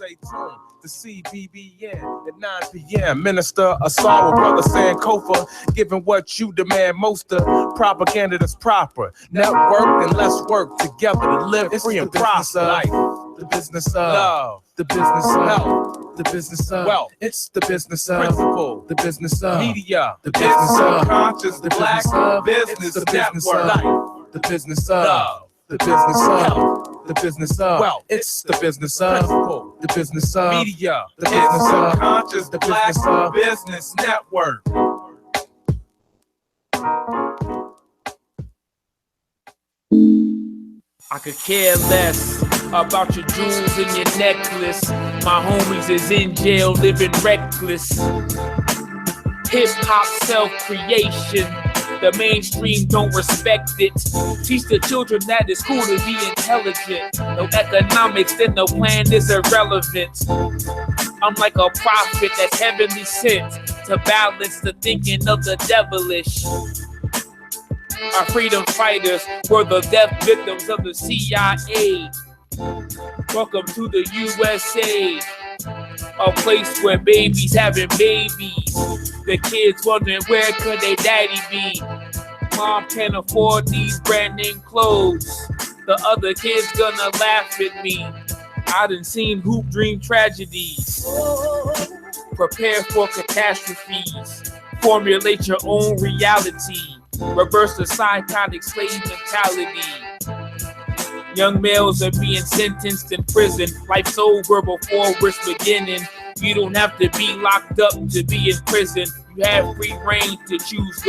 The CBBN at 9 p.m. Minister Assault, Brother Sankofa, giving what you demand most of. Propaganda that's proper. Network and let's work together to live free and prosper. The business of love, the business of health, the business of wealth. It's the business of principle, the business of media, the business of conscious, the black business, the business of life, the business of love, the business of health, the business of wealth. It's the business of principle, the business of media, the business of conscious, the black business network. I could care less about your jewels and your necklace. My homies is in jail living reckless. Hip-hop self-creation. The mainstream don't respect it. Teach the children that it's cool to be intelligent. No economics, then the plan is irrelevant. I'm like a prophet that's heavenly sent to balance the thinking of the devilish. Our freedom fighters were the death victims of the CIA. Welcome to the USA, a place where babies having babies. The kids wondering where could they daddy be. Mom can't afford these brand name clothes. The other kids gonna laugh at me. I done seen hoop dream tragedies. Prepare for catastrophes. Formulate your own reality. Reverse the psychotic slave mentality. Young males are being sentenced in prison. Life's over before it's beginning. You don't have to be locked up to be in prison. You have free reign to choose.